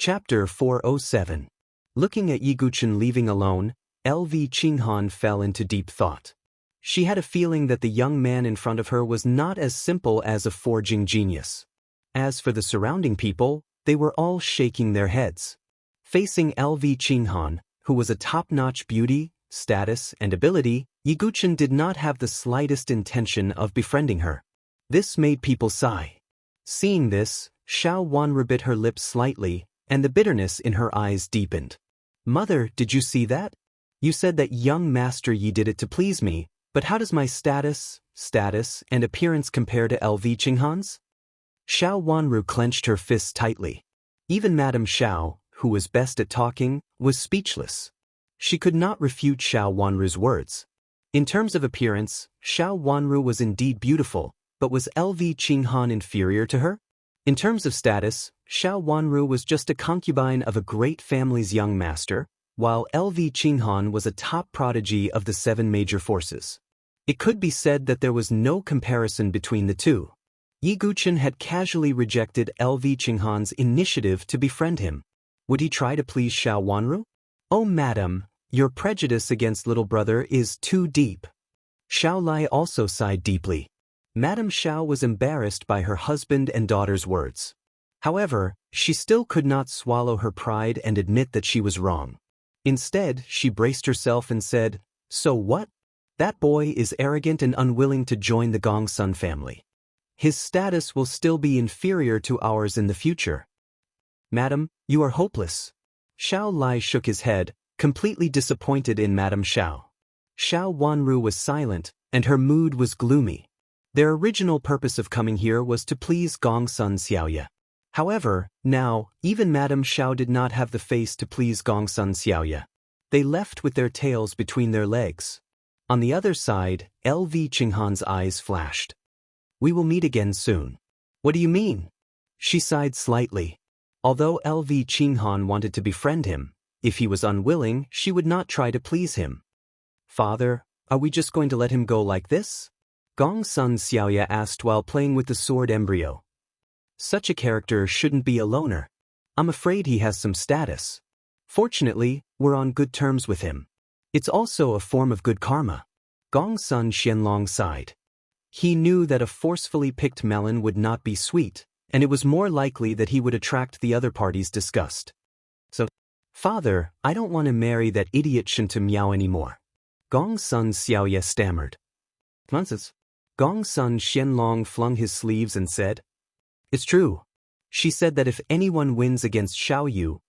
Chapter 407. Looking at Yiguchen leaving alone, LV Qinghan fell into deep thought. She had a feeling that the young man in front of her was not as simple as a forging genius. As for the surrounding people, they were all shaking their heads. Facing LV Qinghan, who was a top-notch beauty, status, and ability, Yiguchen did not have the slightest intention of befriending her. This made people sigh. Seeing this, Xiao Wanru bit her lips slightly, and the bitterness in her eyes deepened. "Mother, did you see that? You said that young Master Yi did it to please me, but how does my status, and appearance compare to LV Qinghan's?" Xiao Wanru clenched her fists tightly. Even Madame Xiao, who was best at talking, was speechless. She could not refute Xiao Wanru's words. In terms of appearance, Xiao Wanru was indeed beautiful, but was LV Qinghan inferior to her? In terms of status, Xiao Wanru was just a concubine of a great family's young master, while LV Qinghan was a top prodigy of the 7 major forces. It could be said that there was no comparison between the two. Yiguchen had casually rejected LV Qinghan's initiative to befriend him. Would he try to please Xiao Wanru? "Oh madam, your prejudice against little brother is too deep." Xiao Lai also sighed deeply. Madame Xiao was embarrassed by her husband and daughter's words. However, she still could not swallow her pride and admit that she was wrong. Instead, she braced herself and said, "So what? That boy is arrogant and unwilling to join the Gongsun family. His status will still be inferior to ours in the future." "Madam, you are hopeless." Xiao Lai shook his head, completely disappointed in Madame Xiao. Xiao Wanru was silent, and her mood was gloomy. Their original purpose of coming here was to please Gongsun Xiaoya. However, now, even Madame Xiao did not have the face to please Gongsun Xiaoya. They left with their tails between their legs. On the other side, LV Qinghan's eyes flashed. "We will meet again soon." "What do you mean?" She sighed slightly. Although LV Qinghan wanted to befriend him, if he was unwilling, she would not try to please him. "Father, are we just going to let him go like this?" Gongsun Xiaoya asked while playing with the sword embryo. "Such a character shouldn't be a loner. I'm afraid he has some status. Fortunately, we're on good terms with him. It's also a form of good karma." Gongsun Xianlong sighed. He knew that a forcefully picked melon would not be sweet, and it was more likely that he would attract the other party's disgust. "So, Father, I don't want to marry that idiot Shinta Miao anymore." Gongsun Xiaoya stammered. "Nonsense." Gongsun Xianlong flung his sleeves and said, "It's true. She said that if anyone wins against Xiaoyu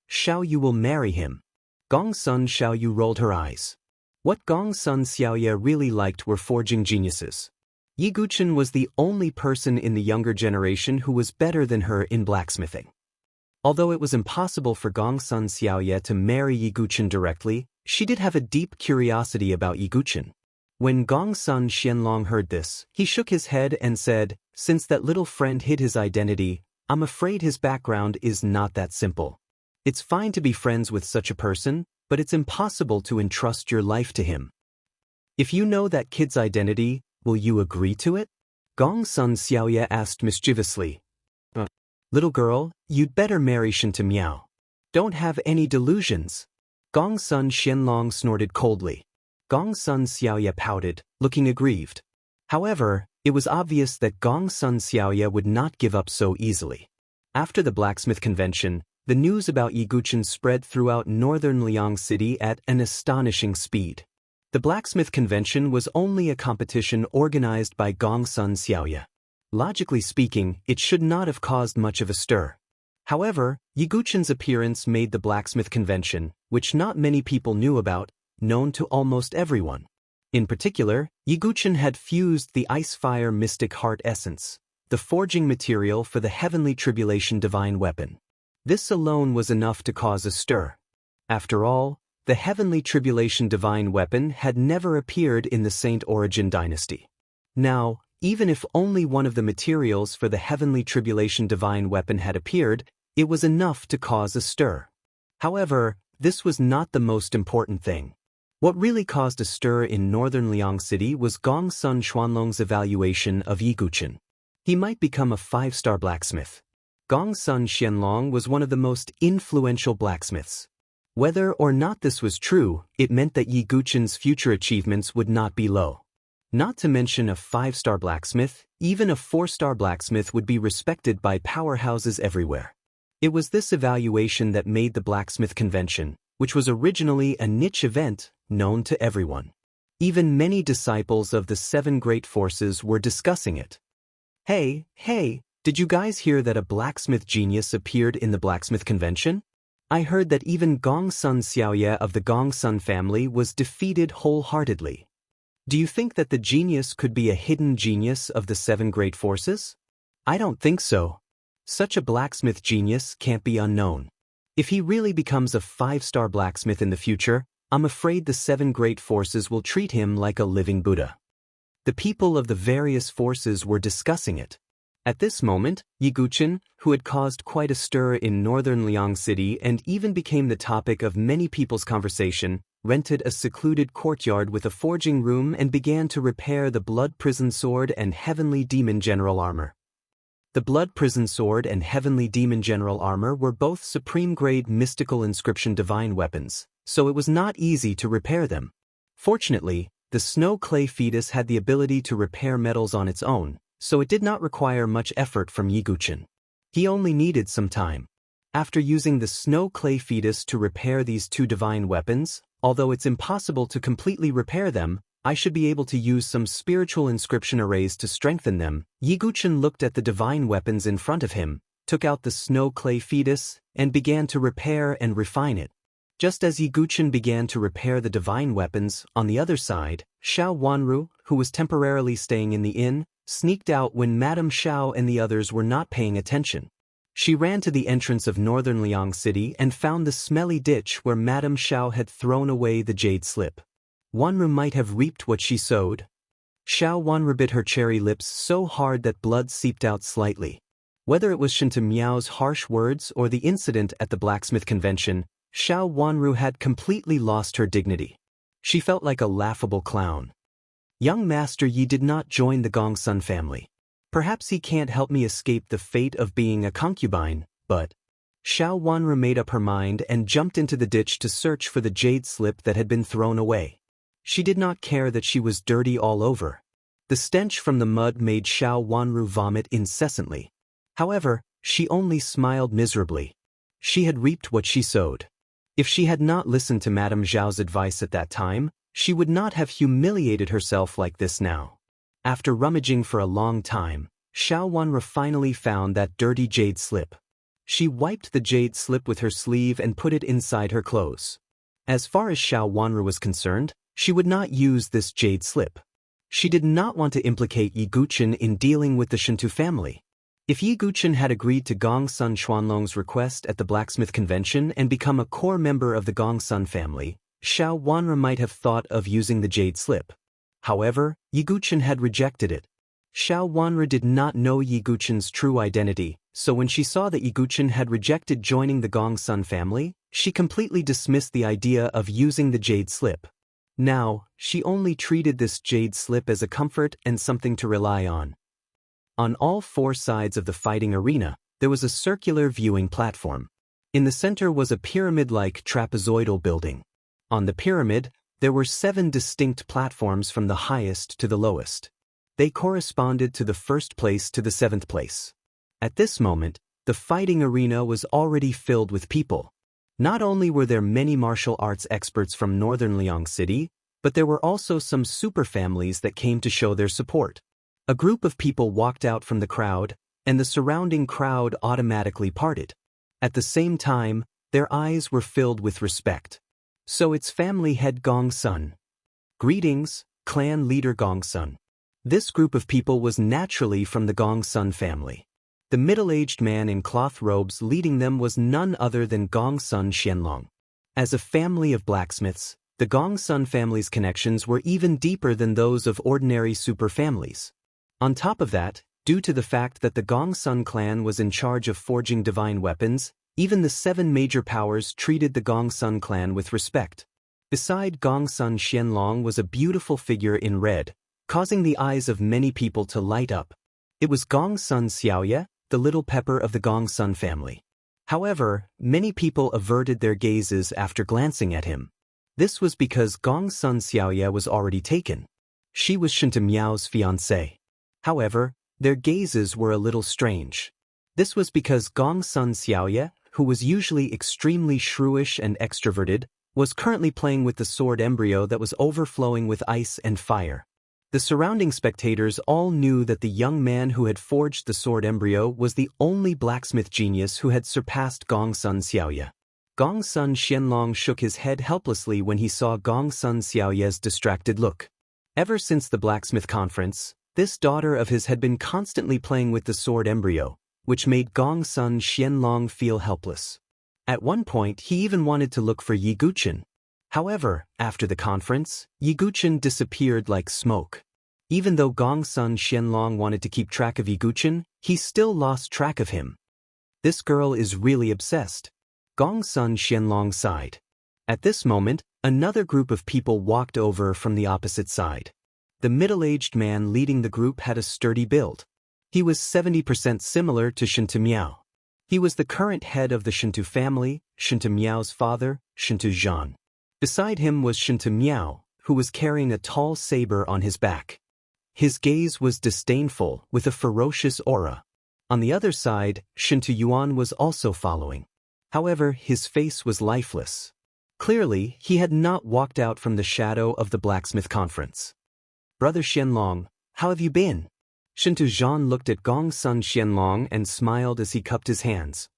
will marry him." Gongsun Xiaoyu rolled her eyes. What Gongsun Xiaoya really liked were forging geniuses. Yiguchen was the only person in the younger generation who was better than her in blacksmithing. Although it was impossible for Gongsun Xiaoya to marry Yiguchen directly, she did have a deep curiosity about Yiguchen. When Gongsun Xianlong heard this, he shook his head and said, "Since that little friend hid his identity, I'm afraid his background is not that simple. It's fine to be friends with such a person, but it's impossible to entrust your life to him. If you know that kid's identity, will you agree to it?" Gongsun Xiaoya asked mischievously. "Little girl, you'd better marry Shinta Miao. Don't have any delusions." Gongsun Xianlong snorted coldly. Gongsun Xiaoya pouted, looking aggrieved. However, it was obvious that Gongsun Xiaoya would not give up so easily. After the blacksmith convention, the news about Yiguchen spread throughout northern Liang City at an astonishing speed. The blacksmith convention was only a competition organized by Gongsun Xiaoya. Logically speaking, it should not have caused much of a stir. However, Yiguchen's appearance made the blacksmith convention, which not many people knew about, known to almost everyone. In particular, Yiguchen had fused the Ice-Fire Mystic Heart Essence, the forging material for the Heavenly Tribulation Divine Weapon. This alone was enough to cause a stir. After all, the Heavenly Tribulation Divine Weapon had never appeared in the Saint Origin dynasty. Now, even if only one of the materials for the Heavenly Tribulation Divine Weapon had appeared, it was enough to cause a stir. However, this was not the most important thing. What really caused a stir in northern Liang City was Gongsun Xuanlong's evaluation of Yiguchen. He might become a 5-star blacksmith. Gongsun Xianlong was one of the most influential blacksmiths. Whether or not this was true, it meant that Yi Guqin's future achievements would not be low. Not to mention a 5-star blacksmith, even a 4-star blacksmith would be respected by powerhouses everywhere. It was this evaluation that made the blacksmith convention, which was originally a niche event, known to everyone. Even many disciples of the 7 great forces were discussing it. Hey, did you guys hear that a blacksmith genius appeared in the blacksmith convention? I heard that even Gongsun Xiaoye of the Gongsun family was defeated wholeheartedly. Do you think that the genius could be a hidden genius of the 7 great forces? I don't think so. Such a blacksmith genius can't be unknown. If he really becomes a 5-star blacksmith in the future, I'm afraid the 7 great forces will treat him like a living Buddha. The people of the various forces were discussing it. At this moment, Yi Guqin, who had caused quite a stir in northern Liang City and even became the topic of many people's conversation, rented a secluded courtyard with a forging room and began to repair the Blood Prison Sword and Heavenly Demon General Armor. The Blood Prison Sword and Heavenly Demon General Armor were both supreme-grade mystical inscription divine weapons, so it was not easy to repair them. Fortunately, the snow clay fetus had the ability to repair metals on its own, so it did not require much effort from Yi Guqin. He only needed some time. After using the snow clay fetus to repair these 2 divine weapons, although it's impossible to completely repair them, I should be able to use some spiritual inscription arrays to strengthen them. Yi Guqin looked at the divine weapons in front of him, took out the snow clay fetus, and began to repair and refine it. Just as Yi Guqin began to repair the divine weapons, on the other side, Xiao Wanru, who was temporarily staying in the inn, sneaked out when Madame Xiao and the others were not paying attention. She ran to the entrance of northern Liang City and found the smelly ditch where Madame Xiao had thrown away the jade slip. Wanru might have reaped what she sowed. Xiao Wanru bit her cherry lips so hard that blood seeped out slightly. Whether it was Shinta Miao's harsh words or the incident at the blacksmith convention, Xiao Wanru had completely lost her dignity. She felt like a laughable clown. Young Master Yi did not join the Gongsun family. Perhaps he can't help me escape the fate of being a concubine, but... Xiao Wanru made up her mind and jumped into the ditch to search for the jade slip that had been thrown away. She did not care that she was dirty all over. The stench from the mud made Xiao Wanru vomit incessantly. However, she only smiled miserably. She had reaped what she sowed. If she had not listened to Madame Zhao's advice at that time, she would not have humiliated herself like this now. After rummaging for a long time, Xiao Wanru finally found that dirty jade slip. She wiped the jade slip with her sleeve and put it inside her clothes. As far as Xiao Wanru was concerned, she would not use this jade slip. She did not want to implicate Yi Guqin in dealing with the Shintu family. If Yi Guqin had agreed to Gongsun Xuanlong's request at the blacksmith convention and become a core member of the Gongsun family, Xiao Wanru might have thought of using the jade slip. However, Yi Guqin had rejected it. Xiao Wanru did not know Yi Guqin's true identity, so when she saw that Yi Guqin had rejected joining the Gongsun family, she completely dismissed the idea of using the jade slip. Now, she only treated this jade slip as a comfort and something to rely on. On all 4 sides of the fighting arena, there was a circular viewing platform. In the center was a pyramid-like trapezoidal building. On the pyramid, there were 7 distinct platforms from the highest to the lowest. They corresponded to the 1st place to the 7th place. At this moment, the fighting arena was already filled with people. Not only were there many martial arts experts from northern Liang City, but there were also some super families that came to show their support. A group of people walked out from the crowd, and the surrounding crowd automatically parted. At the same time, their eyes were filled with respect. So it's family head Gongsun. Greetings, clan leader Gongsun. This group of people was naturally from the Gongsun family. The middle-aged man in cloth robes leading them was none other than Gongsun Xianlong. As a family of blacksmiths, the Gongsun family's connections were even deeper than those of ordinary super families. On top of that, due to the fact that the Gongsun clan was in charge of forging divine weapons, even the 7 major powers treated the Gongsun clan with respect. Beside Gongsun Xianlong was a beautiful figure in red, causing the eyes of many people to light up. It was Gongsun Xiaoye, the little pepper of the Gongsun family. However, many people averted their gazes after glancing at him. This was because Gongsun Xiaoye was already taken. She was Shinta Miao's fiancée. However, their gazes were a little strange. This was because Gongsun Xiaoye, who was usually extremely shrewish and extroverted, was currently playing with the sword embryo that was overflowing with ice and fire. The surrounding spectators all knew that the young man who had forged the sword embryo was the only blacksmith genius who had surpassed Gongsun Xiaoye. Gongsun Xianlong shook his head helplessly when he saw Gongsun Xiaoye's distracted look. Ever since the blacksmith conference, this daughter of his had been constantly playing with the sword embryo, which made Gongsun Xianlong feel helpless. At one point he even wanted to look for Yi Guqin. However, after the conference, Yi Guqin disappeared like smoke. Even though Gongsun Xianlong wanted to keep track of Yi Guqin, he still lost track of him. This girl is really obsessed. Gongsun Xianlong sighed. At this moment, another group of people walked over from the opposite side. The middle-aged man leading the group had a sturdy build. He was 70% similar to Shinta Miao. He was the current head of the Shintu family, Shinta Miao's father, Shintu Zhan. Beside him was Shinta Miao, who was carrying a tall saber on his back. His gaze was disdainful, with a ferocious aura. On the other side, Shintu Yuan was also following. However, his face was lifeless. Clearly, he had not walked out from the shadow of the blacksmith conference. "Brother Xianlong, how have you been?" Shintu Zhan looked at Gongsun Xianlong and smiled as he cupped his hands.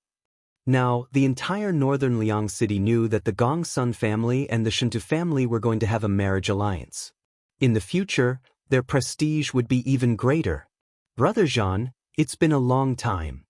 Now, the entire northern Liang city knew that the Gongsun family and the Shintu family were going to have a marriage alliance. In the future, their prestige would be even greater. "Brother Zhan, it's been a long time."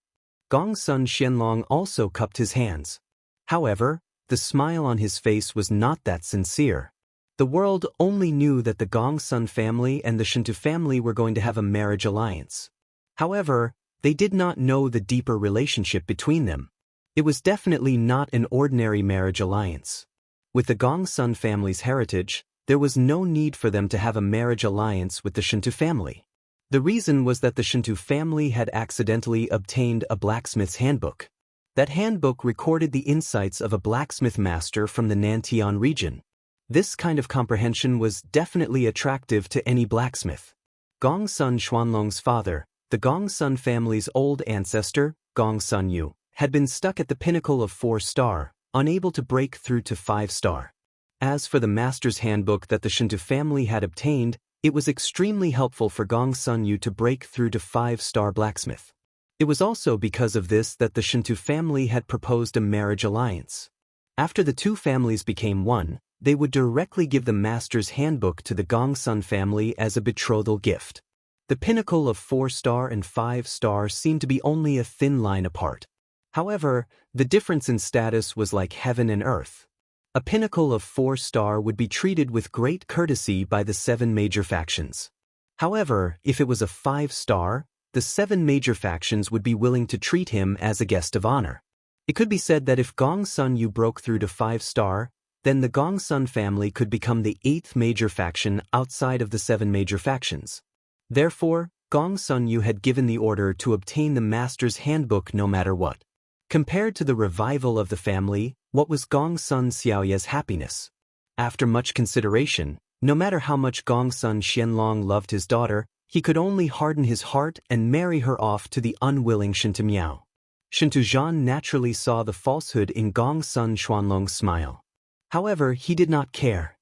Gongsun Xianlong also cupped his hands. However, the smile on his face was not that sincere. The world only knew that the Gongsun family and the Shintu family were going to have a marriage alliance. However, they did not know the deeper relationship between them. It was definitely not an ordinary marriage alliance. With the Gongsun family's heritage, there was no need for them to have a marriage alliance with the Shintu family. The reason was that the Shintu family had accidentally obtained a blacksmith's handbook. That handbook recorded the insights of a blacksmith master from the Nantian region. This kind of comprehension was definitely attractive to any blacksmith. Gongsun Xuanlong's father, the Gongsun family's old ancestor, Gongsun Yu, had been stuck at the pinnacle of 4-star, unable to break through to 5-star. As for the master's handbook that the Shintu family had obtained, it was extremely helpful for Gongsun Yu to break through to 5-star blacksmith. It was also because of this that the Shintu family had proposed a marriage alliance. After the two families became one, they would directly give the master's handbook to the Gongsun family as a betrothal gift. The pinnacle of 4-star and 5-star seemed to be only a thin line apart. However, the difference in status was like heaven and earth. A pinnacle of 4-star would be treated with great courtesy by the 7 major factions. However, if it was a 5-star, the 7 major factions would be willing to treat him as a guest of honor. It could be said that if Gongsun Yu broke through to 5-star, then the Gongsun family could become the 8th major faction outside of the 7 major factions. Therefore, Gongsun Yu had given the order to obtain the master's handbook no matter what. Compared to the revival of the family, what was Gongsun Xiaoye's happiness? After much consideration, no matter how much Gongsun Xianlong loved his daughter, he could only harden his heart and marry her off to the unwilling Shinta Miao. Shintu Zhan naturally saw the falsehood in Gongsun Xuanlong's smile. However, he did not care.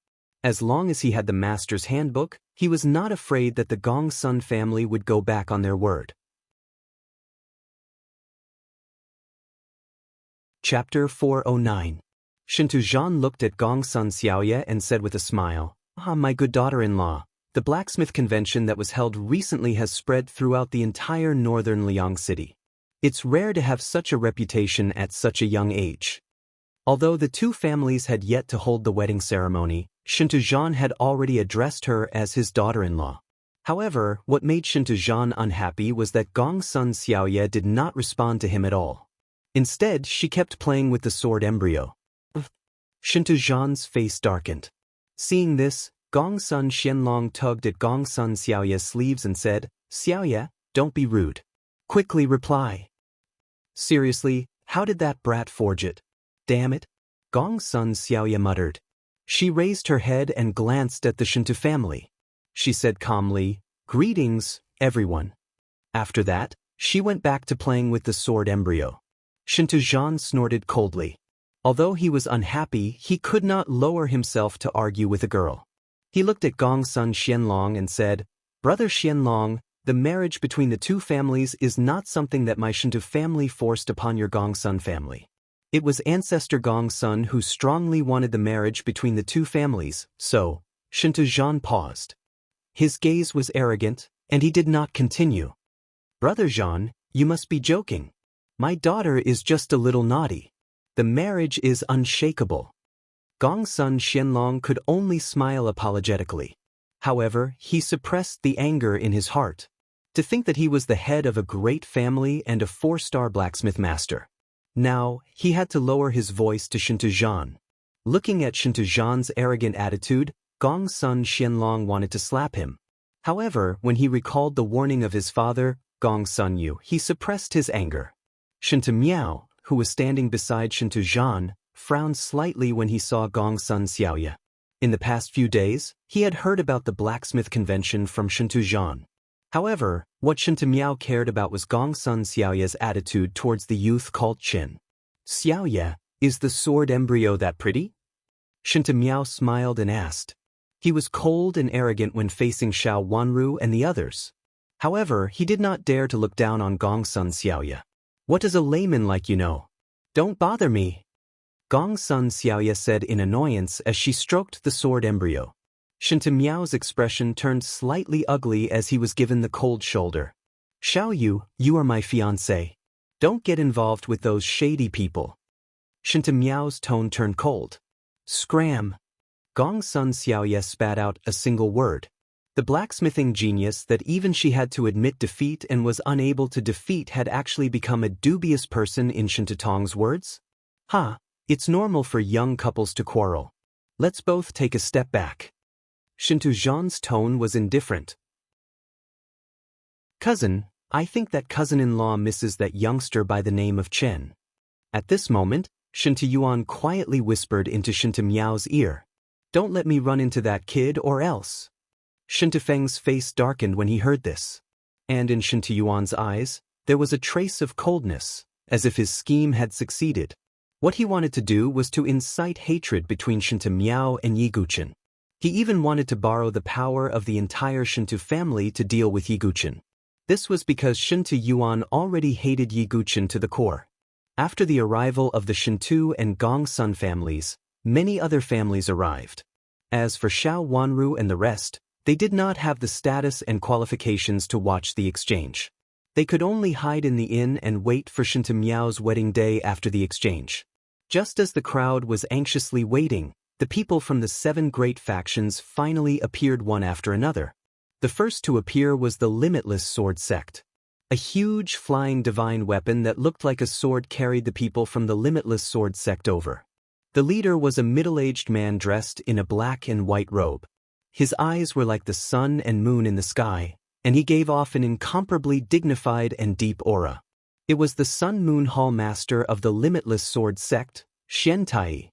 As long as he had the master's handbook, he was not afraid that the Gongsun family would go back on their word. Chapter 409. Shintu Zhan looked at Gongsun Xiaoye and said with a smile, "Ah, my good daughter-in-law, the blacksmith convention that was held recently has spread throughout the entire northern Liang city. It's rare to have such a reputation at such a young age." Although the two families had yet to hold the wedding ceremony, Shintu Zhan had already addressed her as his daughter-in-law. However, what made Shintu Zhan unhappy was that Gongsun Xiaoye did not respond to him at all. Instead, she kept playing with the sword embryo. Shintu Zhan's face darkened. Seeing this, Gongsun Xianlong tugged at Gongsun Xiaoye's sleeves and said, "Xiaoye, don't be rude. Quickly reply." Seriously, how did that brat forge it? Damn it. Gongsun Xiaoya muttered. She raised her head and glanced at the Shinto family. She said calmly, "Greetings, everyone." After that, she went back to playing with the sword embryo. Shinto Zhan snorted coldly. Although he was unhappy, he could not lower himself to argue with a girl. He looked at Gongsun Xianlong and said, "Brother Xianlong, the marriage between the two families is not something that my Shinto family forced upon your Gongsun family. It was ancestor Gongsun who strongly wanted the marriage between the two families, so." Shinto Zhan paused. His gaze was arrogant, and he did not continue. "Brother Zhan, you must be joking. My daughter is just a little naughty. The marriage is unshakable." Gongsun Xianlong could only smile apologetically. However, he suppressed the anger in his heart. To think that he was the head of a great family and a 4-star blacksmith master. Now, he had to lower his voice to Shinto Zhan. Looking at Shinto Zhan's arrogant attitude, Gongsun Xianlong wanted to slap him. However, when he recalled the warning of his father, Gongsun Yu, he suppressed his anger. Shinto Miao, who was standing beside Shinto Zhan, frowned slightly when he saw Gongsun Xiaoya. In the past few days, he had heard about the blacksmith convention from Shinto Zhan. However, what Shinto Miao cared about was Gongsun Xiaoya's attitude towards the youth called Qin. "Xiaoya, is the sword embryo that pretty?" Shinto Miao smiled and asked. He was cold and arrogant when facing Xiao Wanru and the others. However, he did not dare to look down on Gongsun Xiaoya. "What does a layman like you know? Don't bother me," Gongsun Xiaoya said in annoyance as she stroked the sword embryo. Shinto Miao's expression turned slightly ugly as he was given the cold shoulder. "Xiao Yu, you are my fiancé. Don't get involved with those shady people." Shinto Miao's tone turned cold. "Scram." Gongsun Xiaoya spat out a single word. The blacksmithing genius that even she had to admit defeat and was unable to defeat had actually become a dubious person in Shinto Tong's words? "Ha, it's normal for young couples to quarrel. Let's both take a step back." Shinto Zhan's tone was indifferent. "Cousin, I think that cousin-in-law misses that youngster by the name of Chen." At this moment, Shinto Yuan quietly whispered into Shinto Miao's ear. "Don't let me run into that kid or else." Shinto Feng's face darkened when he heard this. And in Shinto Yuan's eyes, there was a trace of coldness, as if his scheme had succeeded. What he wanted to do was to incite hatred between Shinto Miao and Yiguchen. He even wanted to borrow the power of the entire Shinto family to deal with Yiguchen. This was because Shinto Yuan already hated Yiguchen to the core. After the arrival of the Shinto and Gongsun families, many other families arrived. As for Xiao Wanru and the rest, they did not have the status and qualifications to watch the exchange. They could only hide in the inn and wait for Shinto Miao's wedding day after the exchange. Just as the crowd was anxiously waiting, the people from the 7 great factions finally appeared one after another. The first to appear was the Limitless Sword Sect. A huge flying divine weapon that looked like a sword carried the people from the Limitless Sword Sect over. The leader was a middle-aged man dressed in a black and white robe. His eyes were like the sun and moon in the sky, and he gave off an incomparably dignified and deep aura. It was the Sun Moon Hall Master of the Limitless Sword Sect, Xiantai.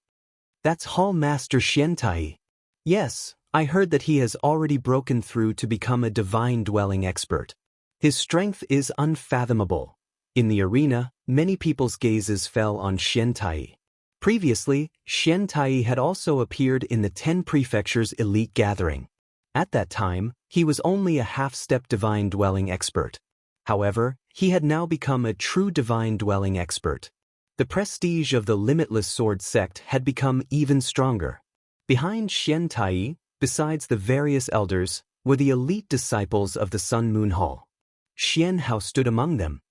"That's Hall Master Xiantai. Yes, I heard that he has already broken through to become a divine dwelling expert. His strength is unfathomable." In the arena, many people's gazes fell on Xiantai. Previously, Xiantai had also appeared in the 10 Prefectures Elite Gathering. At that time, he was only a half-step divine dwelling expert. However, he had now become a true divine dwelling expert. The prestige of the Limitless Sword Sect had become even stronger. Behind Xiantai, besides the various elders, were the elite disciples of the Sun Moon Hall. Xian Hao stood among them.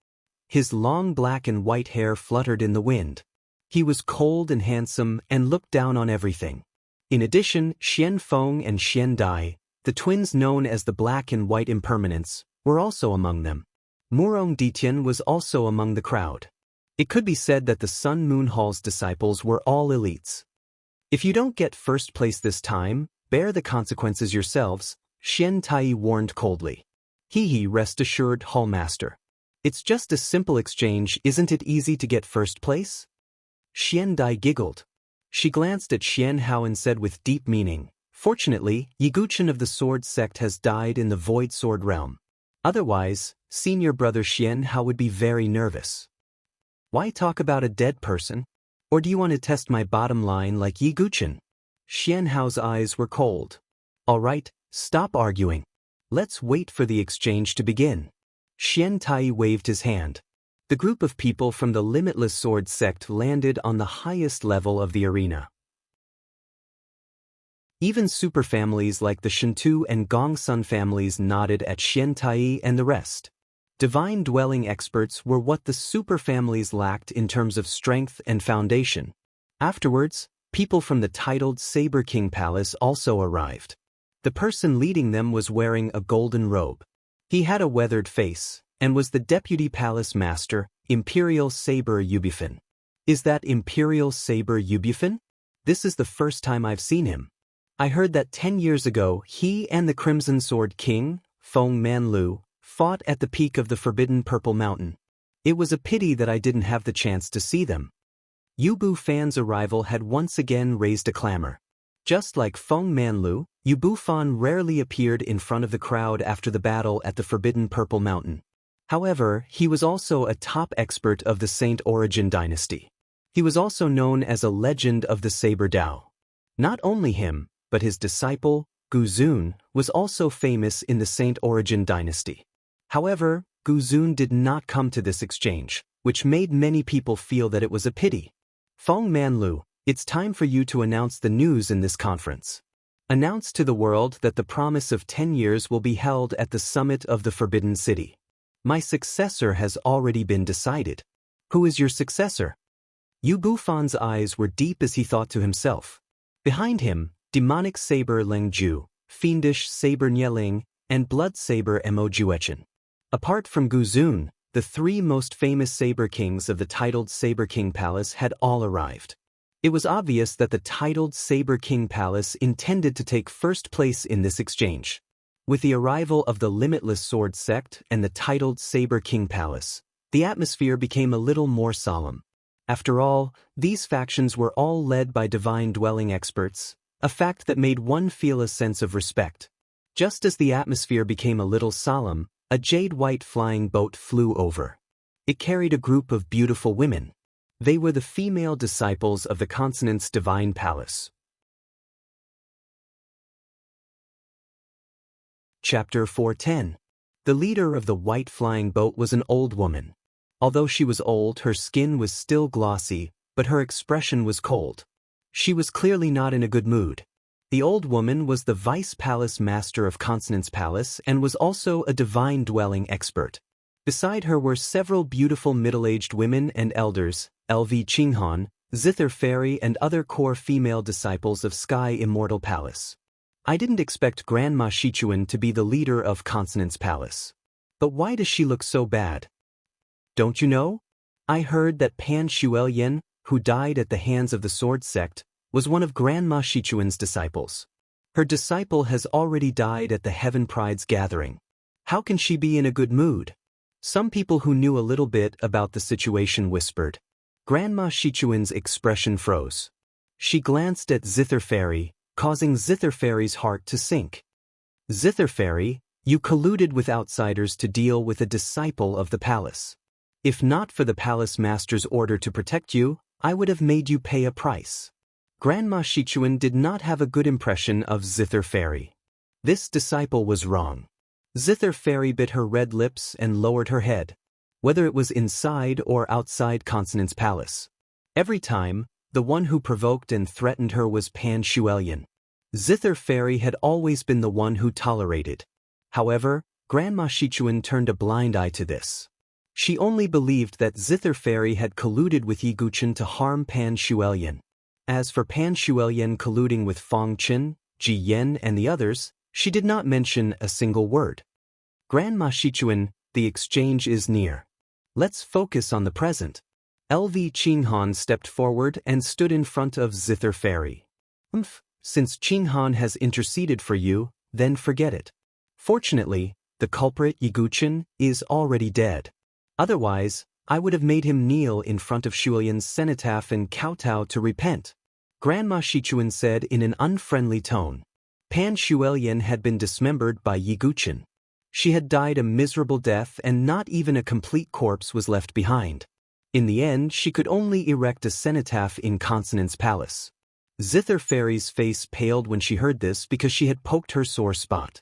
His long black and white hair fluttered in the wind. He was cold and handsome and looked down on everything. In addition, Xian Feng and Xian Dai, the twins known as the Black and White Impermanents, were also among them. Murong Ditian was also among the crowd. It could be said that the Sun Moon Hall's disciples were all elites. "If you don't get first place this time, bear the consequences yourselves," Xian Tai warned coldly. "He rest assured, Hall Master. It's just a simple exchange, isn't it easy to get first place? Xian Dai giggled. She glanced at Xian Hao and said with deep meaning, "Fortunately, Yiguchen of the Sword Sect has died in the Void Sword realm. Otherwise, senior brother Xian Hao would be very nervous." "Why talk about a dead person? Or do you want to test my bottom line like Yiguchen?" Xian Hao's eyes were cold. "All right, stop arguing. Let's wait for the exchange to begin." Xian Tai waved his hand. The group of people from the Limitless Sword Sect landed on the highest level of the arena. Even superfamilies like the Shintu and Gongsun families nodded at Xian Tai and the rest. Divine dwelling experts were what the superfamilies lacked in terms of strength and foundation. Afterwards, people from the titled Saber King Palace also arrived. The person leading them was wearing a golden robe. He had a weathered face, and was the Deputy Palace Master, Imperial Saber Yubifan. "Is that Imperial Saber Yubifan? This is the first time I've seen him. I heard that 10 years ago he and the Crimson Sword King, Feng Manlu, fought at the peak of the Forbidden Purple Mountain. It was a pity that I didn't have the chance to see them." Yubu Fan's arrival had once again raised a clamor. Just like Feng Manlu, Yubu Fan rarely appeared in front of the crowd after the battle at the Forbidden Purple Mountain. However, he was also a top expert of the Saint Origin dynasty. He was also known as a legend of the Saber Dao. Not only him, but his disciple, Gu Zun, was also famous in the Saint Origin dynasty. However, Gu Zun did not come to this exchange, which made many people feel that it was a pity. "Feng Manlu, it's time for you to announce the news in this conference. Announce to the world that the promise of 10 years will be held at the summit of the Forbidden City. My successor has already been decided." "Who is your successor?" Yu Bufan's eyes were deep as he thought to himself. Behind him, demonic saber Leng Ju, fiendish saber Nieling, and blood saber Mo Juechen. Apart from Gu Zun, the 3 most famous saber kings of the titled Saber King Palace had all arrived. It was obvious that the titled Saber King Palace intended to take first place in this exchange. With the arrival of the Limitless Sword Sect and the titled Saber King Palace, the atmosphere became a little more solemn. After all, these factions were all led by divine dwelling experts, a fact that made one feel a sense of respect. Just as the atmosphere became a little solemn, a jade-white flying boat flew over. It carried a group of beautiful women. They were the female disciples of the Consonant's divine palace. Chapter 410. The leader of the white flying boat was an old woman. Although she was old, her skin was still glossy, but her expression was cold. She was clearly not in a good mood. The old woman was the Vice Palace Master of Consonant's Palace and was also a divine dwelling expert. Beside her were several beautiful middle-aged women and elders, LV Qinghan, Zither Fairy and other core female disciples of Sky Immortal Palace. I didn't expect Grandma Shichuan to be the leader of Consonant's Palace. But why does she look so bad? Don't you know? I heard that Pan Shuelyen, who died at the hands of the Sword Sect, was one of Grandma Shichuan's disciples. Her disciple has already died at the Heaven Pride's gathering. How can she be in a good mood? Some people who knew a little bit about the situation whispered. Grandma Shichuan's expression froze. She glanced at Zither Fairy, causing Zither Fairy's heart to sink. Zither Fairy, you colluded with outsiders to deal with a disciple of the palace. If not for the palace master's order to protect you, I would have made you pay a price. Grandma Shichuan did not have a good impression of Zither Fairy. This disciple was wrong. Zither Fairy bit her red lips and lowered her head. Whether it was inside or outside Consonant's Palace. Every time, the one who provoked and threatened her was Pan Shuelyen. Zither Fairy had always been the one who tolerated. However, Grandma Shichuan turned a blind eye to this. She only believed that Zither Fairy had colluded with Yiguchen to harm Pan Shuelyen. As for Pan Shuelyen colluding with Fong Qin, Ji Yen and the others, she did not mention a single word. Grandma Shichuan, the exchange is near. Let's focus on the present. LV Qinghan stepped forward and stood in front of Zither Fairy. Since Qinghan has interceded for you, then forget it. Fortunately, the culprit Yiguchen is already dead. Otherwise, I would have made him kneel in front of Shulian's cenotaph and kowtow to repent, Grandma Shichuan said in an unfriendly tone. Pan Shulian had been dismembered by Yiguchen. She had died a miserable death and not even a complete corpse was left behind. In the end, she could only erect a cenotaph in Consonant's palace. Zither Fairy's face paled when she heard this because she had poked her sore spot.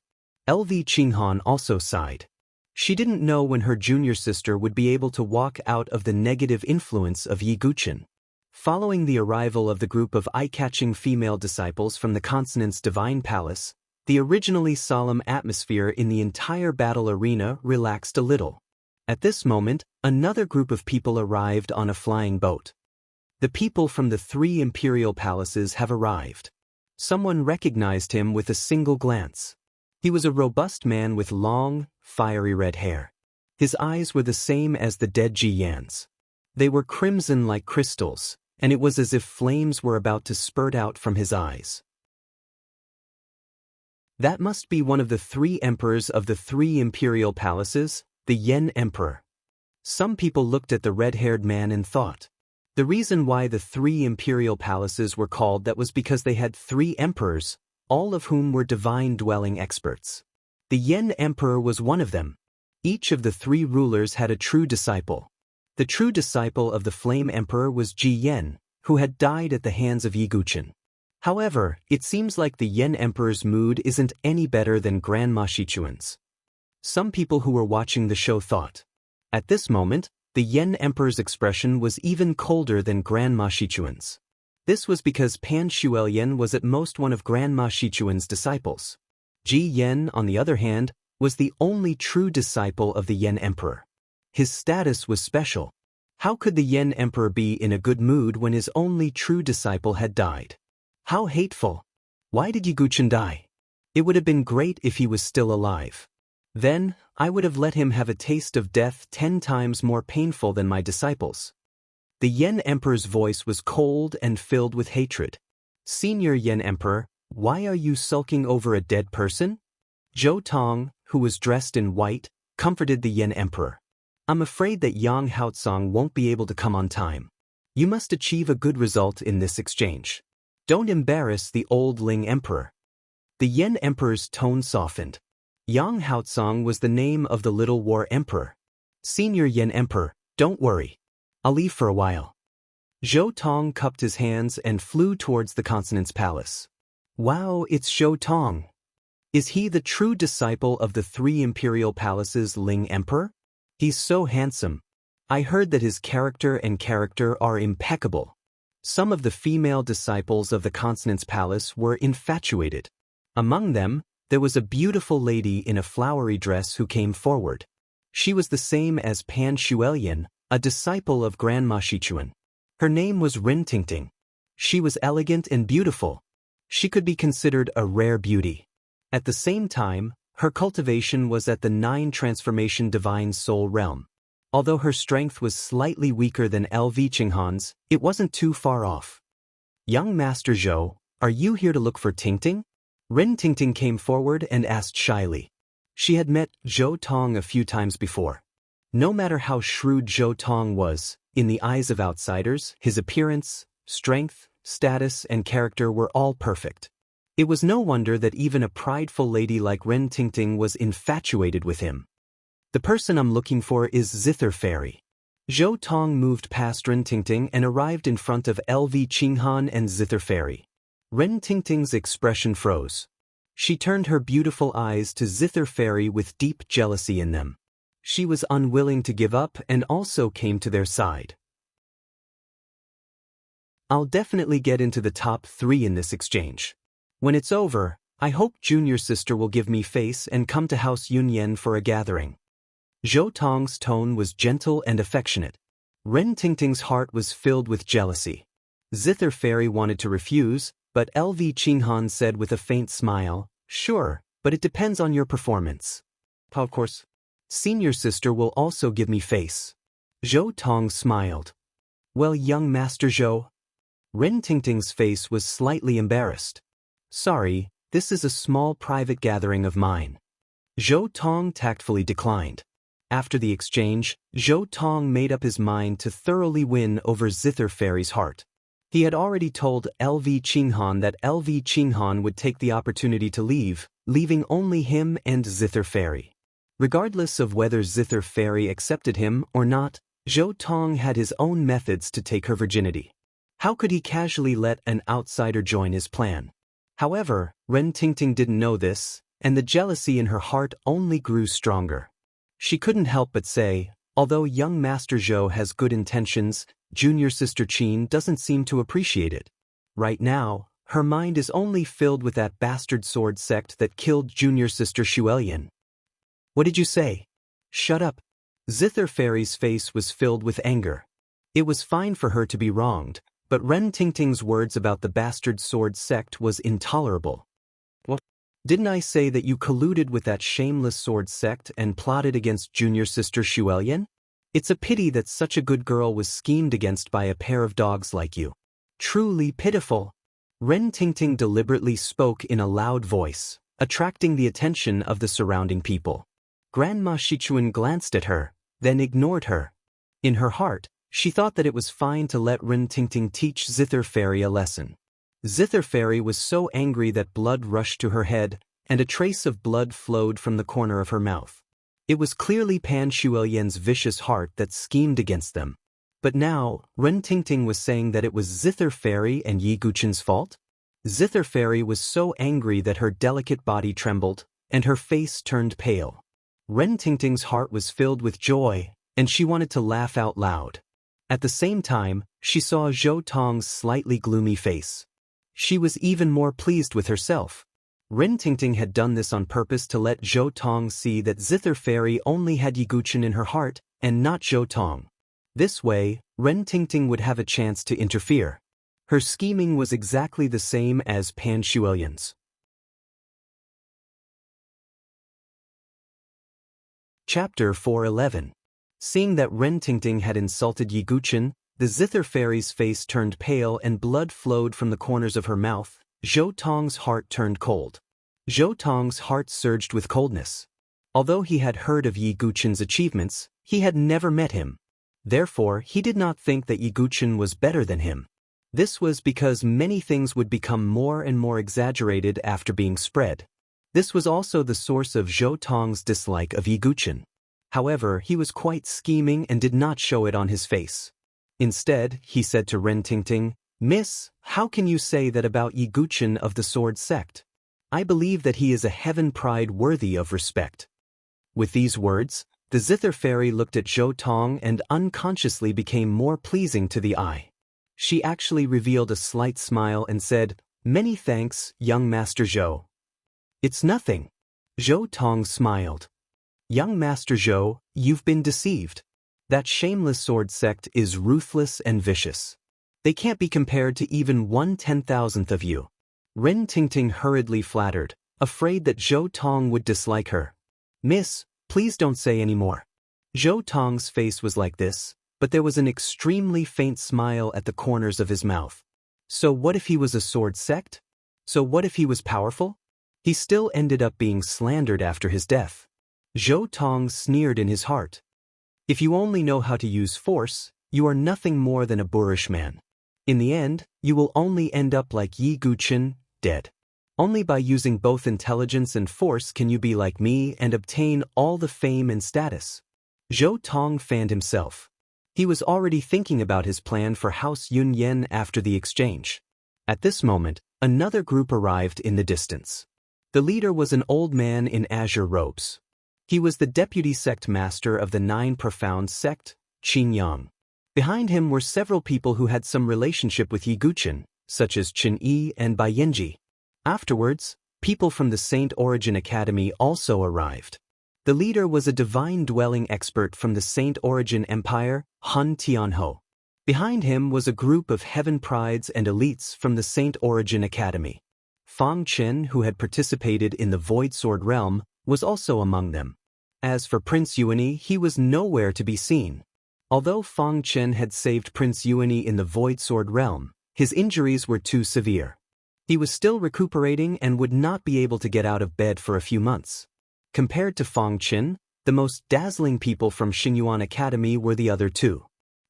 LV Qinghan also sighed. She didn't know when her junior sister would be able to walk out of the negative influence of Yiguchen. Following the arrival of the group of eye-catching female disciples from the Consonant's divine palace, the originally solemn atmosphere in the entire battle arena relaxed a little. At this moment, another group of people arrived on a flying boat. The people from the 3 imperial palaces have arrived. Someone recognized him with a single glance. He was a robust man with long, fiery red hair. His eyes were the same as the dead Ji Yan's. They were crimson like crystals, and it was as if flames were about to spurt out from his eyes. That must be one of the 3 emperors of the 3 imperial palaces, the Yen Emperor. Some people looked at the red-haired man and thought. The reason why the 3 imperial palaces were called that was because they had 3 emperors, all of whom were divine-dwelling experts. The Yen Emperor was one of them. Each of the 3 rulers had a true disciple. The true disciple of the Flame Emperor was Ji Yen, who had died at the hands of Yiguchen. However, it seems like the Yen Emperor's mood isn't any better than Grandma Shichuan's. Some people who were watching the show thought. At this moment, the Yen Emperor's expression was even colder than Grandma Shichuan's. This was because Pan Shulian was at most one of Grandma Shichuan's disciples. Ji Yen, on the other hand, was the only true disciple of the Yen Emperor. His status was special. How could the Yen Emperor be in a good mood when his only true disciple had died? How hateful! Why did Yiguchen die? It would have been great if he was still alive. Then, I would have let him have a taste of death 10 times more painful than my disciples. The Yen Emperor's voice was cold and filled with hatred. Senior Yen Emperor, why are you sulking over a dead person? Zhou Tong, who was dressed in white, comforted the Yen Emperor. I'm afraid that Yang Haotsong won't be able to come on time. You must achieve a good result in this exchange. Don't embarrass the old Ling Emperor. The Yen Emperor's tone softened. Yang Haotsong was the name of the Little War Emperor. Senior Yen Emperor, don't worry. I'll leave for a while. Zhou Tong cupped his hands and flew towards the Consonant's palace. Wow, it's Zhou Tong. Is he the true disciple of the 3 imperial palaces' Ling Emperor? He's so handsome. I heard that his character are impeccable. Some of the female disciples of the Consonant's palace were infatuated. Among them, there was a beautiful lady in a flowery dress who came forward. She was the same as Pan Shulian, a disciple of Grandma Shichuan. Her name was Rin Tingting. She was elegant and beautiful. She could be considered a rare beauty. At the same time, her cultivation was at the 9 transformation divine soul realm. Although her strength was slightly weaker than LV Qinghan's, it wasn't too far off. Young Master Zhou, are you here to look for Tingting? Rin Tingting came forward and asked shyly. She had met Zhou Tong a few times before. No matter how shrewd Zhou Tong was, in the eyes of outsiders, his appearance, strength, status, and character were all perfect. It was no wonder that even a prideful lady like Ren Tingting was infatuated with him. The person I'm looking for is Zither Fairy. Zhou Tong moved past Ren Tingting and arrived in front of LV Qinghan and Zither Fairy. Ren Tingting's expression froze. She turned her beautiful eyes to Zither Fairy with deep jealousy in them. She was unwilling to give up and also came to their side. I'll definitely get into the top 3 in this exchange. When it's over, I hope junior sister will give me face and come to House Yunyan for a gathering. Zhou Tong's tone was gentle and affectionate. Ren Tingting's heart was filled with jealousy. Zither Fairy wanted to refuse, but LV Qinghan said with a faint smile, "Sure, but it depends on your performance." Of course. Senior sister will also give me face. Zhou Tong smiled. Well, young Master Zhou. Ren Tingting's face was slightly embarrassed. Sorry, this is a small private gathering of mine. Zhou Tong tactfully declined. After the exchange, Zhou Tong made up his mind to thoroughly win over Zither Fairy's heart. He had already told LV Qinghan that LV Qinghan would take the opportunity to leave, leaving only him and Zither Fairy. Regardless of whether Zither Fairy accepted him or not, Zhou Tong had his own methods to take her virginity. How could he casually let an outsider join his plan? However, Ren Tingting didn't know this, and the jealousy in her heart only grew stronger. She couldn't help but say, although young Master Zhou has good intentions, junior sister Qin doesn't seem to appreciate it. Right now, her mind is only filled with that bastard sword sect that killed junior sister Xuelian. What did you say? Shut up. Zither Fairy's face was filled with anger. It was fine for her to be wronged, but Ren Tingting's words about the bastard sword sect was intolerable. What? Didn't I say that you colluded with that shameless sword sect and plotted against junior sister Xuelian? It's a pity that such a good girl was schemed against by a pair of dogs like you. Truly pitiful. Ren Tingting deliberately spoke in a loud voice, attracting the attention of the surrounding people. Grandma Shichuan glanced at her, then ignored her. In her heart, she thought that it was fine to let Ren Tingting teach Zither Fairy a lesson. Zither Fairy was so angry that blood rushed to her head, and a trace of blood flowed from the corner of her mouth. It was clearly Pan Xuelian's vicious heart that schemed against them. But now, Ren Tingting was saying that it was Zither Fairy and Yi Guchen's fault? Zither Fairy was so angry that her delicate body trembled, and her face turned pale. Ren Tingting's heart was filled with joy, and she wanted to laugh out loud. At the same time, she saw Zhou Tong's slightly gloomy face. She was even more pleased with herself. Ren Tingting had done this on purpose to let Zhou Tong see that Zither Fairy only had Yi Guchen in her heart, and not Zhou Tong. This way, Ren Tingting would have a chance to interfere. Her scheming was exactly the same as Pan Xuelian's. Chapter 411. Seeing that Ren Tingting had insulted Yi Guchen, the Zither Fairy's face turned pale and blood flowed from the corners of her mouth. Zhou Tong's heart turned cold. Zhou Tong's heart surged with coldness. Although he had heard of Yi Guchen's achievements, he had never met him. Therefore, he did not think that Yi Guchen was better than him. This was because many things would become more and more exaggerated after being spread. This was also the source of Zhou Tong's dislike of Yi Guchen. However, he was quite scheming and did not show it on his face. Instead, he said to Ren Tingting, "Miss, how can you say that about Yi Guchen of the sword sect? I believe that he is a heaven pride worthy of respect." With these words, the Zither Fairy looked at Zhou Tong and unconsciously became more pleasing to the eye. She actually revealed a slight smile and said, "Many thanks, young Master Zhou." "It's nothing." Zhou Tong smiled. "Young Master Zhou, you've been deceived. That shameless sword sect is ruthless and vicious. They can't be compared to even 1/10,000th of you." Ren Tingting hurriedly flattered, afraid that Zhou Tong would dislike her. "Miss, please don't say any more." Zhou Tong's face was like this, but there was an extremely faint smile at the corners of his mouth. So what if he was a sword sect? So what if he was powerful? He still ended up being slandered after his death. Zhou Tong sneered in his heart. "If you only know how to use force, you are nothing more than a boorish man. In the end, you will only end up like Yi Guchen, dead. Only by using both intelligence and force can you be like me and obtain all the fame and status." Zhou Tong fanned himself. He was already thinking about his plan for House Yun Yen after the exchange. At this moment, another group arrived in the distance. The leader was an old man in azure robes. He was the deputy sect master of the 9 profound sect, Qin Yang. Behind him were several people who had some relationship with Yi Guchen, such as Chen Yi and Bai Yanji. Afterwards, people from the Saint Origin Academy also arrived. The leader was a divine-dwelling expert from the Saint Origin Empire, Hun Tianho. Behind him was a group of heaven prides and elites from the Saint Origin Academy. Fang Chen, who had participated in the Void Sword Realm, was also among them. As for Prince Yuani, he was nowhere to be seen. Although Fang Chen had saved Prince Yuani in the Void Sword Realm, his injuries were too severe. He was still recuperating and would not be able to get out of bed for a few months. Compared to Fang Chen, The most dazzling people from Xingyuan Academy were the other two.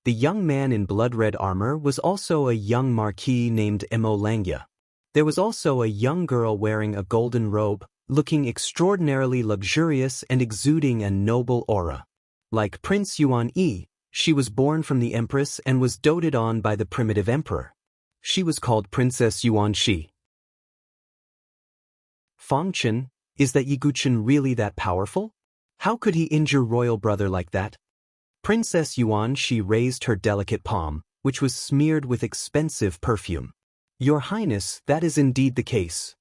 The young man in blood-red armor was also a young marquis named Emo Langya. There was also a young girl wearing a golden robe, looking extraordinarily luxurious and exuding a noble aura. Like Prince Yuan Yi, she was born from the empress and was doted on by the primitive emperor. She was called Princess Yuan Shi. Fang Chen, is that Yi Guchen really that powerful? How could he injure royal brother like that? Princess Yuan Shi raised her delicate palm, which was smeared with expensive perfume. Your Highness, that is indeed the case.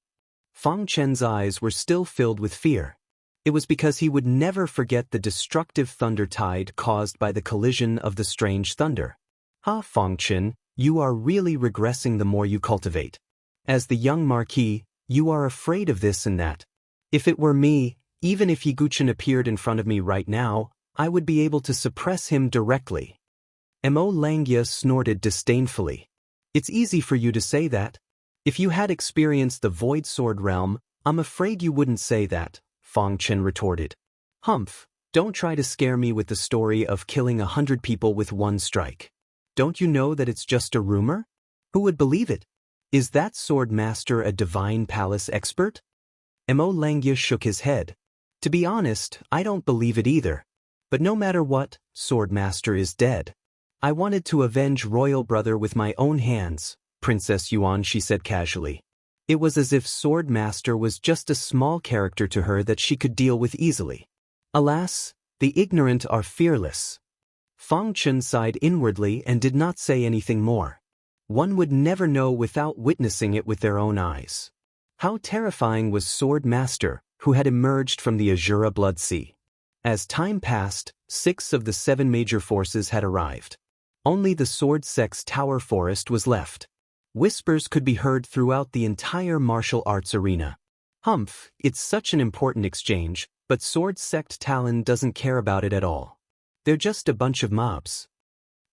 Fang Chen's eyes were still filled with fear. It was because he would never forget the destructive thunder tide caused by the collision of the strange thunder. Ah, Fang Chen, you are really regressing the more you cultivate. As the young marquis, you are afraid of this and that. If it were me, even if Yi Guchen appeared in front of me right now, I would be able to suppress him directly. Emo Langya snorted disdainfully. It's easy for you to say that. If you had experienced the Void Sword realm, I'm afraid you wouldn't say that, Fang Chen retorted. Humph, don't try to scare me with the story of killing 100 people with one strike. Don't you know that it's just a rumor? Who would believe it? Is that sword master a divine palace expert? Emo Langya shook his head. To be honest, I don't believe it either. But no matter what, sword master is dead. I wanted to avenge royal brother with my own hands, Princess Yuan Shi said casually. It was as if sword master was just a small character to her that she could deal with easily. Alas, the ignorant are fearless. Fang Chen sighed inwardly and did not say anything more. One would never know without witnessing it with their own eyes. How terrifying was Sword Master, who had emerged from the Azura Blood Sea. As time passed, 6 of the 7 major forces had arrived. Only the Sword Sect's Tower Forest was left. Whispers could be heard throughout the entire martial arts arena. Humph, it's such an important exchange, but Sword Sect Talon doesn't care about it at all. They're just a bunch of mobs.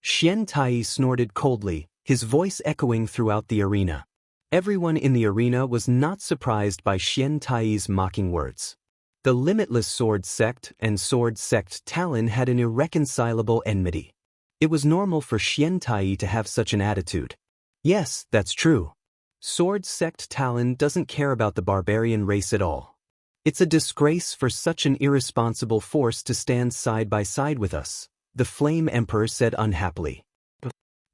Xian Tai snorted coldly, his voice echoing throughout the arena. Everyone in the arena was not surprised by Xian Tai's mocking words. The Limitless Sword Sect and Sword Sect Talon had an irreconcilable enmity. It was normal for Xian Tai to have such an attitude. Yes, that's true. Sword Sect Talon doesn't care about the barbarian race at all. It's a disgrace for such an irresponsible force to stand side by side with us, the Flame Emperor said unhappily.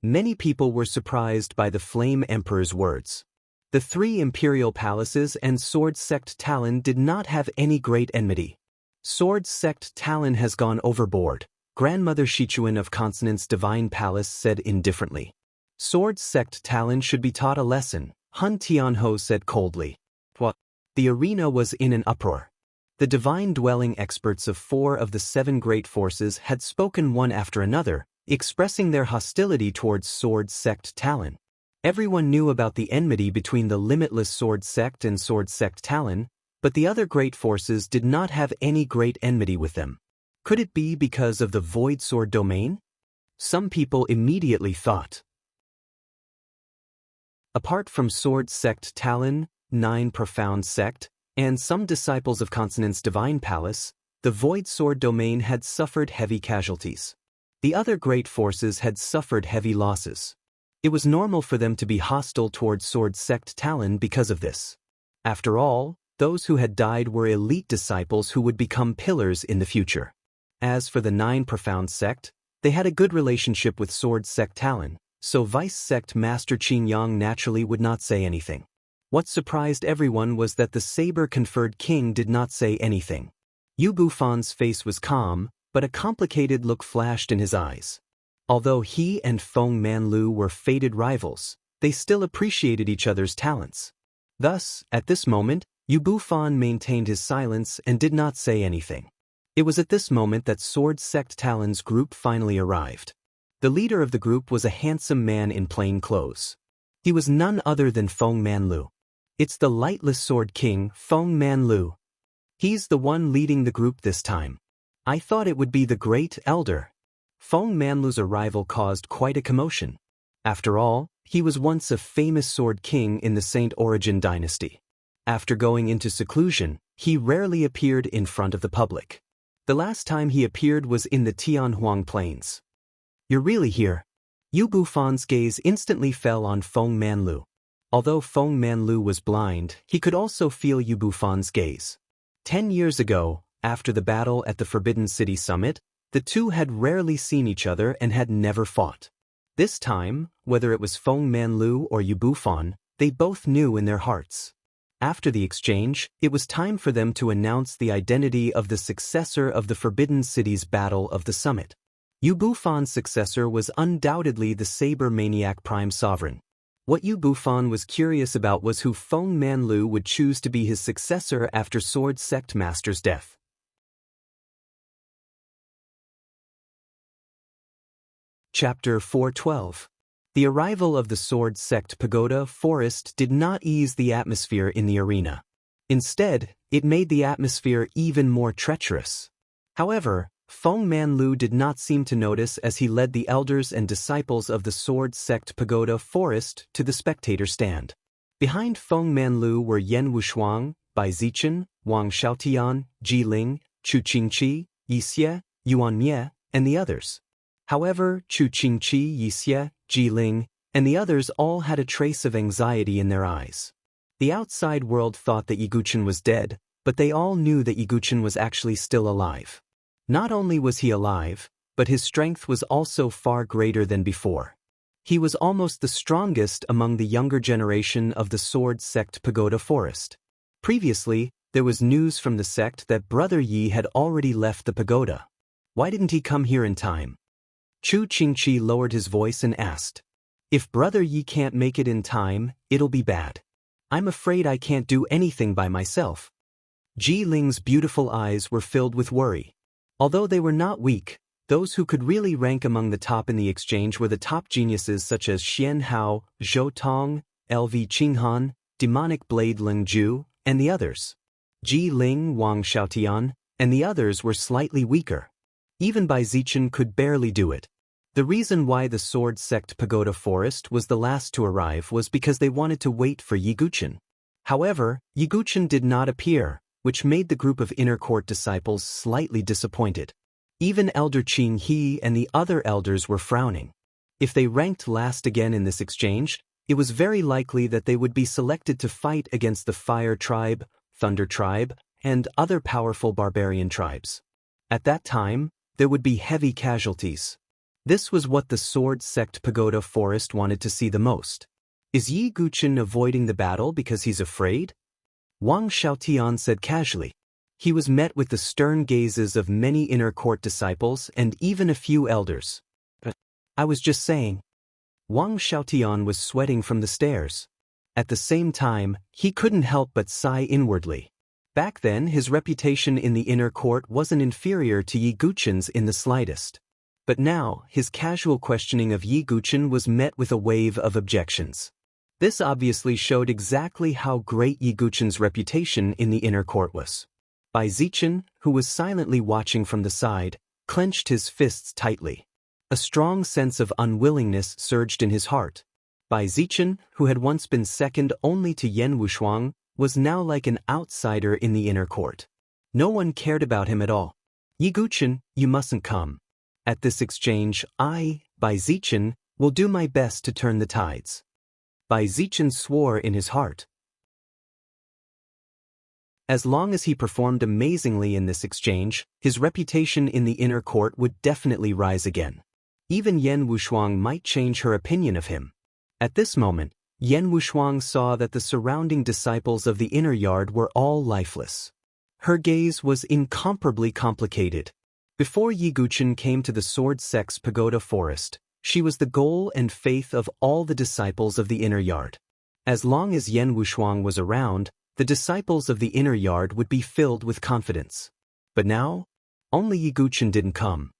Many people were surprised by the Flame Emperor's words. The 3 imperial palaces and Sword Sect Talon did not have any great enmity. Sword Sect Talon has gone overboard, Grandmother Shichuan of Consonant's Divine Palace said indifferently. Sword Sect Talon should be taught a lesson, Hun Tianho said coldly. What? The arena was in an uproar. The divine dwelling experts of 4 of the 7 great forces had spoken one after another, expressing their hostility towards Sword Sect Talon. Everyone knew about the enmity between the Limitless Sword Sect and Sword Sect Talon, but the other great forces did not have any great enmity with them. Could it be because of the Void Sword domain? Some people immediately thought. Apart from Sword Sect Talon, 9 Profound Sect, and some disciples of Consonant's Divine Palace, the Void Sword domain had suffered heavy casualties. The other great forces had suffered heavy losses. It was normal for them to be hostile towards Sword Sect Talon because of this. After all, those who had died were elite disciples who would become pillars in the future. As for the 9 Profound Sect, they had a good relationship with Sword Sect Talon, so Vice Sect Master Qingyang naturally would not say anything. What surprised everyone was that the saber-conferred king did not say anything. Yu Bufan's face was calm, but a complicated look flashed in his eyes. Although he and Feng Manlu were fated rivals, they still appreciated each other's talents. Thus, at this moment, Yu Bufan maintained his silence and did not say anything. It was at this moment that Sword Sect Talon's group finally arrived. The leader of the group was a handsome man in plain clothes. He was none other than Feng Manlu. It's the Lightless Sword King, Feng Manlu. He's the one leading the group this time. I thought it would be the Great Elder. Feng Manlu's arrival caused quite a commotion. After all, he was once a famous sword king in the Saint Origin dynasty. After going into seclusion, he rarely appeared in front of the public. The last time he appeared was in the Tianhuang Plains. You're really here? Yu Bufan's gaze instantly fell on Feng Manlu. Although Feng Manlu was blind, he could also feel Yu Bufan's gaze. 10 years ago, after the battle at the Forbidden City Summit, the two had rarely seen each other and had never fought. This time, whether it was Feng Manlu or Yu Bufan, they both knew in their hearts. After the exchange, it was time for them to announce the identity of the successor of the Forbidden City's Battle of the Summit. Yu Bufan's successor was undoubtedly the Saber Maniac Prime Sovereign. What Yu Bufan was curious about was who Feng Manlu would choose to be his successor after Sword Sect Master's death. Chapter 412. The arrival of the Sword Sect Pagoda Forest did not ease the atmosphere in the arena. Instead, it made the atmosphere even more treacherous. However, Feng Manlu did not seem to notice as he led the elders and disciples of the Sword Sect Pagoda Forest to the spectator stand. Behind Feng Manlu were Yan Wushuang, Bai Zichen, Wang Xiaotian, Ji Ling, Chu Qingqi, Yixie, Yuan Mie, and the others. However, Chu Qingqi, Yixie, Ji Ling, and the others all had a trace of anxiety in their eyes. The outside world thought that Yiguchen was dead, but they all knew that Yiguchen was actually still alive. Not only was he alive, but his strength was also far greater than before. He was almost the strongest among the younger generation of the Sword Sect Pagoda Forest. Previously, there was news from the sect that Brother Yi had already left the pagoda. Why didn't he come here in time? Chu Qingqi lowered his voice and asked, "If Brother Yi can't make it in time, it'll be bad. I'm afraid I can't do anything by myself." Ji Ling's beautiful eyes were filled with worry. Although they were not weak, those who could really rank among the top in the exchange were the top geniuses such as Xian Hao, Zhou Tong, LV Qinghan, Demonic Blade Ling Ju, and the others. Ji Ling, Wang Xiaotian, and the others were slightly weaker. Even Bai Zichen could barely do it. The reason why the Sword Sect Pagoda Forest was the last to arrive was because they wanted to wait for Yiguchen. However, Yiguchen did not appear, which made the group of inner court disciples slightly disappointed. Even Elder Qing He and the other elders were frowning. If they ranked last again in this exchange, it was very likely that they would be selected to fight against the Fire Tribe, Thunder Tribe, and other powerful barbarian tribes. At that time, there would be heavy casualties. This was what the Sword Sect Pagoda Forest wanted to see the most. Is Yi Guchen avoiding the battle because he's afraid? Wang Xiaotian said casually. He was met with the stern gazes of many inner court disciples and even a few elders. I was just saying. Wang Xiaotian was sweating from the stares. At the same time, he couldn't help but sigh inwardly. Back then, his reputation in the inner court wasn't inferior to Yi Guchen's in the slightest. But now, his casual questioning of Yi Guchen was met with a wave of objections. This obviously showed exactly how great Yi Guchen's reputation in the inner court was. Bai Zichen, who was silently watching from the side, clenched his fists tightly. A strong sense of unwillingness surged in his heart. Bai Zichen, who had once been second only to Yan Wushuang, was now like an outsider in the inner court. No one cared about him at all. Yi Guchen, you mustn't come. At this exchange, I, Bai Zichen, will do my best to turn the tides. Bai Zichen swore in his heart. As long as he performed amazingly in this exchange, his reputation in the inner court would definitely rise again. Even Yan Wushuang might change her opinion of him. At this moment, Yan Wushuang saw that the surrounding disciples of the inner yard were all lifeless. Her gaze was incomparably complicated. Before Yi Guchen came to the Sword Sect's Pagoda Forest, she was the goal and faith of all the disciples of the inner yard. As long as Yan Wushuang was around, the disciples of the inner yard would be filled with confidence. But now, only Yi Guchen didn't come.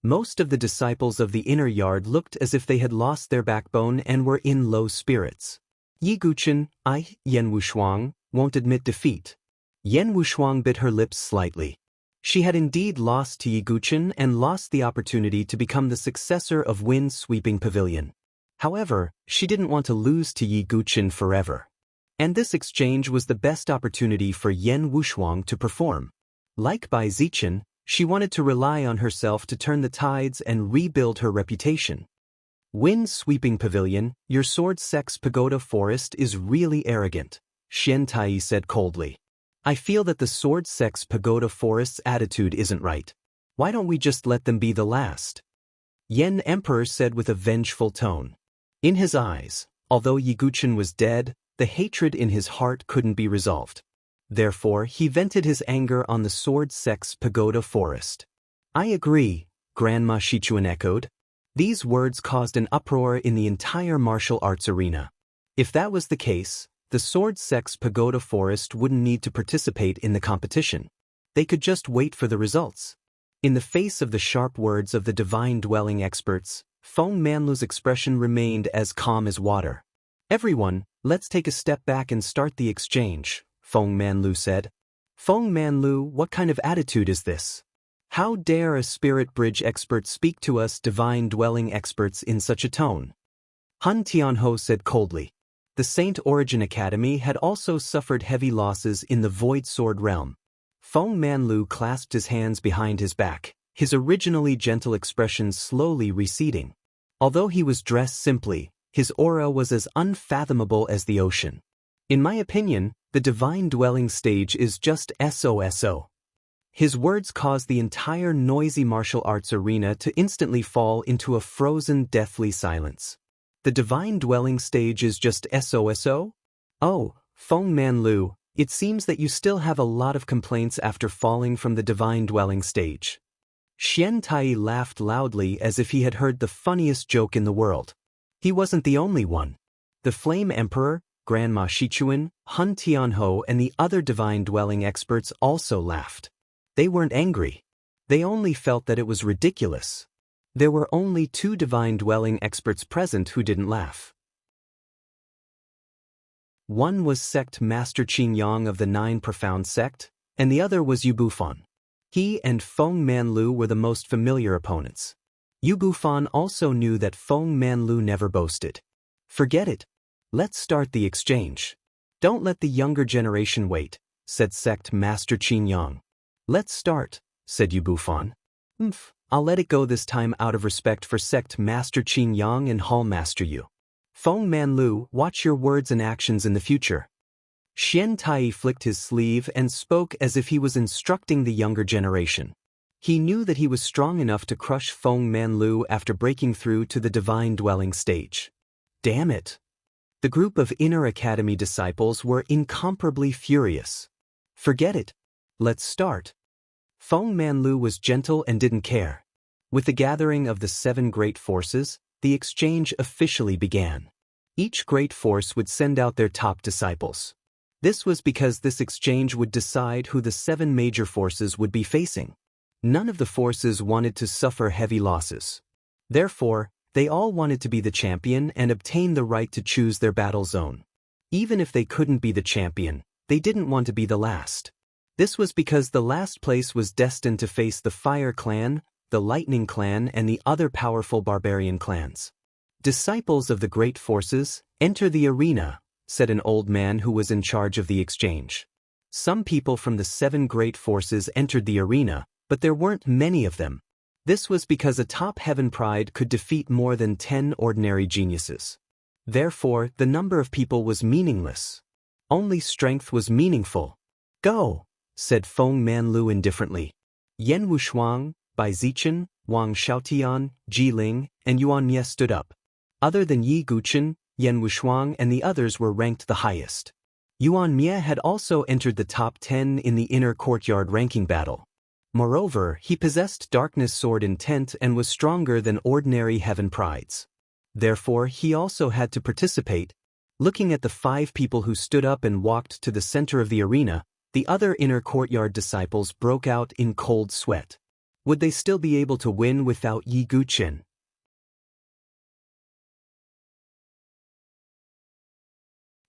Most of the disciples of the inner yard looked as if they had lost their backbone and were in low spirits. Yi Guchen, Yan Wushuang, won't admit defeat. Yan Wushuang bit her lips slightly. She had indeed lost to Yi Guchen and lost the opportunity to become the successor of Wind-Sweeping Pavilion. However, she didn't want to lose to Yi Guchen forever. And this exchange was the best opportunity for Yan Wushuang to perform. Like Bai Zichen, She wanted to rely on herself to turn the tides and rebuild her reputation. Wind-sweeping pavilion, your sword-sex pagoda forest is really arrogant, Xian Tai said coldly. I feel that the sword-sex pagoda forest's attitude isn't right. Why don't we just let them be the last? Yen Emperor said with a vengeful tone. In his eyes, although Yiguchen was dead, the hatred in his heart couldn't be resolved. Therefore, he vented his anger on the sword-sex pagoda forest. I agree, Grandma Shichuan echoed. These words caused an uproar in the entire martial arts arena. If that was the case, the sword-sex pagoda forest wouldn't need to participate in the competition. They could just wait for the results. In the face of the sharp words of the divine dwelling experts, Feng Manlu's expression remained as calm as water. Everyone, let's take a step back and start the exchange, Feng Manlu said. Feng Manlu, what kind of attitude is this? How dare a spirit bridge expert speak to us divine dwelling experts in such a tone? Han Tianho said coldly. The Saint Origin Academy had also suffered heavy losses in the Void Sword realm. Feng Manlu clasped his hands behind his back, his originally gentle expression slowly receding. Although he was dressed simply, his aura was as unfathomable as the ocean. In my opinion, the divine dwelling stage is just SOSO. His words caused the entire noisy martial arts arena to instantly fall into a frozen, deathly silence. The divine dwelling stage is just SOSO? Oh, Feng Manlu, it seems that you still have a lot of complaints after falling from the divine dwelling stage. Xian Tai laughed loudly as if he had heard the funniest joke in the world. He wasn't the only one. The Flame Emperor, Grandma Shichuan, Han Tianho and the other divine dwelling experts also laughed. They weren't angry. They only felt that it was ridiculous. There were only 2 divine dwelling experts present who didn't laugh. One was Sect Master Qing Yang of the 9 Profound Sect, and the other was Yu Bufan. He and Feng Manlu were the most familiar opponents. Yu Bufan also knew that Feng Manlu never boasted. Forget it. Let's start the exchange. Don't let the younger generation wait, said Sect Master Qing Yang. Let's start, said Yu Bufan. I'll let it go this time out of respect for Sect Master Qing Yang and Hall Master Yu. Feng Manlu, watch your words and actions in the future. Xian Tai flicked his sleeve and spoke as if he was instructing the younger generation. He knew that he was strong enough to crush Feng Manlu after breaking through to the divine dwelling stage. Damn it! The group of Inner Academy disciples were incomparably furious. Forget it. Let's start. Feng Manlu was gentle and didn't care. With the gathering of the 7 great forces, the exchange officially began. Each great force would send out their top disciples. This was because this exchange would decide who the 7 major forces would be facing. None of the forces wanted to suffer heavy losses. Therefore, they all wanted to be the champion and obtain the right to choose their battle zone. Even if they couldn't be the champion, they didn't want to be the last. This was because the last place was destined to face the Fire Clan, the Lightning Clan and the other powerful barbarian clans. Disciples of the great forces, enter the arena, said an old man who was in charge of the exchange. Some people from the 7 great forces entered the arena, but there weren't many of them. This was because a top heaven pride could defeat more than 10 ordinary geniuses. Therefore, the number of people was meaningless. Only strength was meaningful. Go, said Feng Manlu indifferently. Yan Wushuang, Bai Zichen, Wang Xiaotian, Ji Ling, and Yuan Ye stood up. Other than Yi Guchen, Yan Wushuang and the others were ranked the highest. Yuan Mie had also entered the top 10 in the inner courtyard ranking battle. Moreover, he possessed Darkness Sword Intent and was stronger than ordinary heaven prides. Therefore, he also had to participate. Looking at the 5 people who stood up and walked to the center of the arena, the other inner courtyard disciples broke out in cold sweat. Would they still be able to win without Yi Guchen?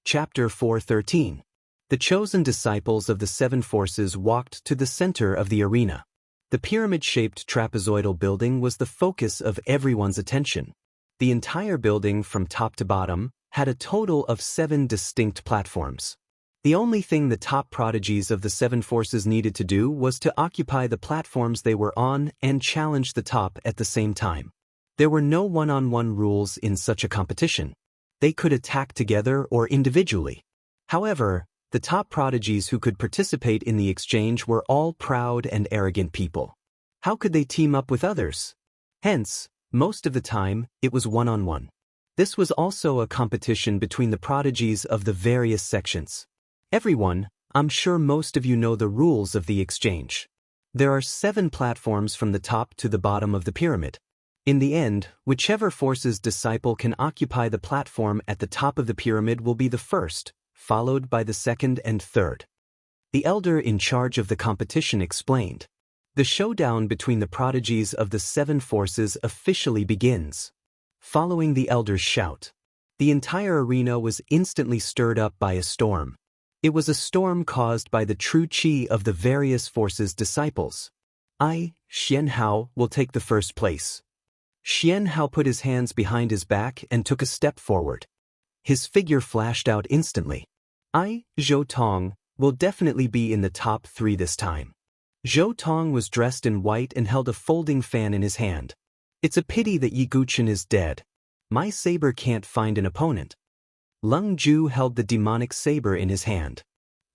Chapter 413. The chosen disciples of the 7 forces walked to the center of the arena. The pyramid-shaped trapezoidal building was the focus of everyone's attention. The entire building from top to bottom had a total of 7 distinct platforms. The only thing the top prodigies of the seven forces needed to do was to occupy the platforms they were on and challenge the top at the same time. There were no one-on-one rules in such a competition. They could attack together or individually. However, the top prodigies who could participate in the exchange were all proud and arrogant people. How could they team up with others? Hence, most of the time, it was one-on-one. This was also a competition between the prodigies of the various sections. Everyone, I'm sure most of you know the rules of the exchange. There are 7 platforms from the top to the bottom of the pyramid. In the end, whichever force's disciple can occupy the platform at the top of the pyramid will be the first, followed by the second and third. The elder in charge of the competition explained. The showdown between the prodigies of the 7 forces officially begins. Following the elder's shout, the entire arena was instantly stirred up by a storm. It was a storm caused by the true chi of the various forces' disciples. Xian Hao, will take the first place. Xian Hao put his hands behind his back and took a step forward. His figure flashed out instantly. Zhou Tong, will definitely be in the top 3 this time. Zhou Tong was dressed in white and held a folding fan in his hand. It's a pity that Yi Guchen is dead. My saber can't find an opponent. Lung Ju held the demonic saber in his hand.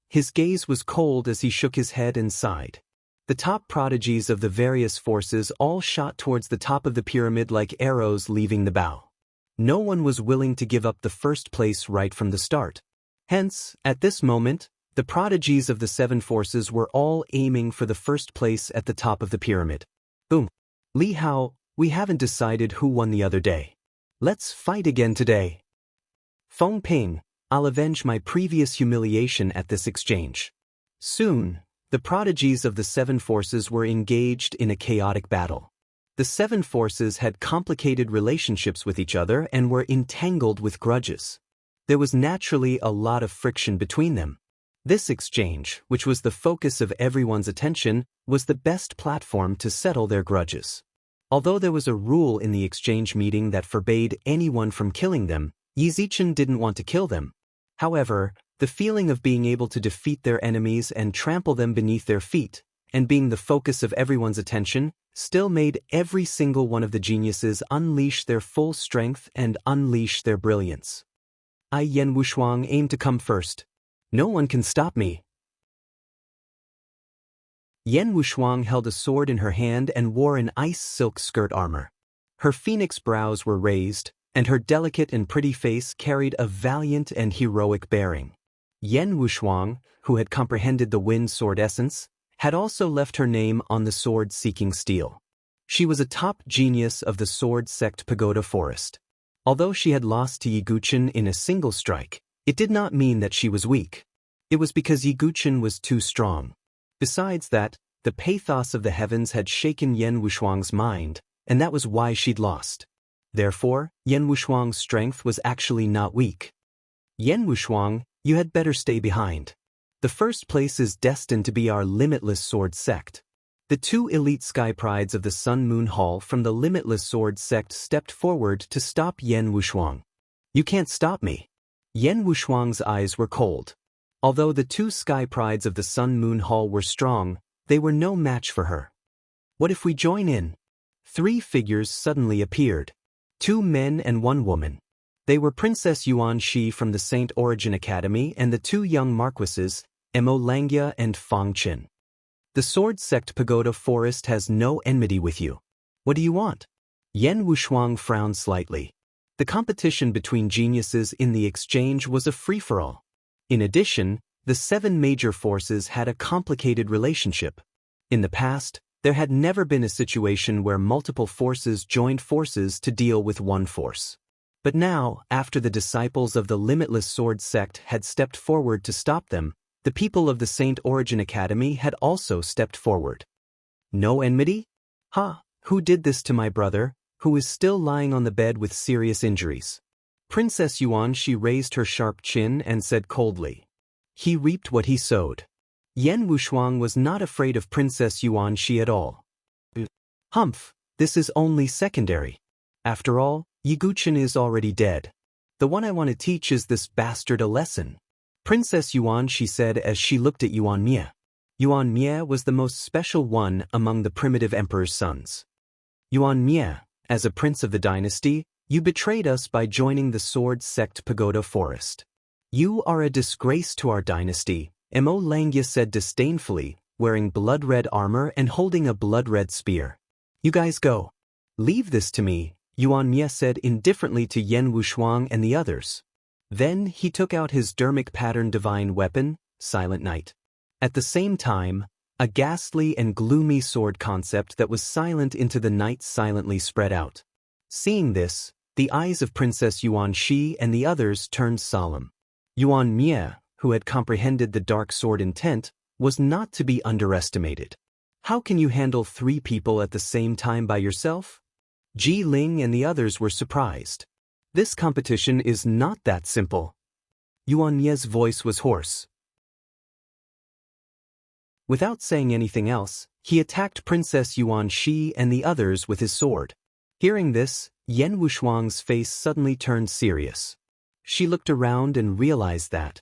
His gaze was cold as he shook his head and sighed. The top prodigies of the various forces all shot towards the top of the pyramid like arrows leaving the bow. No one was willing to give up the first place right from the start. Hence, at this moment, the prodigies of the 7 forces were all aiming for the first place at the top of the pyramid. Boom. Li Hao, we haven't decided who won the other day. Let's fight again today. Feng Ping, I'll avenge my previous humiliation at this exchange. Soon, the prodigies of the 7 forces were engaged in a chaotic battle. The 7 forces had complicated relationships with each other and were entangled with grudges. There was naturally a lot of friction between them. This exchange, which was the focus of everyone's attention, was the best platform to settle their grudges. Although there was a rule in the exchange meeting that forbade anyone from killing them, Yi Zichen didn't want to kill them. However, the feeling of being able to defeat their enemies and trample them beneath their feet, and being the focus of everyone's attention, still made every single one of the geniuses unleash their full strength and unleash their brilliance. Yan Wushuang aimed to come first. No one can stop me. Yan Wushuang held a sword in her hand and wore an ice silk skirt armor. Her phoenix brows were raised, and her delicate and pretty face carried a valiant and heroic bearing. Yan Wushuang, who had comprehended the wind sword essence, had also left her name on the sword seeking steel. She was a top genius of the sword sect Pagoda Forest. Although she had lost to Yi Guchen in a single strike, it did not mean that she was weak. It was because Yi Guchen was too strong. Besides that, the pathos of the heavens had shaken Yan Wushuang's mind, and that was why she'd lost. Therefore, Yan Wushuang's strength was actually not weak. Yan Wushuang, you had better stay behind. The first place is destined to be our Limitless Sword sect. The 2 elite sky prides of the Sun Moon Hall from the Limitless Sword sect stepped forward to stop Yan Wushuang. You can't stop me. Yan Wushuang's eyes were cold. Although the 2 sky prides of the Sun Moon Hall were strong, they were no match for her. What if we join in? 3 figures suddenly appeared. 2 men and 1 woman. They were Princess Yuan Shi from the Saint Origin Academy and the 2 young marquises, Mo Langya and Fang Qin. The Sword Sect Pagoda Forest has no enmity with you. What do you want? Yan Wushuang frowned slightly. The competition between geniuses in the exchange was a free-for-all. In addition, the 7 major forces had a complicated relationship. In the past, there had never been a situation where multiple forces joined forces to deal with one force. But now, after the disciples of the Limitless Sword sect had stepped forward to stop them, the people of the Saint Origin Academy had also stepped forward. No enmity? Who did this to my brother, who is still lying on the bed with serious injuries? Princess Yuan Shi raised her sharp chin and said coldly. He reaped what he sowed. Yan Wushuang was not afraid of Princess Yuan Shi at all. Humph, this is only secondary. After all, Yi Guchen is already dead. The one I want to teach is this bastard a lesson. Princess Yuan, she said as she looked at Yuan Mie. Yuan Mie was the most special one among the primitive emperor's sons. Yuan Mie, as a prince of the dynasty, you betrayed us by joining the sword sect pagoda forest. You are a disgrace to our dynasty, Mo Langya said disdainfully, wearing blood-red armor and holding a blood-red spear. You guys go. Leave this to me, Yuan Mie said indifferently to Yen Wushuang and the others. Then he took out his dermic pattern divine weapon, Silent Night. At the same time, a ghastly and gloomy sword concept that was silent into the night silently spread out. Seeing this, the eyes of Princess Yuan Shi and the others turned solemn. Yuan Mie, who had comprehended the dark sword intent, was not to be underestimated. How can you handle 3 people at the same time by yourself? Ji Ling and the others were surprised. This competition is not that simple. Yuan Mie's voice was hoarse. Without saying anything else, he attacked Princess Yuan Shi and the others with his sword. Hearing this, Yen Wushuang's face suddenly turned serious. She looked around and realized that,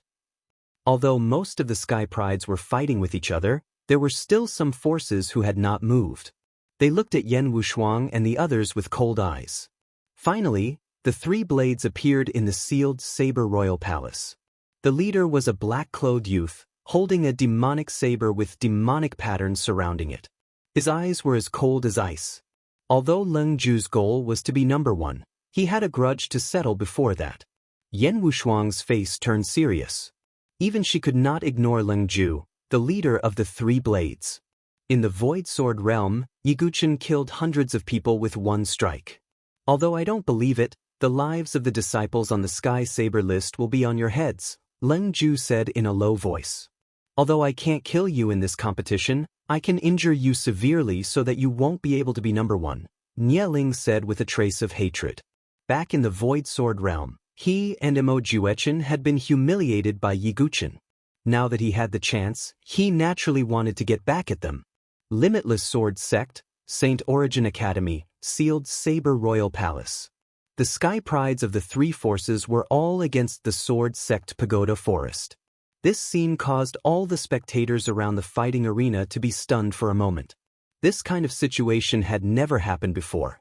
although most of the Sky Prides were fighting with each other, there were still some forces who had not moved. They looked at Yen Wushuang and the others with cold eyes. Finally, the 3 blades appeared in the sealed Saber Royal Palace. The leader was a black-clothed youth, holding a demonic saber with demonic patterns surrounding it. His eyes were as cold as ice. Although Leng Ju's goal was to be number 1, he had a grudge to settle before that. Yen Wushuang's face turned serious. Even she could not ignore Leng Ju, the leader of the 3 blades. In the Void Sword realm, Yiguchen killed hundreds of people with 1 strike. Although I don't believe it, the lives of the disciples on the Sky Saber list will be on your heads, Leng Ju said in a low voice. Although I can't kill you in this competition, I can injure you severely so that you won't be able to be number 1, Nie Ling said with a trace of hatred. Back in the Void Sword realm, he and Mo Juechen had been humiliated by Yiguchen. Now that he had the chance, he naturally wanted to get back at them. Limitless Sword Sect, Saint Origin Academy, sealed Saber Royal Palace. The Sky Prides of the 3 forces were all against the Sword Sect Pagoda Forest. This scene caused all the spectators around the fighting arena to be stunned for a moment. This kind of situation had never happened before.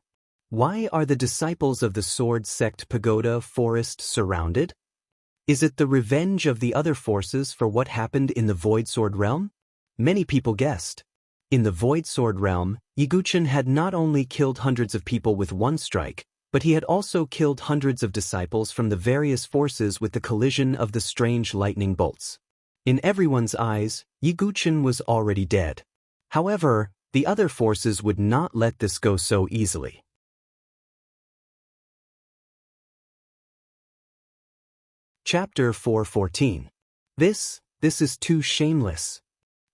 Why are the disciples of the Sword Sect Pagoda Forest surrounded? Is it the revenge of the other forces for what happened in the Void Sword realm? Many people guessed. In the Void Sword realm, Yiguchen had not only killed hundreds of people with 1 strike, but he had also killed hundreds of disciples from the various forces with the collision of the strange lightning bolts. In everyone's eyes, Yiguchen was already dead. However, the other forces would not let this go so easily. Chapter 4:14. This is too shameless.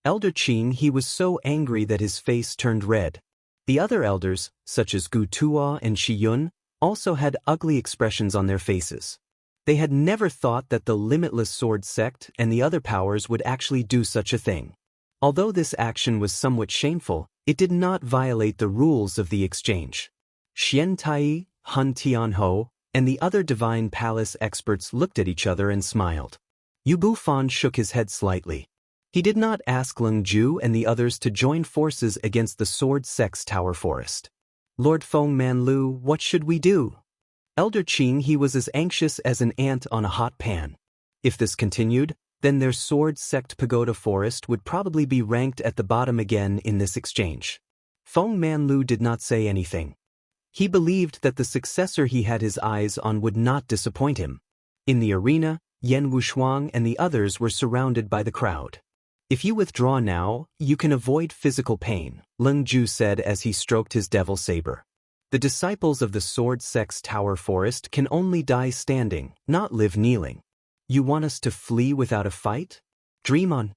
Elder Qing, he was so angry that his face turned red. The other elders, such as Gu Tuo and Shi Yun, also had ugly expressions on their faces. They had never thought that the Limitless Sword Sect and the other powers would actually do such a thing. Although this action was somewhat shameful, it did not violate the rules of the exchange. Xian Tai, Han Tianho, and the other Divine Palace experts looked at each other and smiled. Yu Bufan shook his head slightly. He did not ask Leng Ju and the others to join forces against the Sword Sect's Tower Forest. Lord Feng Manlu, what should we do? Elder Qing, he was as anxious as an ant on a hot pan. If this continued, then their Sword Sect Pagoda Forest would probably be ranked at the bottom again in this exchange. Feng Manlu did not say anything. He believed that the successor he had his eyes on would not disappoint him. In the arena, Yen Wushuang and the others were surrounded by the crowd. If you withdraw now, you can avoid physical pain, Leng Ju said as he stroked his devil saber. The disciples of the Sword Sect's Tower Forest can only die standing, not live kneeling. You want us to flee without a fight? Dream on.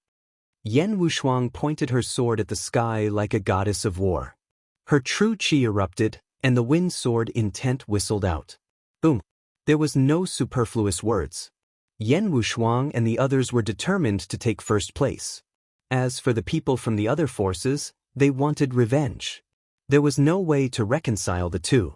Yen Wushuang pointed her sword at the sky like a goddess of war. Her true qi erupted, and the wind sword intent whistled out. Boom. There was no superfluous words. Yen Wushuang and the others were determined to take first place. As for the people from the other forces, they wanted revenge. There was no way to reconcile the two.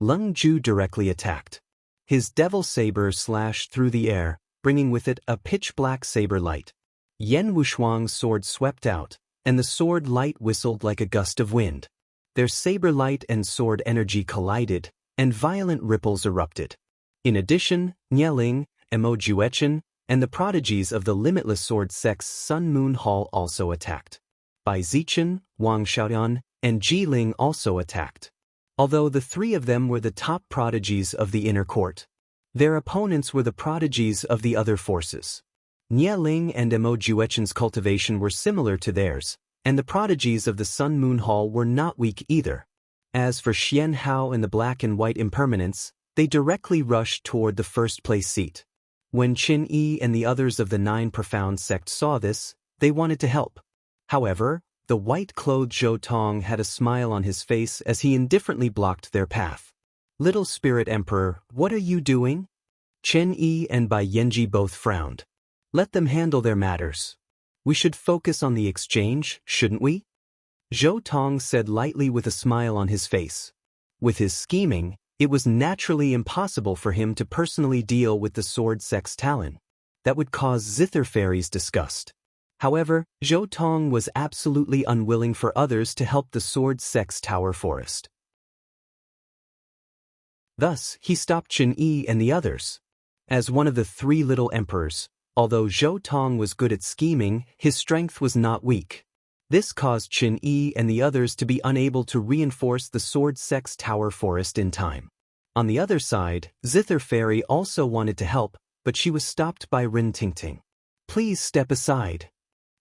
Leng Ju directly attacked. His devil saber slashed through the air, bringing with it a pitch-black saber light. Yan Wushuang's sword swept out, and the sword light whistled like a gust of wind. Their saber light and sword energy collided, and violent ripples erupted. In addition, Nieling, Emojuechen, and the prodigies of the limitless sword sect's Sun Moon Hall also attacked. Bai Zichen, Wang Xiaoyan, and Jiling also attacked. Although the three of them were the top prodigies of the inner court, their opponents were the prodigies of the other forces. Nieling and Emojuechen's cultivation were similar to theirs, and the prodigies of the Sun Moon Hall were not weak either. As for Xian Hao and the black and white impermanents, they directly rushed toward the first-place seat. When Qin Yi and the others of the Nine Profound sect saw this, they wanted to help. However, the white-clothed Zhou Tong had a smile on his face as he indifferently blocked their path. "Little Spirit Emperor, what are you doing?" Chen Yi and Bai Yanji both frowned. "Let them handle their matters. We should focus on the exchange, shouldn't we?" Zhou Tong said lightly with a smile on his face. With his scheming, it was naturally impossible for him to personally deal with the sword sect's Talon. That would cause Zither Fairy's disgust. However, Zhou Tong was absolutely unwilling for others to help the sword sect's Tower Forest. Thus, he stopped Qin Yi and the others. As one of the three little emperors, although Zhou Tong was good at scheming, his strength was not weak. This caused Qin Yi and the others to be unable to reinforce the sword sect's Tower Forest in time. On the other side, Zither Fairy also wanted to help, but she was stopped by Rin Tingting. "Please step aside."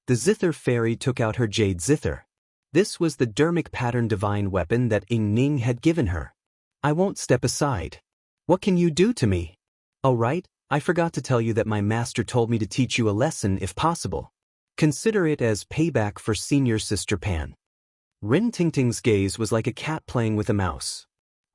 The Zither Fairy took out her Jade Zither. This was the dermic pattern divine weapon that Ying Ning had given her. "I won't step aside. What can you do to me?" "Oh right, I forgot to tell you that my master told me to teach you a lesson if possible. Consider it as payback for senior sister Pan." Rin Tingting's gaze was like a cat playing with a mouse.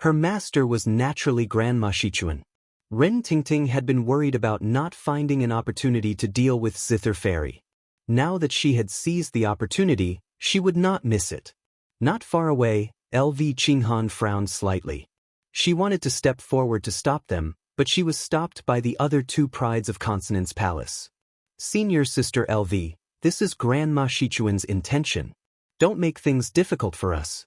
Her master was naturally Grandma Shichuan. Rin Tingting had been worried about not finding an opportunity to deal with Zither Fairy. Now that she had seized the opportunity, she would not miss it. Not far away, LV Qinghan frowned slightly. She wanted to step forward to stop them, but she was stopped by the other two prides of Consonance Palace. "Senior sister LV, this is Grandma Shichuan's intention. Don't make things difficult for us."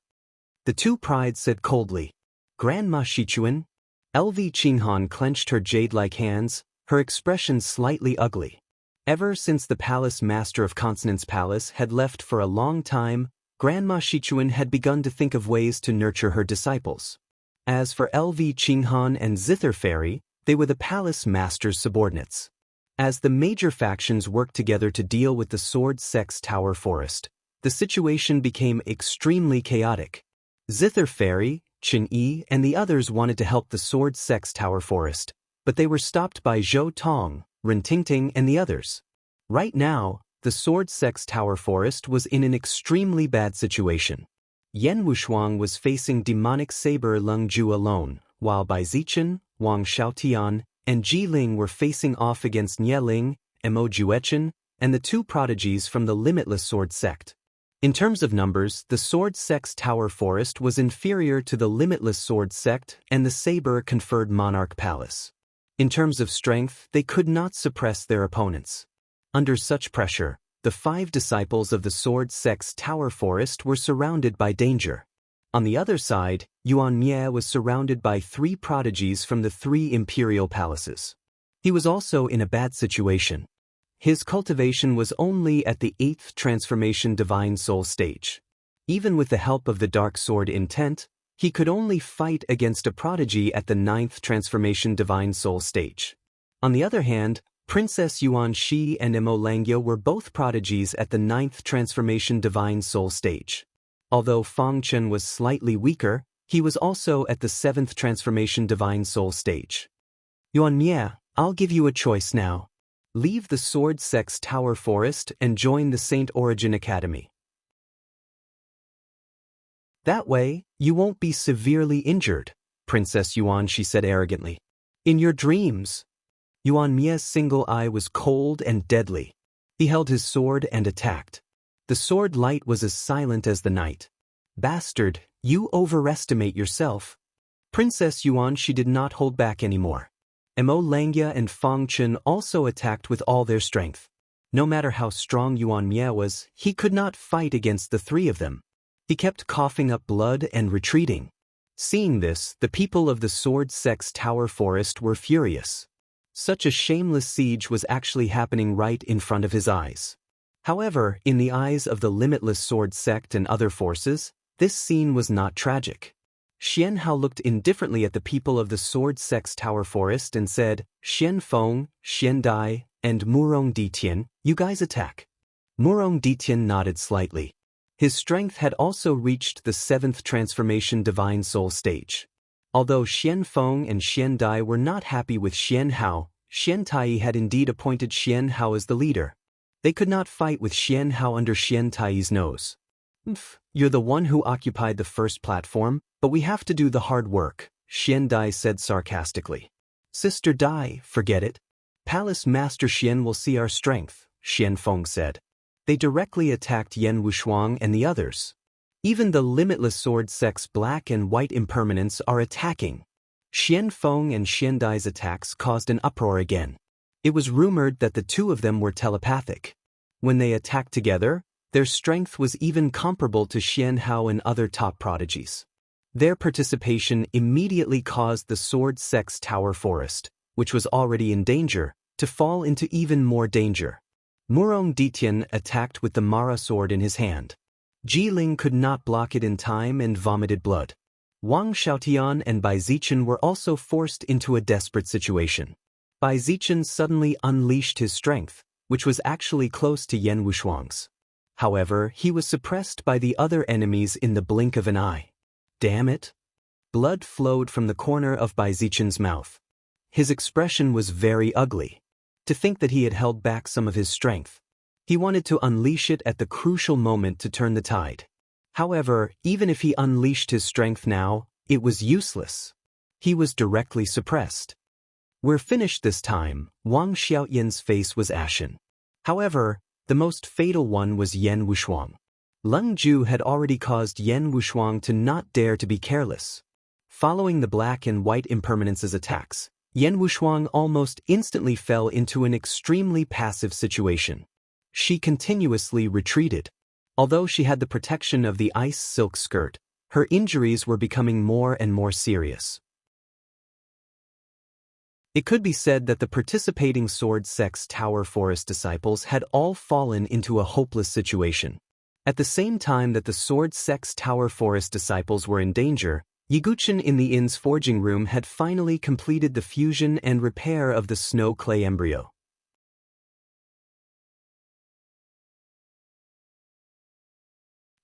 The two prides said coldly. "Grandma Shichuan?" LV Qinghan clenched her jade-like hands, her expression slightly ugly. Ever since the palace master of Consonance Palace had left for a long time, Grandma Shichuan had begun to think of ways to nurture her disciples. As for LV Qinghan and Zither Fairy, they were the palace master's subordinates. As the major factions worked together to deal with the sword sect's Tower Forest, the situation became extremely chaotic. Zither Fairy, Qin Yi, and the others wanted to help the sword sect's Tower Forest, but they were stopped by Zhou Tong, Rin Tingting, and the others. Right now, the sword sect's Tower Forest was in an extremely bad situation. Yan Wushuang was facing demonic saber Leng Ju alone, while Bai Zichen, Wang Xiaotian, and Jiling were facing off against Nieling, Emojuechen, and the two prodigies from the limitless sword sect. In terms of numbers, the sword sect's Tower Forest was inferior to the limitless sword sect and the saber-conferred monarch palace. In terms of strength, they could not suppress their opponents. Under such pressure, the 5 disciples of the sword sect's Tower Forest were surrounded by danger. On the other side, Yuan Mie was surrounded by 3 prodigies from the 3 imperial palaces. He was also in a bad situation. His cultivation was only at the 8th transformation divine soul stage. Even with the help of the dark sword intent, he could only fight against a prodigy at the 9th transformation divine soul stage. On the other hand, Princess Yuan Shi and Mo Langya were both prodigies at the 9th transformation divine soul stage. Although Fang Chen was slightly weaker, he was also at the 7th transformation divine soul stage. "Yuan Mie, I'll give you a choice now. Leave the sword sect's Tower Forest and join the Saint Origin Academy. That way, you won't be severely injured," Princess Yuan Shi said arrogantly. "In your dreams." Yuan Mie's single eye was cold and deadly. He held his sword and attacked. The sword light was as silent as the night. "Bastard, you overestimate yourself." Princess Yuan Shi did not hold back anymore. Mo Langya and Fong Chen also attacked with all their strength. No matter how strong Yuan Mie was, he could not fight against the three of them. He kept coughing up blood and retreating. Seeing this, the people of the Sword Sect's Tower Forest were furious. Such a shameless siege was actually happening right in front of his eyes. However, in the eyes of the limitless Sword Sect and other forces, this scene was not tragic. Xian Hao looked indifferently at the people of the Sword Sect's Tower Forest and said, "Xian Feng, Xian Dai, and Murong Ditian, you guys attack." Murong Ditian nodded slightly. His strength had also reached the 7th transformation Divine Soul stage. Although Xian Feng and Xian Dai were not happy with Xian Hao, Xian Tai had indeed appointed Xian Hao as the leader. They could not fight with Xian Hao under Xian Tai's nose. "You're the one who occupied the first platform, but we have to do the hard work," Xian Dai said sarcastically. "Sister Dai, forget it. Palace Master Xian will see our strength," Xian Feng said. They directly attacked Yan Wushuang and the others. Even the limitless Sword Sect's black and white impermanents are attacking. Xian Feng and Xian Dai's attacks caused an uproar again. It was rumored that the two of them were telepathic. When they attacked together, their strength was even comparable to Xian Hao and other top prodigies. Their participation immediately caused the Sword Sect's Tower Forest, which was already in danger, to fall into even more danger. Murong Ditian attacked with the Mara sword in his hand. Ji Ling could not block it in time and vomited blood. Wang Xiaotian and Bai Zichen were also forced into a desperate situation. Bai Zichen suddenly unleashed his strength, which was actually close to Yan Wushuang's. However, he was suppressed by the other enemies in the blink of an eye. Damn it! Blood flowed from the corner of Bai Zichen's mouth. His expression was very ugly. To think that he had held back some of his strength. He wanted to unleash it at the crucial moment to turn the tide. However, even if he unleashed his strength now, it was useless. He was directly suppressed. "We're finished this time," Wang Xiaoyan's face was ashen. However, the most fatal one was Yan Wushuang. Leng Ju had already caused Yan Wushuang to not dare to be careless. Following the black and white impermanence's attacks, Yan Wushuang almost instantly fell into an extremely passive situation. She continuously retreated. Although she had the protection of the ice silk skirt, her injuries were becoming more and more serious. It could be said that the participating Sword Sect's Tower Forest disciples had all fallen into a hopeless situation. At the same time that the Sword Sect's Tower Forest disciples were in danger, Yiguchen in the inn's forging room had finally completed the fusion and repair of the snow clay embryo.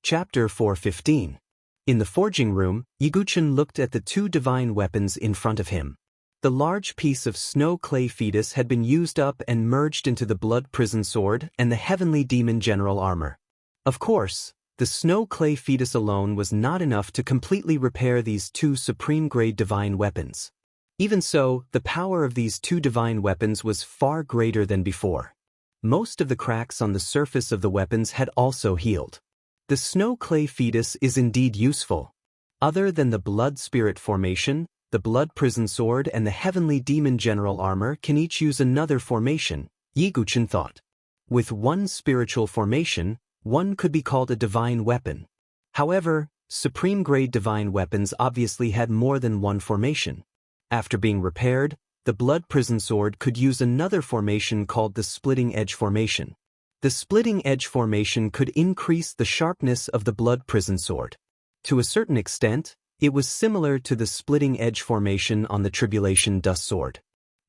Chapter 415. In the forging room, Yiguchen looked at the two divine weapons in front of him. The large piece of snow clay fetus had been used up and merged into the blood prison sword and the heavenly demon general armor. Of course, the snow clay fetus alone was not enough to completely repair these two supreme-grade divine weapons. Even so, the power of these two divine weapons was far greater than before. Most of the cracks on the surface of the weapons had also healed. The snow clay fetus is indeed useful. Other than the blood spirit formation, the blood prison sword and the heavenly demon general armor can each use another formation, Yiguchen thought. With one spiritual formation, one could be called a divine weapon. However, supreme-grade divine weapons obviously had more than one formation. After being repaired, the blood prison sword could use another formation called the splitting edge formation. The splitting edge formation could increase the sharpness of the blood prison sword. To a certain extent, it was similar to the splitting edge formation on the tribulation dust sword.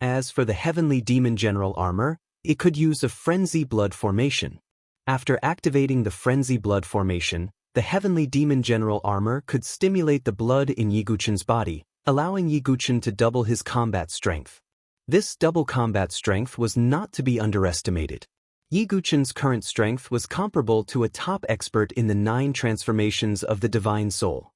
As for the heavenly demon general armor, it could use a frenzy blood formation. After activating the frenzy blood formation, the heavenly demon general armor could stimulate the blood in Yiguchen's body, allowing Yiguchen to double his combat strength. This double combat strength was not to be underestimated. Yiguchen's current strength was comparable to a top expert in the 9 transformations of the divine soul.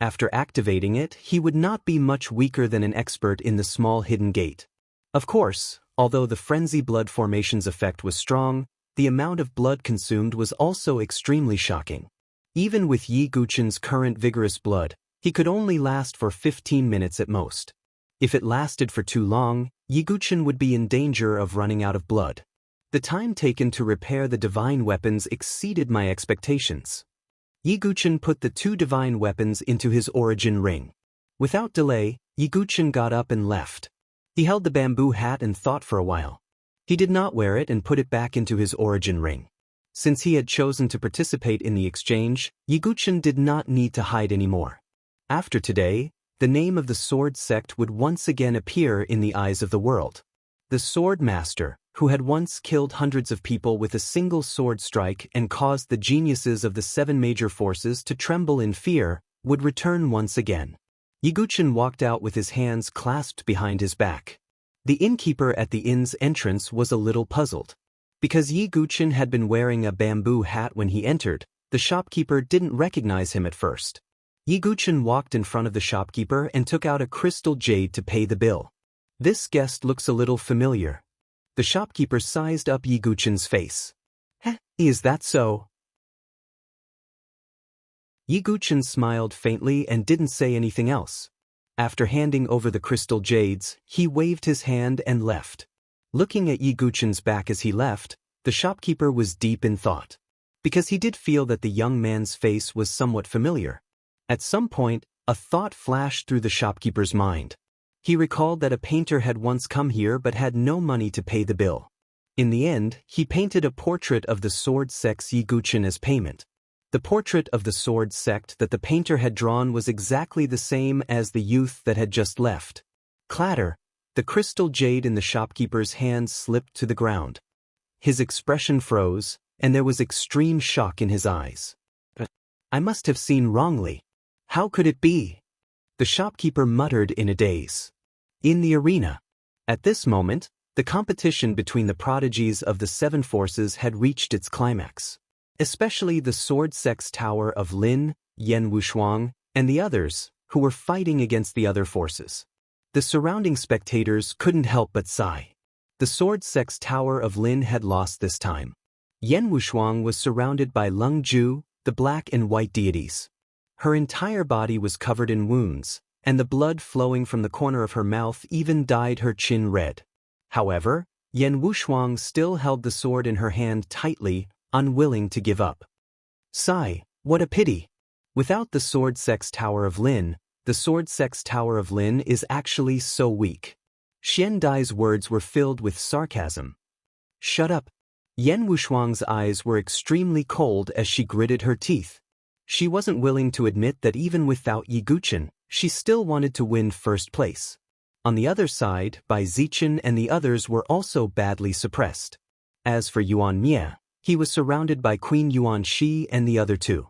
After activating it, he would not be much weaker than an expert in the small hidden gate. Of course, although the frenzy blood formation's effect was strong, the amount of blood consumed was also extremely shocking. Even with Yiguchen's current vigorous blood, he could only last for 15 minutes at most. If it lasted for too long, Yiguchen would be in danger of running out of blood. The time taken to repair the divine weapons exceeded my expectations. Yiguchen put the 2 divine weapons into his origin ring. Without delay, Yiguchen got up and left. He held the bamboo hat and thought for a while. He did not wear it and put it back into his origin ring. Since he had chosen to participate in the exchange, Yiguchen did not need to hide anymore. After today, the name of the sword sect would once again appear in the eyes of the world. The sword master, who had once killed hundreds of people with a single sword strike and caused the geniuses of the 7 major forces to tremble in fear, would return once again. Yiguchen walked out with his hands clasped behind his back. The innkeeper at the inn's entrance was a little puzzled. Because Yiguchen had been wearing a bamboo hat when he entered, the shopkeeper didn't recognize him at first. Yiguchen walked in front of the shopkeeper and took out a crystal jade to pay the bill. This guest looks a little familiar. The shopkeeper sized up Yiguchen's face. Is that so? Yiguchen smiled faintly and didn't say anything else. After handing over the crystal jades, he waved his hand and left. Looking at Yiguchen's back as he left, the shopkeeper was deep in thought. Because he did feel that the young man's face was somewhat familiar. At some point, a thought flashed through the shopkeeper's mind. He recalled that a painter had once come here but had no money to pay the bill. In the end, he painted a portrait of the sword sect's Yiguchen as payment. The portrait of the sword sect that the painter had drawn was exactly the same as the youth that had just left. Clatter! The crystal jade in the shopkeeper's hand slipped to the ground. His expression froze, and there was extreme shock in his eyes. I must have seen wrongly. How could it be? The shopkeeper muttered in a daze. In the arena. At this moment, the competition between the prodigies of the 7 forces had reached its climax. Especially the sword sect's tower of Lin, Yan Wushuang, and the others, who were fighting against the other forces. The surrounding spectators couldn't help but sigh. The sword sect's tower of Lin had lost this time. Yan Wushuang was surrounded by Lung Ju, the black and white deities. Her entire body was covered in wounds, and the blood flowing from the corner of her mouth even dyed her chin red. However, Yan Wushuang still held the sword in her hand tightly, unwilling to give up. Sigh, what a pity. Without the sword sect's tower of Lin, the sword sect's tower of Lin is actually so weak. Xian Dai's words were filled with sarcasm. Shut up. Yan Wushuang's eyes were extremely cold as she gritted her teeth. She wasn't willing to admit that even without Yiguchen, she still wanted to win first place. On the other side, Bai Zichen and the others were also badly suppressed. As for Yuan Mie, he was surrounded by Queen Yuan Shi and the other 2.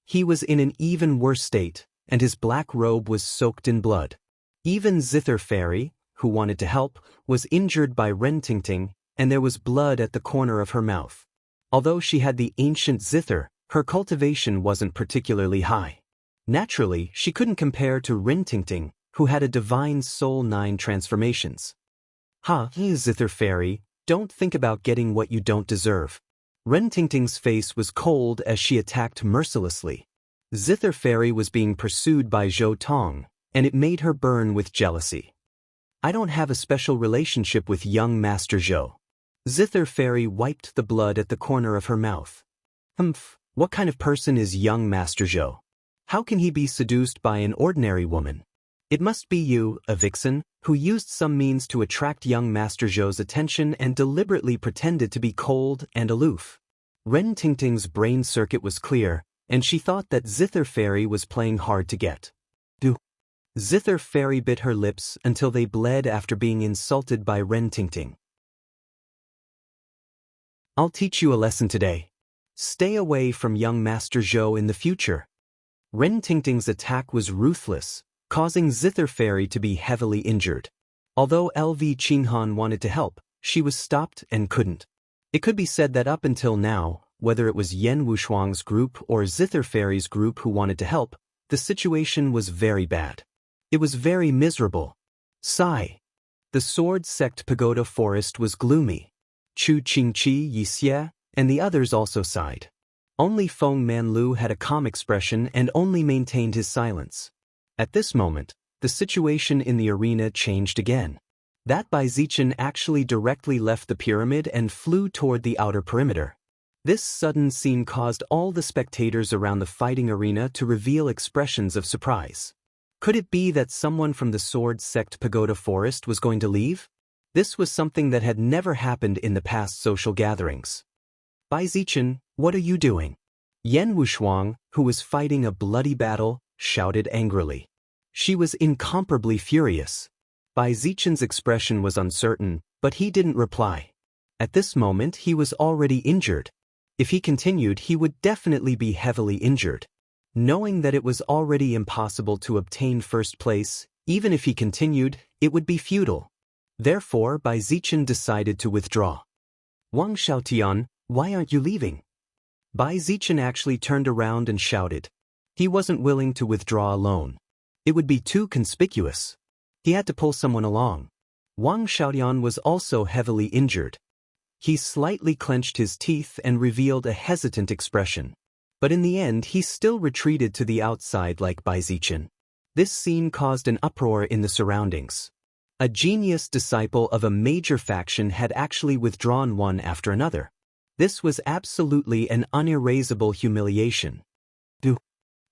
He was in an even worse state, and his black robe was soaked in blood. Even Zither Fairy, who wanted to help, was injured by Ren Tingting, and there was blood at the corner of her mouth. Although she had the ancient Zither, her cultivation wasn't particularly high. Naturally, she couldn't compare to Ren Tingting, who had a divine soul 9 transformations. Zither Fairy, don't think about getting what you don't deserve. Ren Tingting's face was cold as she attacked mercilessly. Zither Fairy was being pursued by Zhou Tong, and it made her burn with jealousy. I don't have a special relationship with young Master Zhou. Zither Fairy wiped the blood at the corner of her mouth. What kind of person is young Master Zhou? How can he be seduced by an ordinary woman? It must be you, a vixen, who used some means to attract young Master Zhou's attention and deliberately pretended to be cold and aloof. Ren Tingting's brain circuit was clear, and she thought that Zither Fairy was playing hard to get. Zither Fairy bit her lips until they bled after being insulted by Ren Tingting. I'll teach you a lesson today. Stay away from young Master Zhou in the future. Ren Tingting's attack was ruthless, causing Zither Fairy to be heavily injured. Although LV Qinghan wanted to help, she was stopped and couldn't. It could be said that up until now, whether it was Yan Wushuang's group or Zither Fairy's group who wanted to help, the situation was very bad. It was very miserable. Sigh. The Sword Sect Pagoda Forest was gloomy. Chu Qingqi, Yixie, and the others also sighed. Only Feng Manlu had a calm expression and only maintained his silence. At this moment, the situation in the arena changed again. That Bai Zichen actually directly left the pyramid and flew toward the outer perimeter. This sudden scene caused all the spectators around the fighting arena to reveal expressions of surprise. Could it be that someone from the Sword Sect Pagoda Forest was going to leave? This was something that had never happened in the past social gatherings. Bai Zichen, what are you doing? Yan Wushuang, who was fighting a bloody battle, shouted angrily. She was incomparably furious. Bai Zichen's expression was uncertain, but he didn't reply. At this moment he was already injured. If he continued, he would definitely be heavily injured. Knowing that it was already impossible to obtain first place, even if he continued, it would be futile. Therefore, Bai Zichen decided to withdraw. Wang Xiaotian, why aren't you leaving? Bai Zichen actually turned around and shouted. He wasn't willing to withdraw alone. It would be too conspicuous. He had to pull someone along. Wang Xiaotian was also heavily injured. He slightly clenched his teeth and revealed a hesitant expression. But in the end he still retreated to the outside like Bai Zichen. This scene caused an uproar in the surroundings. A genius disciple of a major faction had actually withdrawn one after another. This was absolutely an unerasable humiliation.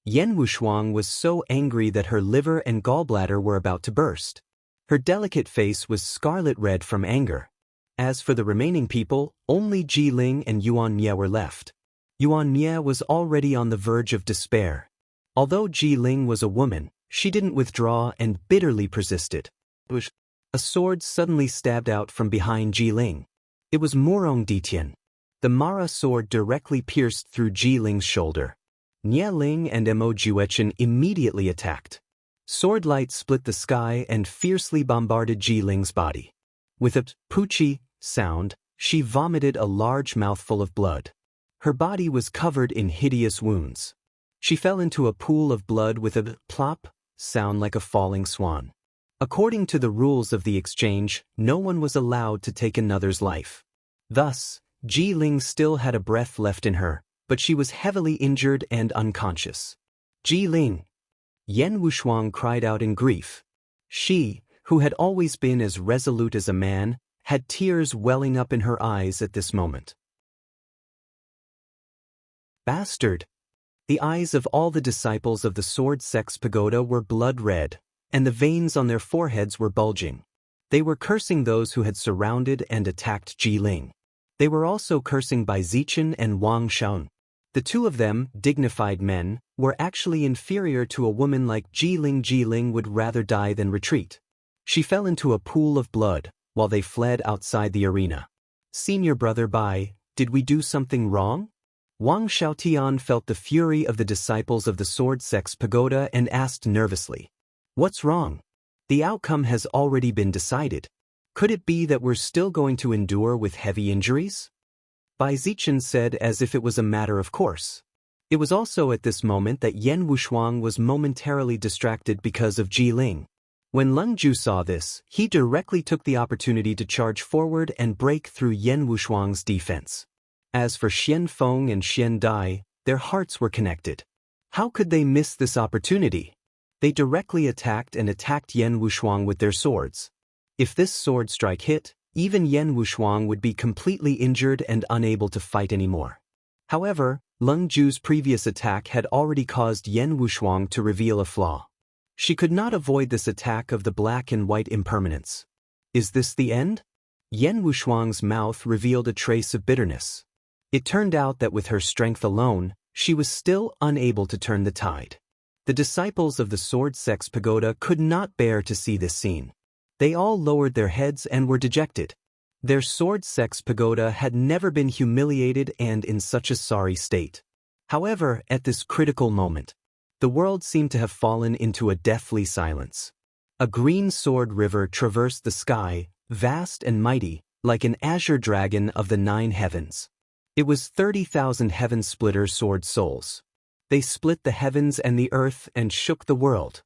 Yan Wushuang was so angry that her liver and gallbladder were about to burst. Her delicate face was scarlet red from anger. As for the remaining people, only Ji Ling and Yuan Mie were left. Yuan Mie was already on the verge of despair. Although Ji Ling was a woman, she didn't withdraw and bitterly persisted. A sword suddenly stabbed out from behind Ji Ling. It was Morong Ditian. The Mara sword directly pierced through Ji Ling's shoulder. Nie Ling and Mo Juechen immediately attacked. Sword light split the sky and fiercely bombarded Ji Ling's body. With a poochie sound, she vomited a large mouthful of blood. Her body was covered in hideous wounds. She fell into a pool of blood with a plop sound like a falling swan. According to the rules of the exchange, no one was allowed to take another's life. Thus, Ji Ling still had a breath left in her, but she was heavily injured and unconscious. Ji Ling! Yan Wushuang cried out in grief. She, who had always been as resolute as a man, had tears welling up in her eyes at this moment. Bastard! The eyes of all the disciples of the Sword Sect's pagoda were blood red, and the veins on their foreheads were bulging. They were cursing those who had surrounded and attacked Ji Ling. They were also cursing Bai Zichen and Wang Xiaotian. The two of them, dignified men, were actually inferior to a woman like Ji Ling. Ji Ling would rather die than retreat. She fell into a pool of blood, while they fled outside the arena. Senior brother Bai, did we do something wrong? Wang Xiaotian felt the fury of the disciples of the Sword Sect's pagoda and asked nervously. What's wrong? The outcome has already been decided. Could it be that we're still going to endure with heavy injuries? Bai Zichen said as if it was a matter of course. It was also at this moment that Yan Wushuang was momentarily distracted because of Ji Ling. When Leng Ju saw this, he directly took the opportunity to charge forward and break through Yan Wushuang's defense. As for Xian Feng and Xian Dai, their hearts were connected. How could they miss this opportunity? They directly attacked Yan Wushuang with their swords. If this sword strike hit, even Yan Wushuang would be completely injured and unable to fight anymore. However, Leng Ju's previous attack had already caused Yan Wushuang to reveal a flaw. She could not avoid this attack of the black and white impermanence. Is this the end? Yan Wushuang's mouth revealed a trace of bitterness. It turned out that with her strength alone, she was still unable to turn the tide. The disciples of the Sword Sect's pagoda could not bear to see this scene. They all lowered their heads and were dejected. Their Sword Sect's pagoda had never been humiliated and in such a sorry state. However, at this critical moment, the world seemed to have fallen into a deathly silence. A green sword river traversed the sky, vast and mighty, like an azure dragon of the 9 heavens. It was 30,000 heaven-splitter sword souls. They split the heavens and the earth and shook the world.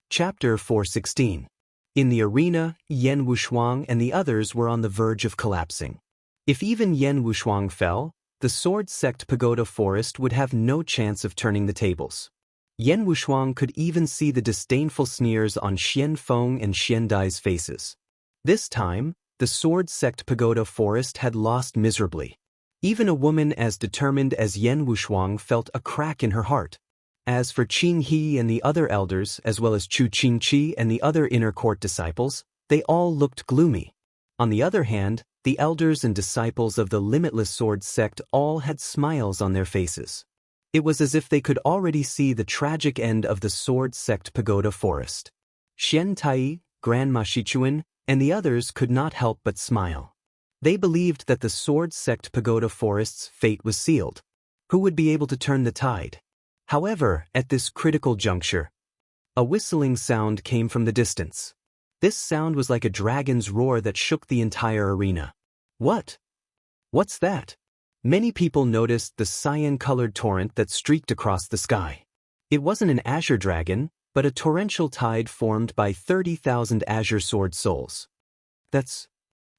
Chapter 416. In the arena, Yan Wushuang and the others were on the verge of collapsing. If even Yan Wushuang fell, the Sword Sect Pagoda Forest would have no chance of turning the tables. Yan Wushuang could even see the disdainful sneers on Xian Feng and Xian Dai's faces. This time, the Sword Sect Pagoda Forest had lost miserably. Even a woman as determined as Yan Wushuang felt a crack in her heart. As for Qing He and the other elders, as well as Chu Qingqi and the other inner court disciples, they all looked gloomy. On the other hand, the elders and disciples of the Limitless Sword Sect all had smiles on their faces. It was as if they could already see the tragic end of the Sword Sect Pagoda Forest. Xian Tai, Grandma Shichuan, and the others could not help but smile. They believed that the Sword Sect Pagoda Forest's fate was sealed. Who would be able to turn the tide? However, at this critical juncture, a whistling sound came from the distance. This sound was like a dragon's roar that shook the entire arena. What? What's that? Many people noticed the cyan-colored torrent that streaked across the sky. It wasn't an azure dragon, but a torrential tide formed by 30,000 azure sword souls.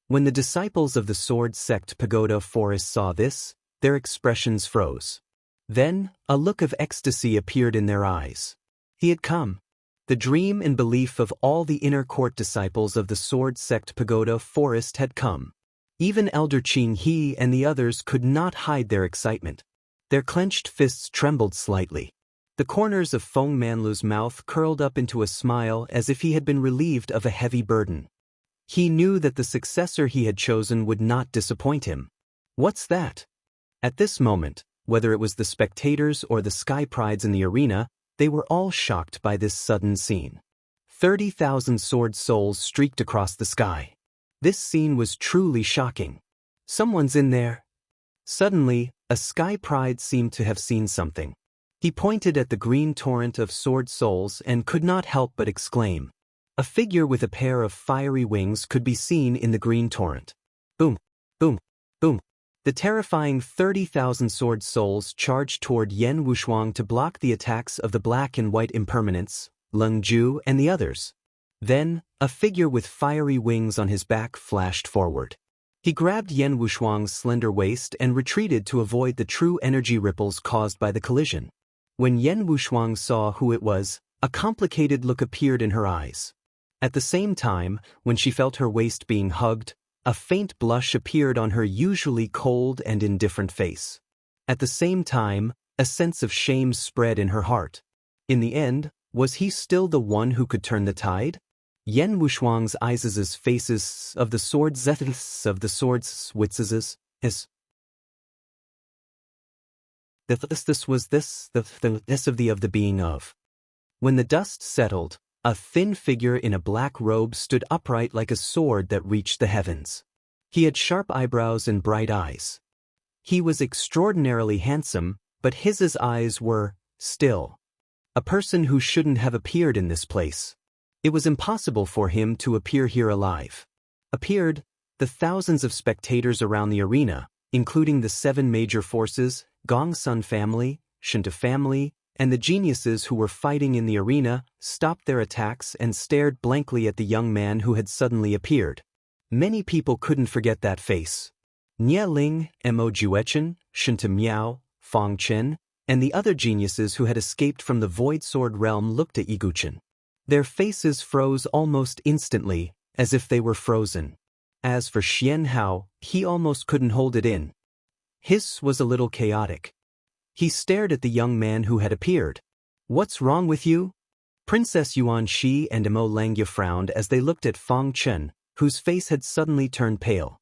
When the disciples of the Sword Sect Pagoda Forest saw this, their expressions froze. Then, a look of ecstasy appeared in their eyes. He had come. The dream and belief of all the inner court disciples of the Sword Sect Pagoda Forest had come. Even Elder Qing He and the others could not hide their excitement. Their clenched fists trembled slightly. The corners of Feng Manlu's mouth curled up into a smile as if he had been relieved of a heavy burden. He knew that the successor he had chosen would not disappoint him. What's that? At this moment, whether it was the spectators or the sky prides in the arena, they were all shocked by this sudden scene. 30,000 sword souls streaked across the sky. This scene was truly shocking. Someone's in there. Suddenly, a sky pride seemed to have seen something. He pointed at the green torrent of sword souls and could not help but exclaim. A figure with a pair of fiery wings could be seen in the green torrent. Boom, boom, boom. The terrifying 30,000 sword souls charged toward Yan Wushuang to block the attacks of the black and white impermanents, Leng Ju and the others. Then, a figure with fiery wings on his back flashed forward. He grabbed Yan Wushuang's slender waist and retreated to avoid the true energy ripples caused by the collision. When Yan Wushuang saw who it was, a complicated look appeared in her eyes. At the same time, when she felt her waist being hugged, a faint blush appeared on her usually cold and indifferent face. At the same time, a sense of shame spread in her heart. In the end, was he still the one who could turn the tide? Yan Wushuang's eyes' faces of the swords of the swords witzes is. This was this of the being of. When the dust settled, a thin figure in a black robe stood upright like a sword that reached the heavens. He had sharp eyebrows and bright eyes. He was extraordinarily handsome, but his eyes were still. A person who shouldn't have appeared in this place. It was impossible for him to appear here alive. Appeared, the thousands of spectators around the arena, including the 7 major forces, Gong Sun family, Shinta family, and the geniuses who were fighting in the arena, stopped their attacks and stared blankly at the young man who had suddenly appeared. Many people couldn't forget that face. Nye Ling, Mo Juechen, Shinta Miao, Fong Chen, and the other geniuses who had escaped from the Void Sword realm looked at Yiguchen. Their faces froze almost instantly, as if they were frozen. As for Xian Hao, he almost couldn't hold it in. His was a little chaotic. He stared at the young man who had appeared. What's wrong with you? Princess Yuan Shi and Mo Langya frowned as they looked at Fong Chen, whose face had suddenly turned pale.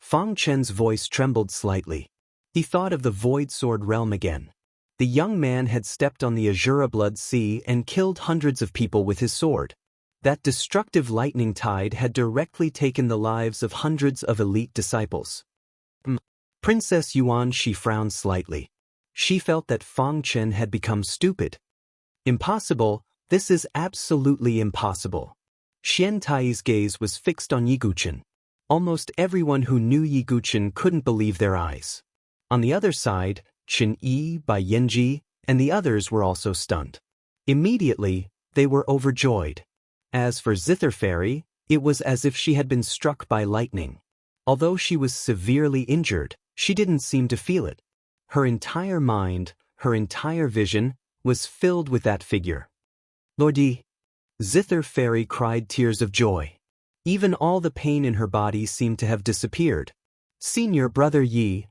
Fong Chen's voice trembled slightly. He thought of the Void Sword realm again. The young man had stepped on the Azura Blood Sea and killed hundreds of people with his sword. That destructive lightning tide had directly taken the lives of hundreds of elite disciples. Princess Yuan Shi frowned slightly. She felt that Fong Chen had become stupid. Impossible, this is absolutely impossible. Xian Tai's gaze was fixed on Yiguchen. Almost everyone who knew Yiguchen couldn't believe their eyes. On the other side, Qin Yi, Bai Yanji, and the others were also stunned. Immediately, they were overjoyed. As for Zither Fairy, it was as if she had been struck by lightning. Although she was severely injured, she didn't seem to feel it. Her entire mind, her entire vision, was filled with that figure. Lordy! Zither Fairy cried tears of joy. Even all the pain in her body seemed to have disappeared. Senior Brother Yi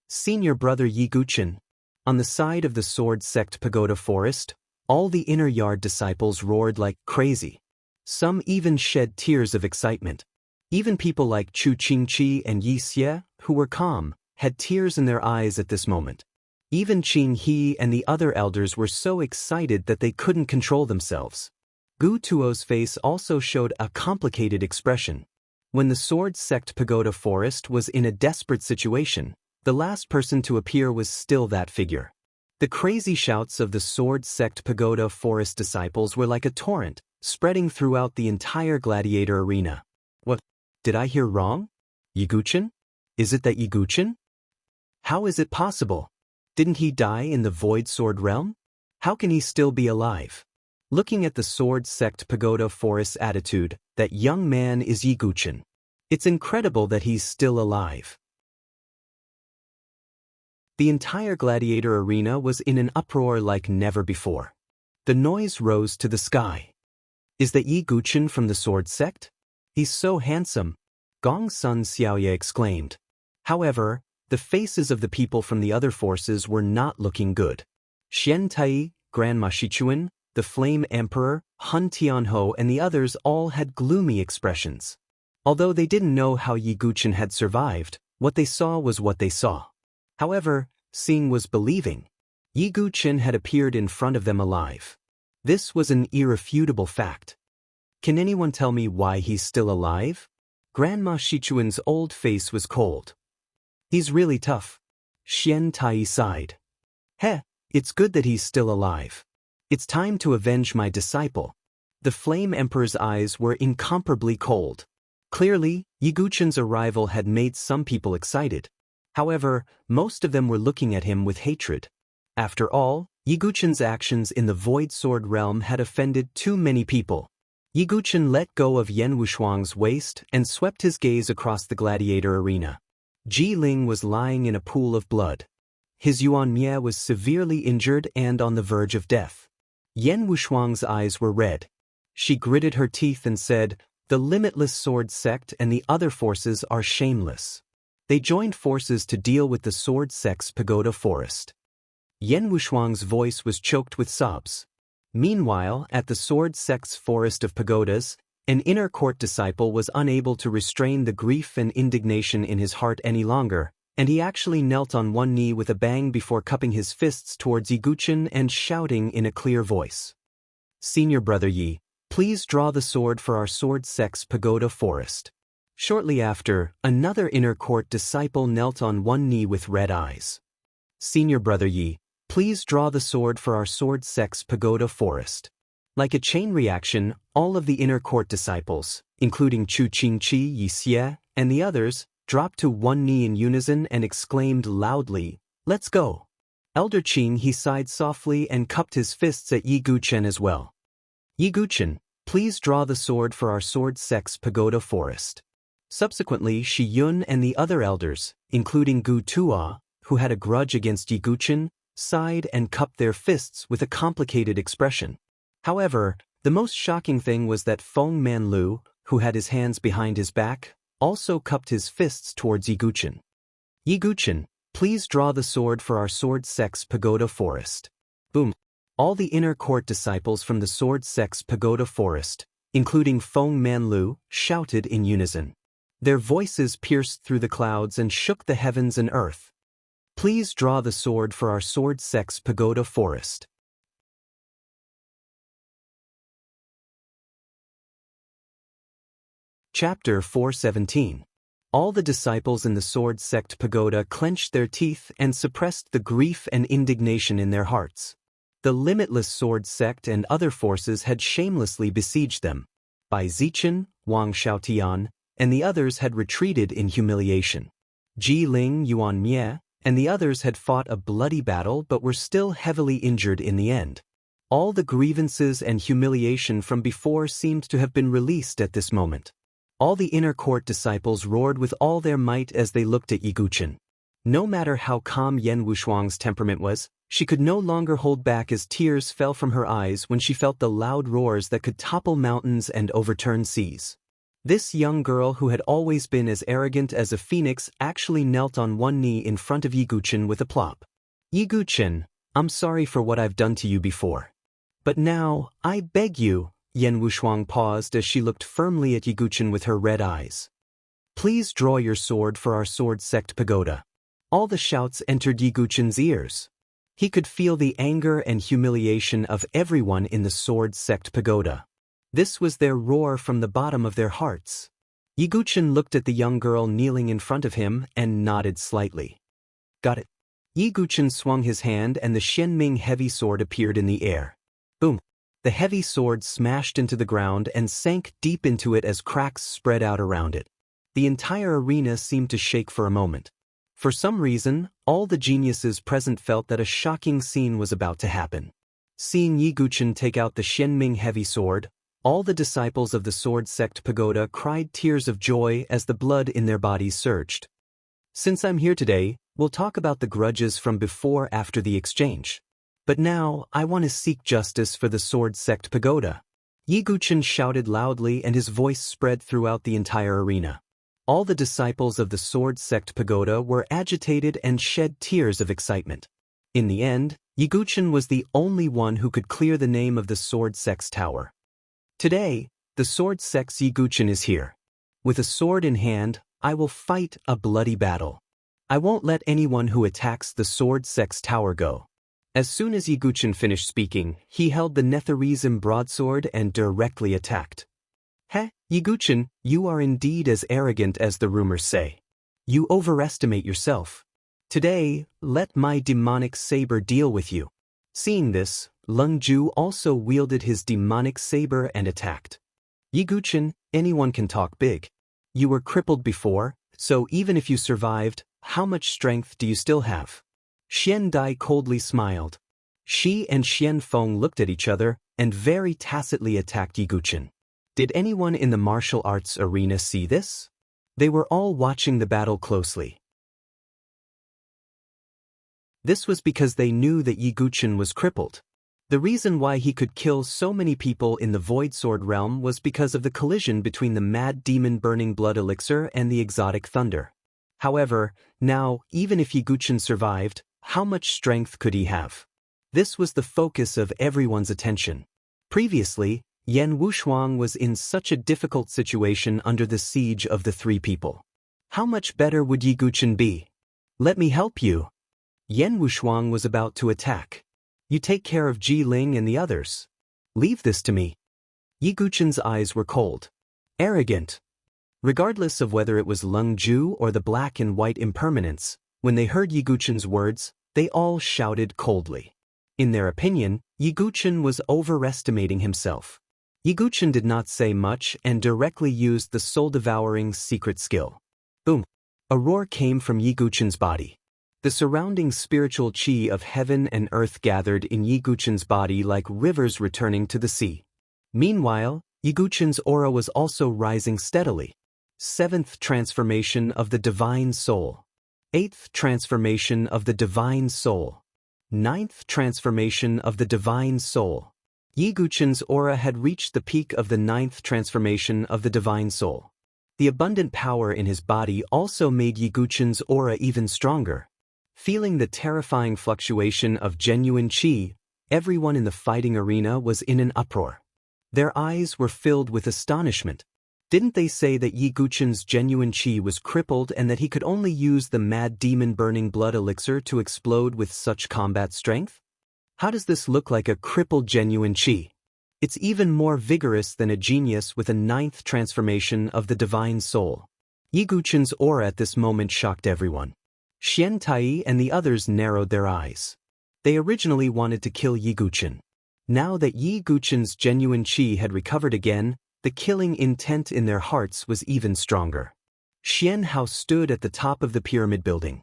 Guchen. On the side of the Sword Sect Pagoda Forest, all the inner yard disciples roared like crazy. Some even shed tears of excitement. Even people like Chu Qingqi and Yi Xie, who were calm, had tears in their eyes at this moment. Even Qing He and the other elders were so excited that they couldn't control themselves. Gu Tuo's face also showed a complicated expression. When the Sword Sect Pagoda Forest was in a desperate situation, the last person to appear was still that figure. The crazy shouts of the Sword Sect Pagoda Forest disciples were like a torrent, spreading throughout the entire gladiator arena. What? Did I hear wrong? Yi Guchen? Is it that Yi Guchen? How is it possible? Didn't he die in the Void Sword realm? How can he still be alive? Looking at the Sword Sect Pagoda Forest's attitude, that young man is Yi Guchen. It's incredible that he's still alive. The entire gladiator arena was in an uproar like never before. The noise rose to the sky. Is that Yi Guchen from the Sword Sect? He's so handsome, Gong Sun Xiaoye exclaimed. However, the faces of the people from the other forces were not looking good. Xian Tai, Grandma Shichuan, the Flame Emperor, Hun Tianho and the others all had gloomy expressions. Although they didn't know how Yi Guchen had survived, what they saw was what they saw. However, seeing was believing. Yi Guchen had appeared in front of them alive. This was an irrefutable fact. Can anyone tell me why he's still alive? Grandma Shichuan's old face was cold. He's really tough. Xian Tai sighed. Heh, it's good that he's still alive. It's time to avenge my disciple. The Flame Emperor's eyes were incomparably cold. Clearly, Yi Guchen's arrival had made some people excited. However, most of them were looking at him with hatred. After all, Yi Guchen's actions in the Void Sword realm had offended too many people. Yi Guchen let go of Yan Wushuang's waist and swept his gaze across the gladiator arena. Ji Ling was lying in a pool of blood. His Yuan Mie was severely injured and on the verge of death. Yan Wushuang's eyes were red. She gritted her teeth and said, "The Limitless Sword Sect and the other forces are shameless." They joined forces to deal with the Sword Sect's Pagoda Forest. Yan Wushuang's voice was choked with sobs. Meanwhile, at the Sword Sect's Forest of Pagodas, an inner court disciple was unable to restrain the grief and indignation in his heart any longer, and he actually knelt on one knee with a bang before cupping his fists towards Yi Guchen and shouting in a clear voice. "Senior Brother Yi, please draw the sword for our Sword Sect's Pagoda Forest." Shortly after, another inner court disciple knelt on one knee with red eyes. "Senior Brother Yi, please draw the sword for our Sword Sect's Pagoda Forest." Like a chain reaction, all of the inner court disciples, including Chu Qingqi, Yi Xie, and the others, dropped to one knee in unison and exclaimed loudly, "Let's go." Elder Qing He sighed softly and cupped his fists at Yi Guchen as well. "Yi Guchen, please draw the sword for our Sword Sect's Pagoda Forest." Subsequently, Shi Yun and the other elders, including Gu Tuo, who had a grudge against Yi Guchen, sighed and cupped their fists with a complicated expression. However, the most shocking thing was that Feng Manlu, who had his hands behind his back, also cupped his fists towards Yi Guchen. "Yi Guchen, please draw the sword for our Sword Sect's Pagoda Forest." Boom! All the inner court disciples from the Sword Sect's Pagoda Forest, including Feng Manlu, shouted in unison. Their voices pierced through the clouds and shook the heavens and earth. "Please draw the sword for our Sword Sect's Pagoda Forest." Chapter 417. All the disciples in the Sword Sect Pagoda clenched their teeth and suppressed the grief and indignation in their hearts. The Limitless Sword Sect and other forces had shamelessly besieged them. Bai Zichen, Wang Xiaotian, and the others had retreated in humiliation. Ji Ling, Yuan Mie, and the others had fought a bloody battle but were still heavily injured in the end. All the grievances and humiliation from before seemed to have been released at this moment. All the inner court disciples roared with all their might as they looked at Yi Guqun. No matter how calm Yan Wushuang's temperament was, she could no longer hold back as tears fell from her eyes when she felt the loud roars that could topple mountains and overturn seas. This young girl who had always been as arrogant as a phoenix actually knelt on one knee in front of Yi Guqun with a plop. "Yi Guqun, I'm sorry for what I've done to you before. But now, I beg you," Yan Wushuang paused as she looked firmly at Yi Guqun with her red eyes. "Please draw your sword for our sword sect pagoda." All the shouts entered Yi Guqun's ears. He could feel the anger and humiliation of everyone in the sword sect pagoda. This was their roar from the bottom of their hearts. Yi Guqun looked at the young girl kneeling in front of him and nodded slightly. "Got it." Yi Guqun swung his hand and the Xianming heavy sword appeared in the air. Boom! The heavy sword smashed into the ground and sank deep into it as cracks spread out around it. The entire arena seemed to shake for a moment. For some reason, all the geniuses present felt that a shocking scene was about to happen. Seeing Yi Guqun take out the Xianming heavy sword, all the disciples of the sword sect pagoda cried tears of joy as the blood in their bodies surged. "Since I'm here today, we'll talk about the grudges from before after the exchange. But now, I want to seek justice for the sword sect pagoda." Yi Guqun shouted loudly and his voice spread throughout the entire arena. All the disciples of the sword sect pagoda were agitated and shed tears of excitement. In the end, Yi Guqun was the only one who could clear the name of the sword sect's tower. "Today, the sword sect's Yi Guqun is here. With a sword in hand, I will fight a bloody battle. I won't let anyone who attacks the sword sect's tower go." As soon as Yi Guqun finished speaking, he held the Netharism broadsword and directly attacked. "Heh, Yi Guqun, you are indeed as arrogant as the rumors say. You overestimate yourself. Today, let my demonic saber deal with you." Seeing this, Leng Ju also wielded his demonic saber and attacked. "Yi Guqun, anyone can talk big. You were crippled before, so even if you survived, how much strength do you still have?" Xian Dai coldly smiled. She and Xian Feng looked at each other and very tacitly attacked Yi Guqun. Did anyone in the martial arts arena see this? They were all watching the battle closely. This was because they knew that Yi Guqun was crippled. The reason why he could kill so many people in the Void Sword realm was because of the collision between the Mad Demon Burning Blood Elixir and the Exotic Thunder. However, now, even if Yi Guqun survived, how much strength could he have? This was the focus of everyone's attention. Previously, Yan Wushuang was in such a difficult situation under the siege of the three people. How much better would Yi Guqun be? "Let me help you." Yan Wushuang was about to attack. "You take care of Ji Ling and the others. Leave this to me." Yi Guqun's eyes were cold. Arrogant. Regardless of whether it was Leng Ju or the black and white impermanence, when they heard Yi Guqun's words, they all shouted coldly. In their opinion, Yi Guqun was overestimating himself. Yi Guqun did not say much and directly used the soul-devouring secret skill. Boom! A roar came from Yi Guqun's body. The surrounding spiritual chi of heaven and earth gathered in Yi Guqun's body like rivers returning to the sea. Meanwhile, Yi Guqun's aura was also rising steadily. 7th transformation of the divine soul. 8th transformation of the divine soul. 9th transformation of the divine soul. Yi Guqun's aura had reached the peak of the 9th transformation of the divine soul. The abundant power in his body also made Yi Guqun's aura even stronger. Feeling the terrifying fluctuation of genuine qi, everyone in the fighting arena was in an uproar. Their eyes were filled with astonishment. Didn't they say that Yi Guqun's genuine qi was crippled and that he could only use the Mad Demon Burning Blood Elixir to explode with such combat strength? How does this look like a crippled genuine qi? It's even more vigorous than a genius with a 9th transformation of the divine soul. Yi Guqun's aura at this moment shocked everyone. Xian Tai and the others narrowed their eyes. They originally wanted to kill Yi Guqun. Now that Yi Guqun's genuine qi had recovered again, the killing intent in their hearts was even stronger. Xian Hao stood at the top of the pyramid building.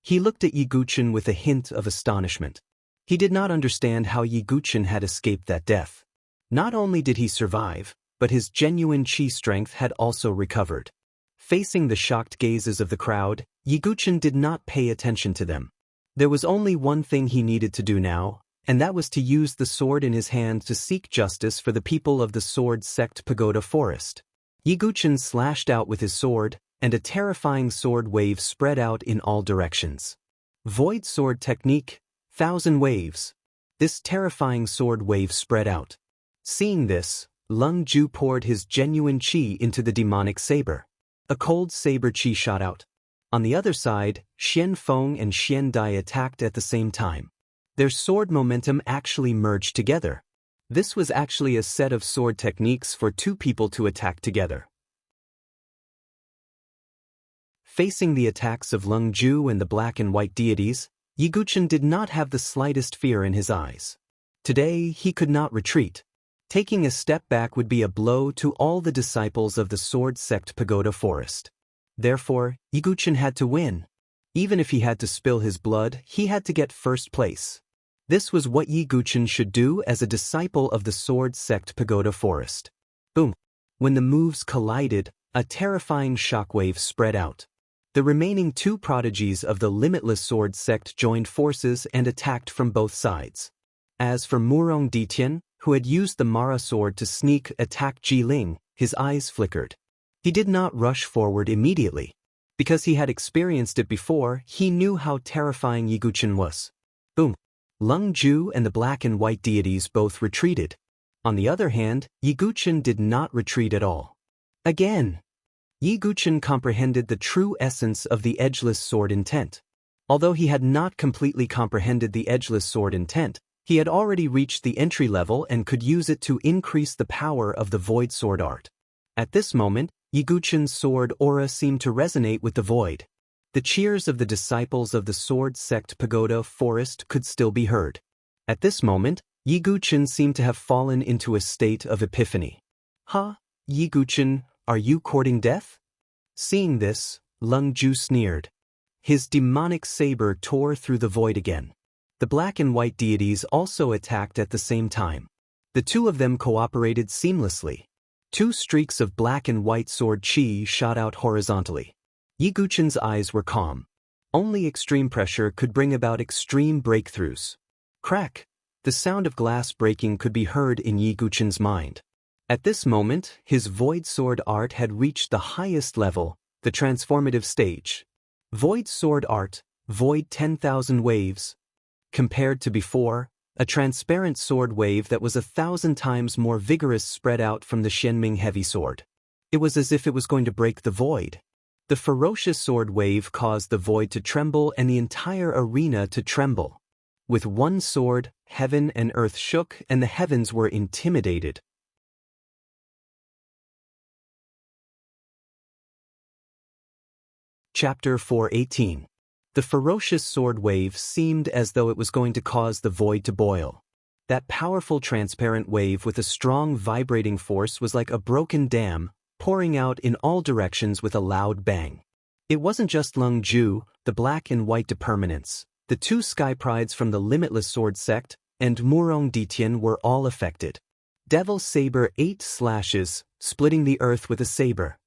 He looked at Yi Guqun with a hint of astonishment. He did not understand how Yi Guqun had escaped that death. Not only did he survive, but his genuine chi strength had also recovered. Facing the shocked gazes of the crowd, Yiguchen did not pay attention to them. There was only one thing he needed to do now, and that was to use the sword in his hand to seek justice for the people of the Sword Sect Pagoda Forest. Yiguchen slashed out with his sword, and a terrifying sword wave spread out in all directions. Void Sword Technique, 1,000 Waves. This terrifying sword wave spread out. Seeing this, Lung Ju poured his genuine chi into the demonic saber. A cold saber chi shot out. On the other side, Xian Feng and Xian Dai attacked at the same time. Their sword momentum actually merged together. This was actually a set of sword techniques for two people to attack together. Facing the attacks of Lung Ju and the black and white deities, Yiguchen did not have the slightest fear in his eyes. Today, he could not retreat. Taking a step back would be a blow to all the disciples of the Sword Sect Pagoda Forest. Therefore, Yiguchen had to win. Even if he had to spill his blood, he had to get first place. This was what Yiguchen should do as a disciple of the Sword Sect Pagoda Forest. Boom! When the moves collided, a terrifying shockwave spread out. The remaining two prodigies of the Limitless Sword Sect joined forces and attacked from both sides. As for Murong Ditian, who had used the Mara sword to sneak attack Ji Ling, his eyes flickered. He did not rush forward immediately. Because he had experienced it before, he knew how terrifying Yiguchen was. Boom! Lung Ju and the black and white deities both retreated. On the other hand, Yiguchen did not retreat at all. Again! Yiguchen comprehended the true essence of the edgeless sword intent. Although he had not completely comprehended the edgeless sword intent, he had already reached the entry level and could use it to increase the power of the void sword art. At this moment, Yiguchen's sword aura seemed to resonate with the void. The cheers of the disciples of the Sword Sect Pagoda Forest could still be heard. At this moment, Yiguchen seemed to have fallen into a state of epiphany. "Huh, Yiguchen, are you courting death?" Seeing this, Lung Ju sneered. His demonic saber tore through the void again. The black and white deities also attacked at the same time. The two of them cooperated seamlessly. Two streaks of black and white sword chi shot out horizontally. Yiguchen's eyes were calm. Only extreme pressure could bring about extreme breakthroughs. Crack! The sound of glass breaking could be heard in Yiguchen's mind. At this moment, his void sword art had reached the highest level, the transformative stage. Void sword art, void 10,000 waves. Compared to before, a transparent sword wave that was 1,000 times more vigorous spread out from the Xianming heavy sword. It was as if it was going to break the void. The ferocious sword wave caused the void to tremble and the entire arena to tremble. With one sword, heaven and earth shook and the heavens were intimidated. Chapter 418. The ferocious sword wave seemed as though it was going to cause the void to boil. That powerful transparent wave with a strong vibrating force was like a broken dam, pouring out in all directions with a loud bang. It wasn't just Lung Ju, the black and white depermanents, the two sky prides from the Limitless Sword Sect, and Murong Ditian were all affected. Devil Saber 8 slashes, splitting the earth with a saber.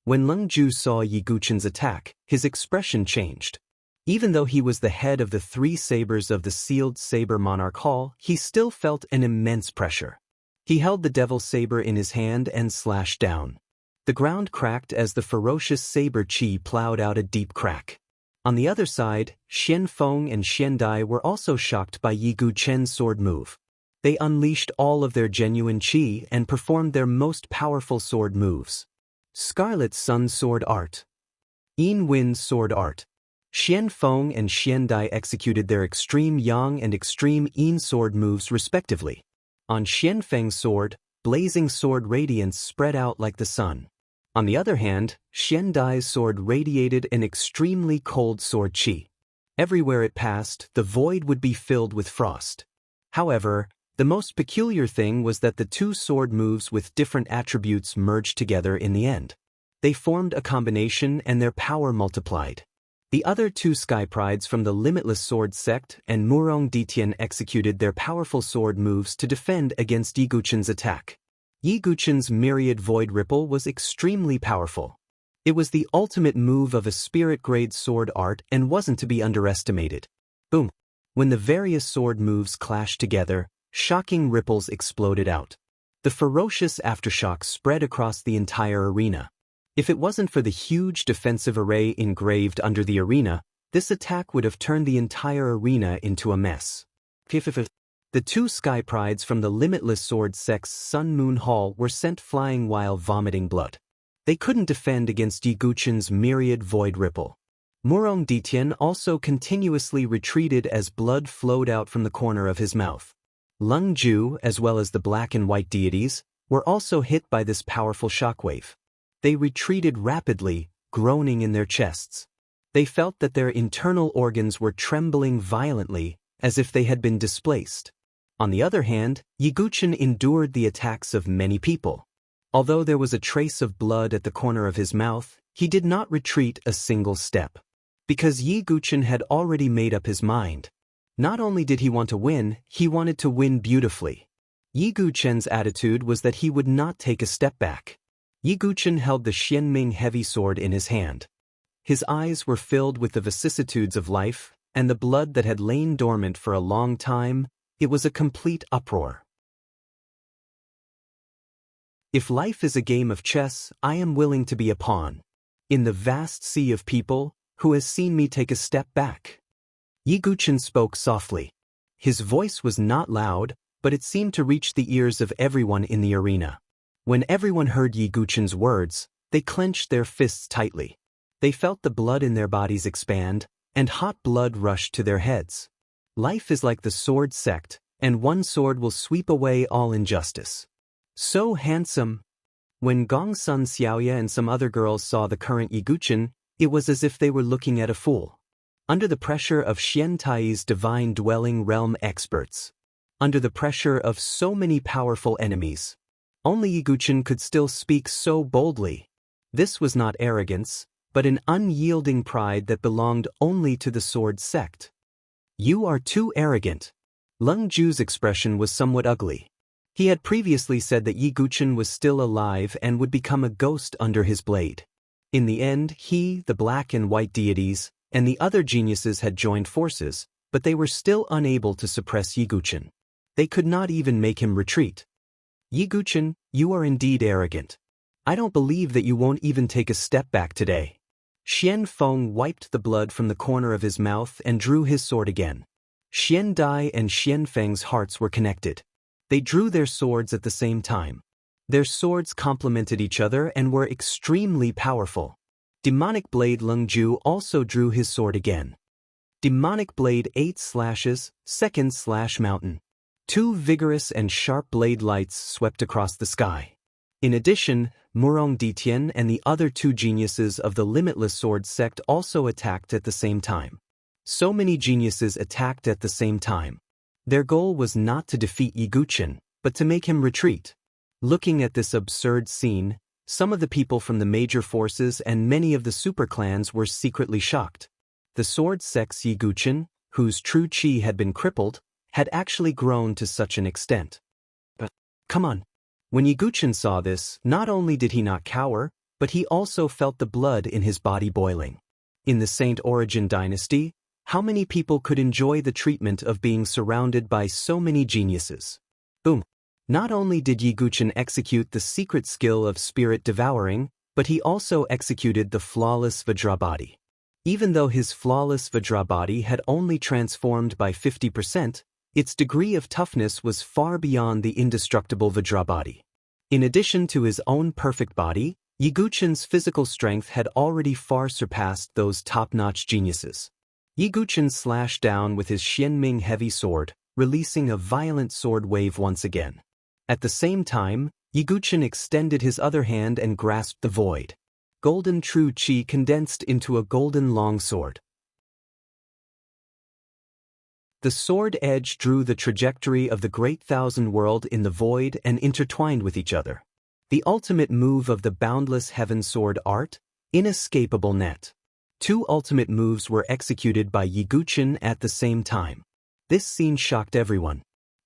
When Lung Ju saw Yiguchen's attack, his expression changed. Even though he was the head of the 3 sabers of the sealed Saber Monarch Hall, he still felt an immense pressure. He held the devil saber in his hand and slashed down. The ground cracked as the ferocious saber chi plowed out a deep crack. On the other side, Xian Feng and Xian Dai were also shocked by Yiguchen's sword move. They unleashed all of their genuine chi and performed their most powerful sword moves. Scarlet Sun Sword Art. Yin Wind Sword Art. Xian Feng and Xian Dai executed their extreme Yang and extreme Yin sword moves respectively. On Xian Feng's sword, blazing sword radiance spread out like the sun. On the other hand, Xian Dai's sword radiated an extremely cold sword chi. Everywhere it passed, the void would be filled with frost. However, the most peculiar thing was that the two sword moves with different attributes merged together in the end. They formed a combination and their power multiplied. The other 2 sky prides from the Limitless Sword Sect and Murong Ditian executed their powerful sword moves to defend against Yiguchen's attack. Yiguchen's myriad void ripple was extremely powerful. It was the ultimate move of a spirit-grade sword art and wasn't to be underestimated. Boom! When the various sword moves clashed together, shocking ripples exploded out. The ferocious aftershock spread across the entire arena. If it wasn't for the huge defensive array engraved under the arena, this attack would have turned the entire arena into a mess. The two sky prides from the Limitless Sword Sect's Sun Moon Hall were sent flying while vomiting blood. They couldn't defend against Yiguchen's myriad void ripple. Murong Ditian also continuously retreated as blood flowed out from the corner of his mouth. Lung Ju, as well as the black and white deities, were also hit by this powerful shockwave. They retreated rapidly, groaning in their chests. They felt that their internal organs were trembling violently, as if they had been displaced. On the other hand, Yiguchen endured the attacks of many people. Although there was a trace of blood at the corner of his mouth, he did not retreat a single step. Because Yiguchen had already made up his mind. Not only did he want to win, he wanted to win beautifully. Yiguchen's attitude was that he would not take a step back. Yiguchen held the Xianming heavy sword in his hand. His eyes were filled with the vicissitudes of life, and the blood that had lain dormant for a long time. It was a complete uproar. If life is a game of chess, I am willing to be a pawn. In the vast sea of people, who has seen me take a step back? Yiguchen spoke softly. His voice was not loud, but it seemed to reach the ears of everyone in the arena. When everyone heard Yiguchen's words, they clenched their fists tightly. They felt the blood in their bodies expand, and hot blood rushed to their heads. Life is like the sword sect, and one sword will sweep away all injustice. So handsome! When Gongsun Xiaoya and some other girls saw the current Yiguchen, it was as if they were looking at a fool. Under the pressure of Xian Tai's divine dwelling realm experts. Under the pressure of so many powerful enemies. Only Yiguchen could still speak so boldly. This was not arrogance, but an unyielding pride that belonged only to the sword sect. You are too arrogant. Lung Ju's expression was somewhat ugly. He had previously said that Yiguchen was still alive and would become a ghost under his blade. In the end, he, the black and white deities, and the other geniuses had joined forces, but they were still unable to suppress Yiguchen. They could not even make him retreat. Yiguchen, you are indeed arrogant. I don't believe that you won't even take a step back today. Xian Feng wiped the blood from the corner of his mouth and drew his sword again. Xian Dai and Xian Feng's hearts were connected. They drew their swords at the same time. Their swords complemented each other and were extremely powerful. Demonic Blade Lung Ju also drew his sword again. Demonic Blade 8 slashes, second slash mountain. Two vigorous and sharp blade lights swept across the sky. In addition, Murong Ditian and the other two geniuses of the Limitless Sword Sect also attacked at the same time. So many geniuses attacked at the same time. Their goal was not to defeat Yiguchen, but to make him retreat. Looking at this absurd scene, some of the people from the major forces and many of the super clans were secretly shocked. The sword sect's Yiguchen, whose true chi had been crippled, had actually grown to such an extent. But, come on. When Yiguchen saw this, not only did he not cower, but he also felt the blood in his body boiling. In the Saint Origin dynasty, how many people could enjoy the treatment of being surrounded by so many geniuses? Boom! Not only did Yiguchen execute the secret skill of spirit devouring, but he also executed the flawless Vajrabody. Even though his flawless Vajrabody had only transformed by 50%, its degree of toughness was far beyond the indestructible Vajrabody. In addition to his own perfect body, Yiguchen's physical strength had already far surpassed those top-notch geniuses. Yiguchen slashed down with his Xianming heavy sword, releasing a violent sword wave once again. At the same time, Yiguchen extended his other hand and grasped the void. Golden true chi condensed into a golden longsword. The sword edge drew the trajectory of the great thousand world in the void and intertwined with each other. The ultimate move of the boundless heaven sword art, inescapable net. Two ultimate moves were executed by Yiguchen at the same time. This scene shocked everyone.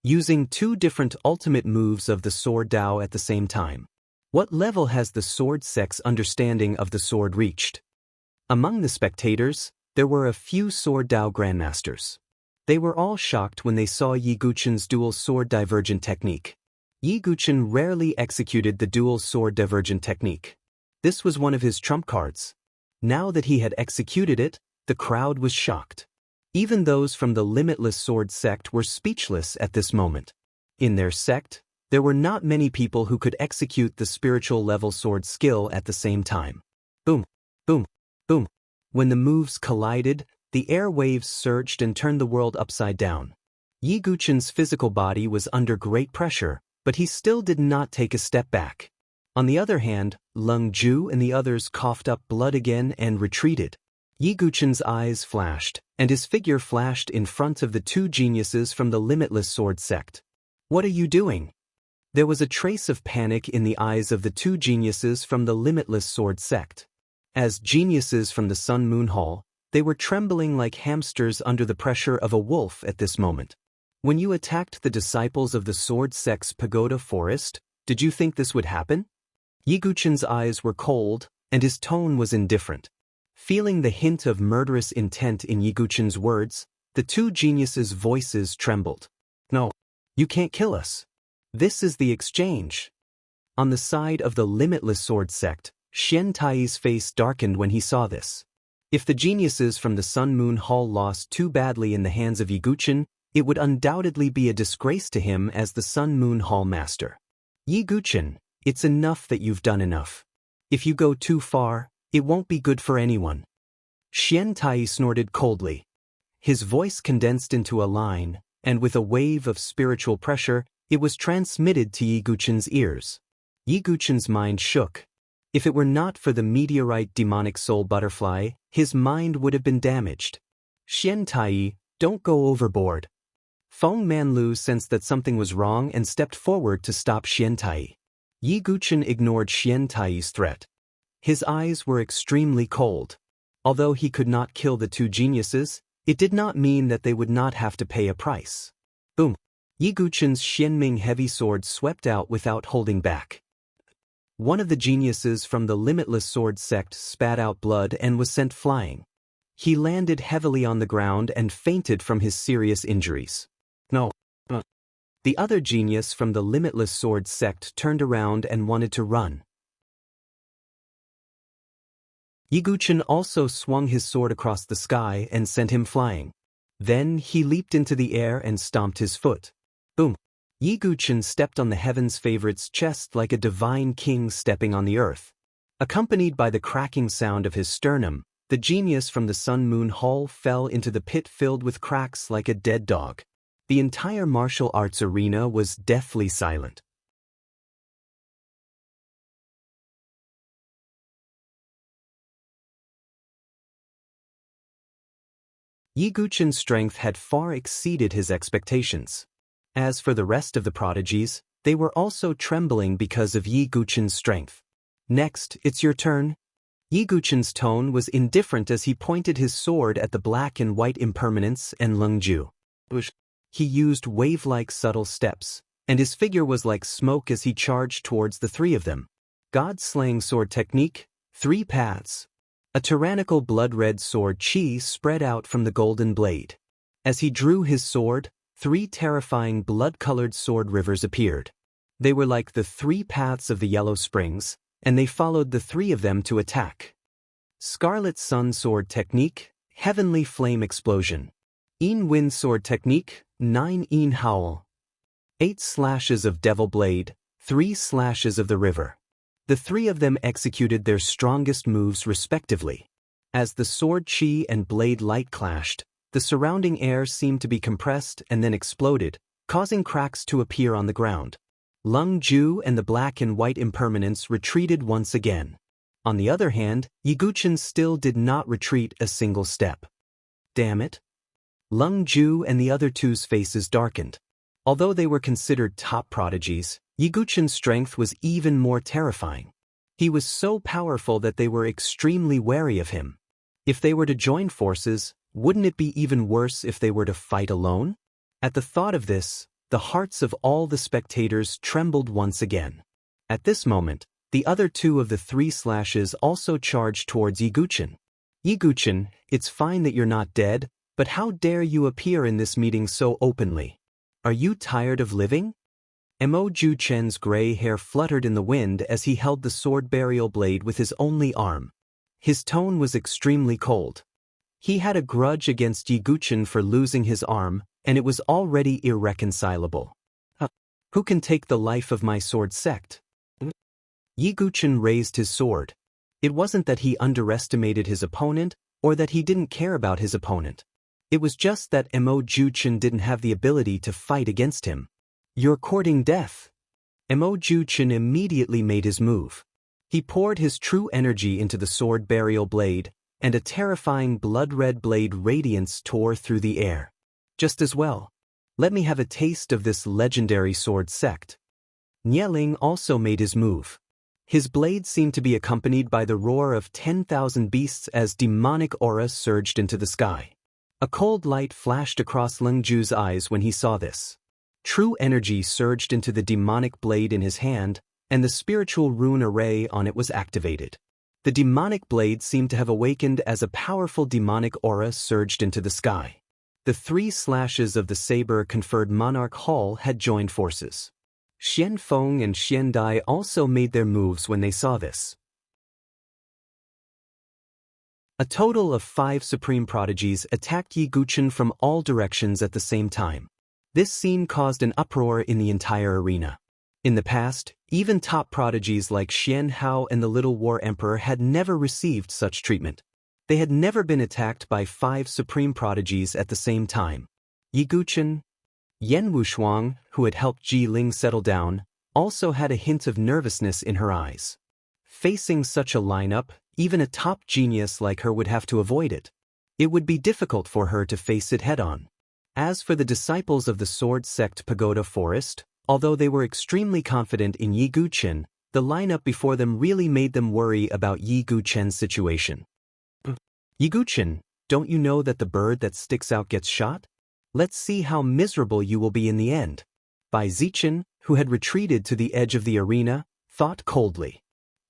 using two different ultimate moves of the sword Dao at the same time. What level has the sword sect's understanding of the sword reached? Among the spectators, there were a few sword Dao grandmasters. They were all shocked when they saw Yi Guqin's dual sword divergent technique. Yi Guqin rarely executed the dual sword divergent technique. This was one of his trump cards. Now that he had executed it, the crowd was shocked. Even those from the Limitless Sword sect were speechless at this moment. In their sect, there were not many people who could execute the spiritual level sword skill at the same time. Boom, boom, boom. When the moves collided, the air waves surged and turned the world upside down. Yi Guqin's physical body was under great pressure, but he still did not take a step back. On the other hand, Leng Ju and the others coughed up blood again and retreated. Yi Guqin's eyes flashed, and his figure flashed in front of the two geniuses from the Limitless Sword sect. What are you doing? There was a trace of panic in the eyes of the two geniuses from the Limitless Sword sect. As geniuses from the Sun Moon Hall, they were trembling like hamsters under the pressure of a wolf at this moment. When you attacked the disciples of the Sword sect's pagoda forest, did you think this would happen? Yi Guqin's eyes were cold, and his tone was indifferent. Feeling the hint of murderous intent in Yi Guqin's words, the two geniuses' voices trembled. No, you can't kill us. This is the exchange. On the side of the Limitless Sword sect, Xian Tai's face darkened when he saw this. If the geniuses from the Sun Moon Hall lost too badly in the hands of Yi Guqin, it would undoubtedly be a disgrace to him as the Sun Moon Hall master. Yi Guqin, it's enough that you've done enough. If you go too far, it won't be good for anyone. Xian Tai snorted coldly. His voice condensed into a line, and with a wave of spiritual pressure, it was transmitted to Yi Guqin's ears. Yi Guqin's mind shook. If it were not for the meteorite demonic soul butterfly, his mind would have been damaged. Xian Tai, don't go overboard. Feng Manlu sensed that something was wrong and stepped forward to stop Xian Tai. Yi Guqin ignored Xian Tai's threat. His eyes were extremely cold. Although he could not kill the two geniuses, it did not mean that they would not have to pay a price. Boom! Yi Guqin's Xianming heavy sword swept out without holding back. One of the geniuses from the Limitless Sword sect spat out blood and was sent flying. He landed heavily on the ground and fainted from his serious injuries. No. The other genius from the Limitless Sword sect turned around and wanted to run. Yi Guqin also swung his sword across the sky and sent him flying. Then he leaped into the air and stomped his foot. Boom! Yi Guqin stepped on the heaven's favorite's chest like a divine king stepping on the earth. Accompanied by the cracking sound of his sternum, the genius from the Sun Moon Hall fell into the pit filled with cracks like a dead dog. The entire martial arts arena was deathly silent. Yi Guqin's strength had far exceeded his expectations. As for the rest of the prodigies, they were also trembling because of Yi Guqin's strength. Next, it's your turn. Yi Guqin's tone was indifferent as he pointed his sword at the black and white impermanence and Leng Ju. He used wave-like subtle steps, and his figure was like smoke as he charged towards the three of them. God-slaying sword technique, 3 paths. A tyrannical blood-red sword chi spread out from the golden blade. As he drew his sword, 3 terrifying blood-colored sword rivers appeared. They were like the 3 paths of the Yellow Springs, and they followed the 3 of them to attack. Scarlet Sun Sword Technique, Heavenly Flame Explosion. Yin Wind Sword Technique, 9 Yin Howl. 8 slashes of Devil Blade, 3 slashes of the river. The 3 of them executed their strongest moves respectively. As the sword chi and blade light clashed, the surrounding air seemed to be compressed and then exploded, causing cracks to appear on the ground. Leng Ju and the black and white impermanence retreated once again. On the other hand, Yi Guqin still did not retreat a single step. Damn it! Leng Ju and the other two's faces darkened. Although they were considered top prodigies, Yi Guqin's strength was even more terrifying. He was so powerful that they were extremely wary of him. If they were to join forces, wouldn't it be even worse if they were to fight alone? At the thought of this, the hearts of all the spectators trembled once again. At this moment, the other two of the three slashes also charged towards Yiguchen. Yiguchen, it's fine that you're not dead, but how dare you appear in this meeting so openly? Are you tired of living? Mo Ju-chen's gray hair fluttered in the wind as he held the sword burial blade with his only arm. His tone was extremely cold. He had a grudge against Yiguchen for losing his arm, and it was already irreconcilable. Who can take the life of my sword sect? Yiguchen raised his sword. It wasn't that he underestimated his opponent, or that he didn't care about his opponent. It was just that Mo Ju-chen didn't have the ability to fight against him. You're courting death. Mo Ju-chen immediately made his move. He poured his true energy into the sword burial blade, and a terrifying blood-red blade radiance tore through the air. Just as well. Let me have a taste of this legendary sword sect. Nieling also made his move. His blade seemed to be accompanied by the roar of 10,000 beasts as demonic aura surged into the sky. A cold light flashed across Lingju's eyes when he saw this. True energy surged into the demonic blade in his hand, and the spiritual rune array on it was activated. The demonic blade seemed to have awakened as a powerful demonic aura surged into the sky. The three slashes of the saber-conferred Monarch Hall had joined forces. Xian Feng and Xian Dai also made their moves when they saw this. A total of 5 supreme prodigies attacked Yiguchen from all directions at the same time. This scene caused an uproar in the entire arena. In the past, even top prodigies like Xian Hao and the Little War Emperor had never received such treatment. They had never been attacked by 5 supreme prodigies at the same time. Yiguchen, Yan Wushuang, who had helped Ji Ling settle down, also had a hint of nervousness in her eyes. Facing such a lineup, even a top genius like her would have to avoid it. It would be difficult for her to face it head-on. As for the disciples of the Sword Sect Pagoda Forest, although they were extremely confident in Yiguchen, the lineup before them really made them worry about Yiguchen's situation. Yiguchen, don't you know that the bird that sticks out gets shot? Let's see how miserable you will be in the end. Bai Zichen, who had retreated to the edge of the arena, thought coldly.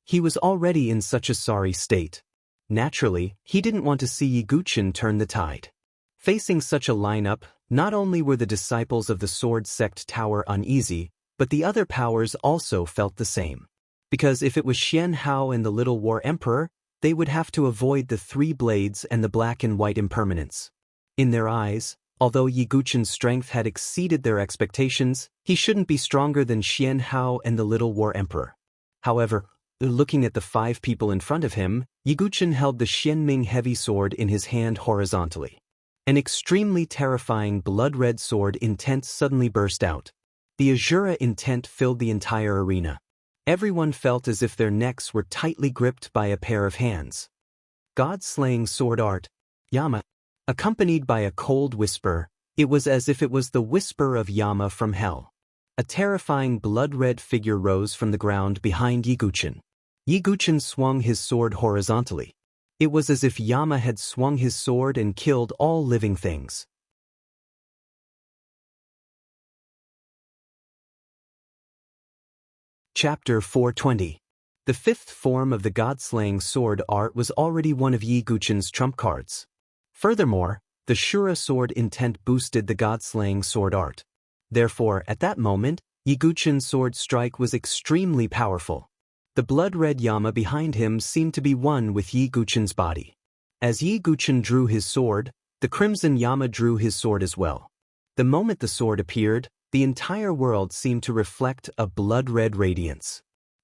He was already in such a sorry state. Naturally, he didn't want to see Yiguchen turn the tide. Facing such a lineup, not only were the disciples of the Sword Sect Tower uneasy, but the other powers also felt the same. Because if it was Xian Hao and the Little War Emperor, they would have to avoid the 3 blades and the black and white impermanence. In their eyes, although Yiguchen's strength had exceeded their expectations, he shouldn't be stronger than Xian Hao and the Little War Emperor. However, looking at the 5 people in front of him, Yiguchen held the Xianming heavy sword in his hand horizontally. An extremely terrifying blood-red sword intent suddenly burst out. The Azura intent filled the entire arena. Everyone felt as if their necks were tightly gripped by a pair of hands. God-slaying sword art, Yama. Accompanied by a cold whisper, it was as if it was the whisper of Yama from hell. A terrifying blood-red figure rose from the ground behind Yiguchen. Yiguchen swung his sword horizontally. It was as if Yama had swung his sword and killed all living things. Chapter 420. The 5th form of the God-slaying sword art was already one of Yiguchen's trump cards. Furthermore, the Shura sword intent boosted the God-slaying sword art. Therefore, at that moment, Yiguchen's sword strike was extremely powerful. The blood-red Yama behind him seemed to be one with Yiguchen's body. As Yiguchen drew his sword, the crimson Yama drew his sword as well. The moment the sword appeared, the entire world seemed to reflect a blood-red radiance.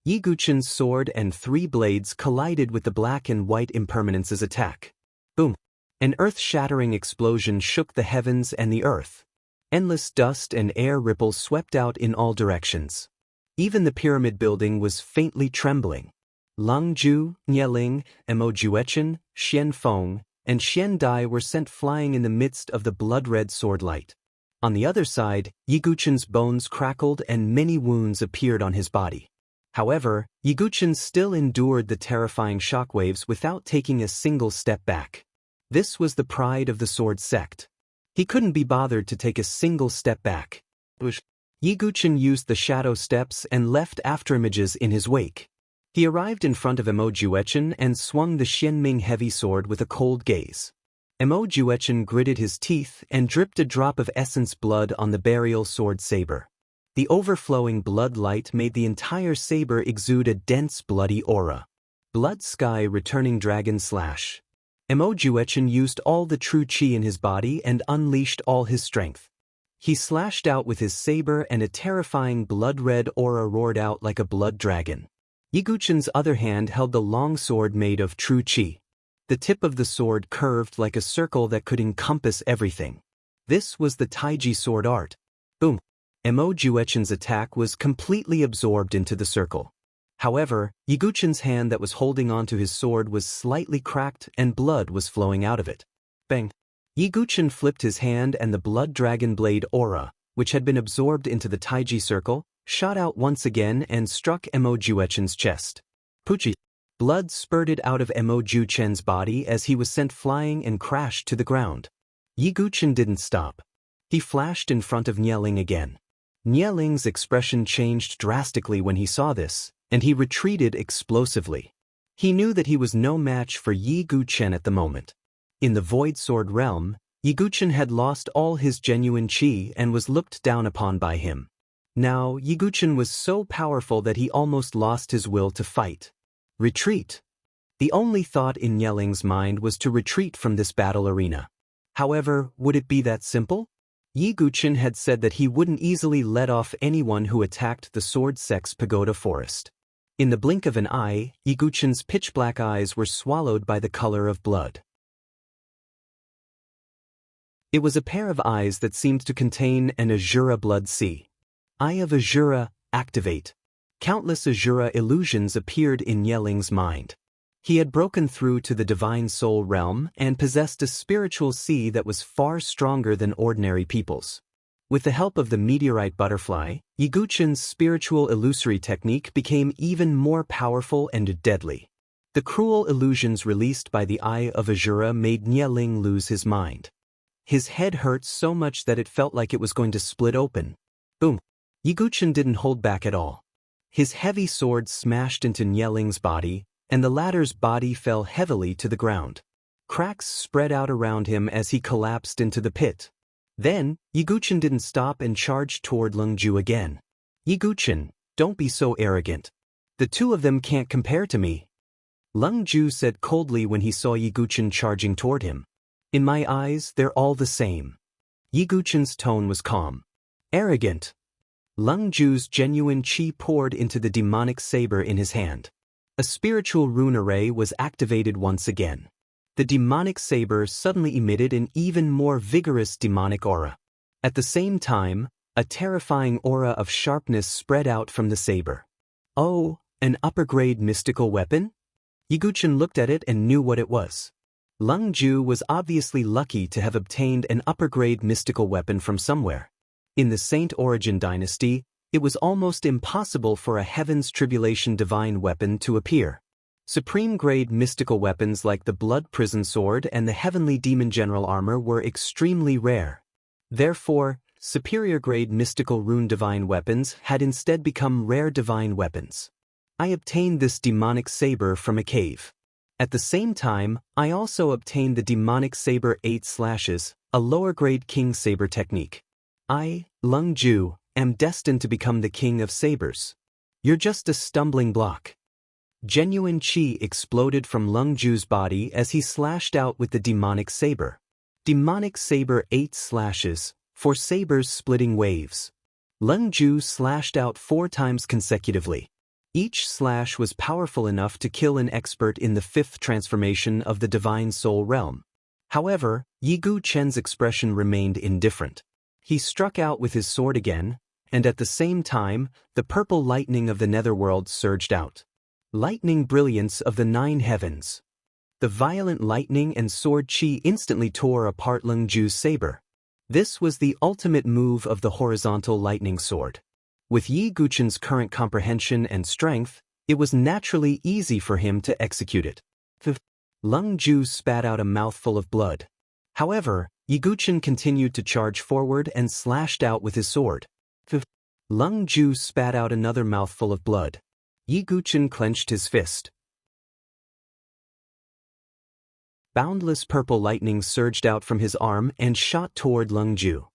Yiguchen's sword and 3 blades collided with the black and white impermanence's attack. Boom! An earth-shattering explosion shook the heavens and the earth. Endless dust and air ripples swept out in all directions. Even the pyramid building was faintly trembling. Lang Ju, Nieling, Mo Juechen, Xian Feng, and Xian Dai were sent flying in the midst of the blood-red sword light. On the other side, Yiguchen's bones crackled and many wounds appeared on his body. However, Yiguchen still endured the terrifying shockwaves without taking a single step back. This was the pride of the Sword Sect. He couldn't be bothered to take a single step back. Yi Guchen used the shadow steps and left afterimages in his wake. He arrived in front of Emo Juechen and swung the Xianming heavy sword with a cold gaze. Emo Juechen gritted his teeth and dripped a drop of essence blood on the burial sword saber. The overflowing blood light made the entire saber exude a dense bloody aura. Blood Sky Returning Dragon Slash. Emo Juechen used all the true chi in his body and unleashed all his strength. He slashed out with his saber and a terrifying blood-red aura roared out like a blood dragon. Yi Guchen's other hand held the long sword made of true chi. The tip of the sword curved like a circle that could encompass everything. This was the Taiji sword art. Boom! Emo Juechen's attack was completely absorbed into the circle. However, Yi Guchen's hand that was holding onto his sword was slightly cracked and blood was flowing out of it. Bang! Yi Guchen flipped his hand and the blood dragon blade aura, which had been absorbed into the Taiji circle, shot out once again and struck Emo Juechen's chest. Puchi! Blood spurted out of Emo Juechen's body as he was sent flying and crashed to the ground. Yi Guchen didn't stop. He flashed in front of Nieling again. Nieling's expression changed drastically when he saw this, and he retreated explosively. He knew that he was no match for Yi Guchen at the moment. In the Void Sword realm, Yi Guchen had lost all his genuine chi and was looked down upon by him. Now, Yi Guchen was so powerful that he almost lost his will to fight. Retreat. The only thought in Nieling's mind was to retreat from this battle arena. However, would it be that simple? Yi Guchen had said that he wouldn't easily let off anyone who attacked the Sword Sex Pagoda Forest. In the blink of an eye, Yi Guchen's pitch-black eyes were swallowed by the color of blood. It was a pair of eyes that seemed to contain an Azura blood sea. Eye of Azura, activate. Countless Azura illusions appeared in Nieling's mind. He had broken through to the Divine Soul realm and possessed a spiritual sea that was far stronger than ordinary people's. With the help of the meteorite butterfly, Yi Guchen's spiritual illusory technique became even more powerful and deadly. The cruel illusions released by the Eye of Azura made Nieling lose his mind. His head hurt so much that it felt like it was going to split open. Boom! Yi Guchen didn't hold back at all. His heavy sword smashed into Nieling's body, and the latter's body fell heavily to the ground. Cracks spread out around him as he collapsed into the pit. Then, Yi Guchen didn't stop and charged toward Lungju again. Yi Guchen, don't be so arrogant. The two of them can't compare to me. Lungju said coldly when he saw Yi Guchen charging toward him. In my eyes, they're all the same. Yi Guchen's tone was calm. Arrogant. Lungju's genuine chi poured into the demonic saber in his hand. A spiritual rune array was activated once again. The demonic saber suddenly emitted an even more vigorous demonic aura. At the same time, a terrifying aura of sharpness spread out from the saber. Oh, an upper-grade mystical weapon? Yi Guchen looked at it and knew what it was. Lungju was obviously lucky to have obtained an upper-grade mystical weapon from somewhere. In the Saint Origin dynasty, it was almost impossible for a Heaven's Tribulation divine weapon to appear. Supreme-grade mystical weapons like the Blood Prison Sword and the Heavenly Demon General armor were extremely rare. Therefore, superior-grade mystical rune divine weapons had instead become rare divine weapons. I obtained this demonic saber from a cave. At the same time, I also obtained the demonic saber 8 slashes, a lower-grade king saber technique. I, Lungju, am destined to become the king of sabers. You're just a stumbling block. Genuine chi exploded from Lungju's body as he slashed out with the demonic saber. Demonic saber 8 slashes, 4 sabers splitting waves. Lungju slashed out 4 times consecutively. Each slash was powerful enough to kill an expert in the 5th transformation of the Divine Soul realm. However, Yi Guchen's expression remained indifferent. He struck out with his sword again, and at the same time, the purple lightning of the netherworld surged out. Lightning brilliance of the 9 heavens. The violent lightning and sword chi instantly tore apart Lungju's saber. This was the ultimate move of the horizontal lightning sword. With Yi Guchen's current comprehension and strength, it was naturally easy for him to execute it. Lungju spat out a mouthful of blood. However, Yi Guchen continued to charge forward and slashed out with his sword. Lung Ju spat out another mouthful of blood. Yi Guchen clenched his fist. Boundless purple lightning surged out from his arm and shot toward Lung Ju.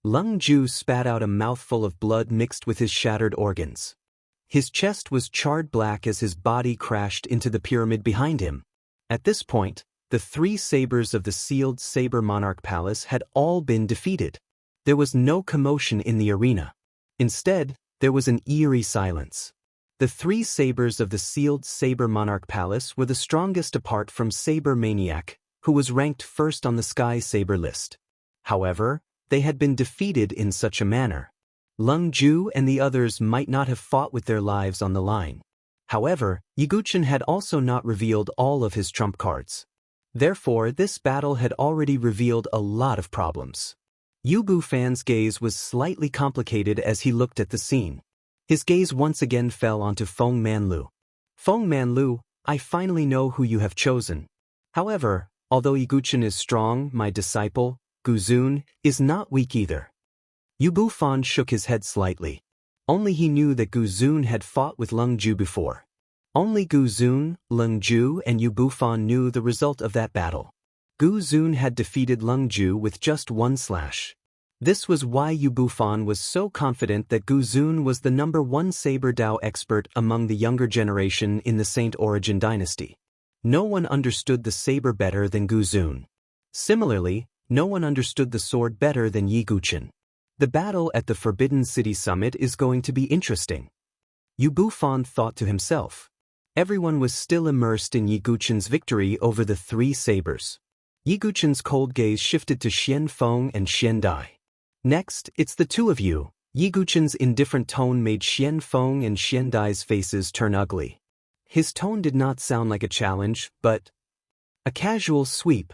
Lung Ju spat out a mouthful of blood mixed with his shattered organs. His chest was charred black as his body crashed into the pyramid behind him. At this point, the 3 sabers of the sealed Saber Monarch Palace had all been defeated. There was no commotion in the arena. Instead, there was an eerie silence. The 3 sabers of the sealed Saber Monarch Palace were the strongest apart from Saber Maniac, who was ranked first on the Sky Saber list. However, they had been defeated in such a manner. Lung Ju and the others might not have fought with their lives on the line. However, Yi Guchen had also not revealed all of his trump cards. Therefore, this battle had already revealed a lot of problems. Yu Bufan's gaze was slightly complicated as he looked at the scene. His gaze once again fell onto Feng Manlu. Feng Manlu, I finally know who you have chosen. However, although Yi Guchen is strong, my disciple, Guzun, is not weak either. Yu Bufan shook his head slightly. Only he knew that Guzun had fought with Lung Ju before. Only Guzun, Lung Ju and Yu Bufan knew the result of that battle. Guzun had defeated Lung Ju with just 1 slash. This was why Yu Bufan was so confident that Guzun was the #1 Saber Dao expert among the younger generation in the Saint Origin dynasty. No one understood the saber better than Guzun. Similarly, no one understood the sword better than Yi Guchen. The battle at the Forbidden City Summit is going to be interesting. Yu Bufan thought to himself. Everyone was still immersed in Yi Guchen's victory over the 3 sabers. Yi Guchen's cold gaze shifted to Xian Feng and Xian Dai. Next, it's the 2 of you. Yi Guchen's indifferent tone made Xian Feng and Xian Dai's faces turn ugly. His tone did not sound like a challenge, but a casual sweep.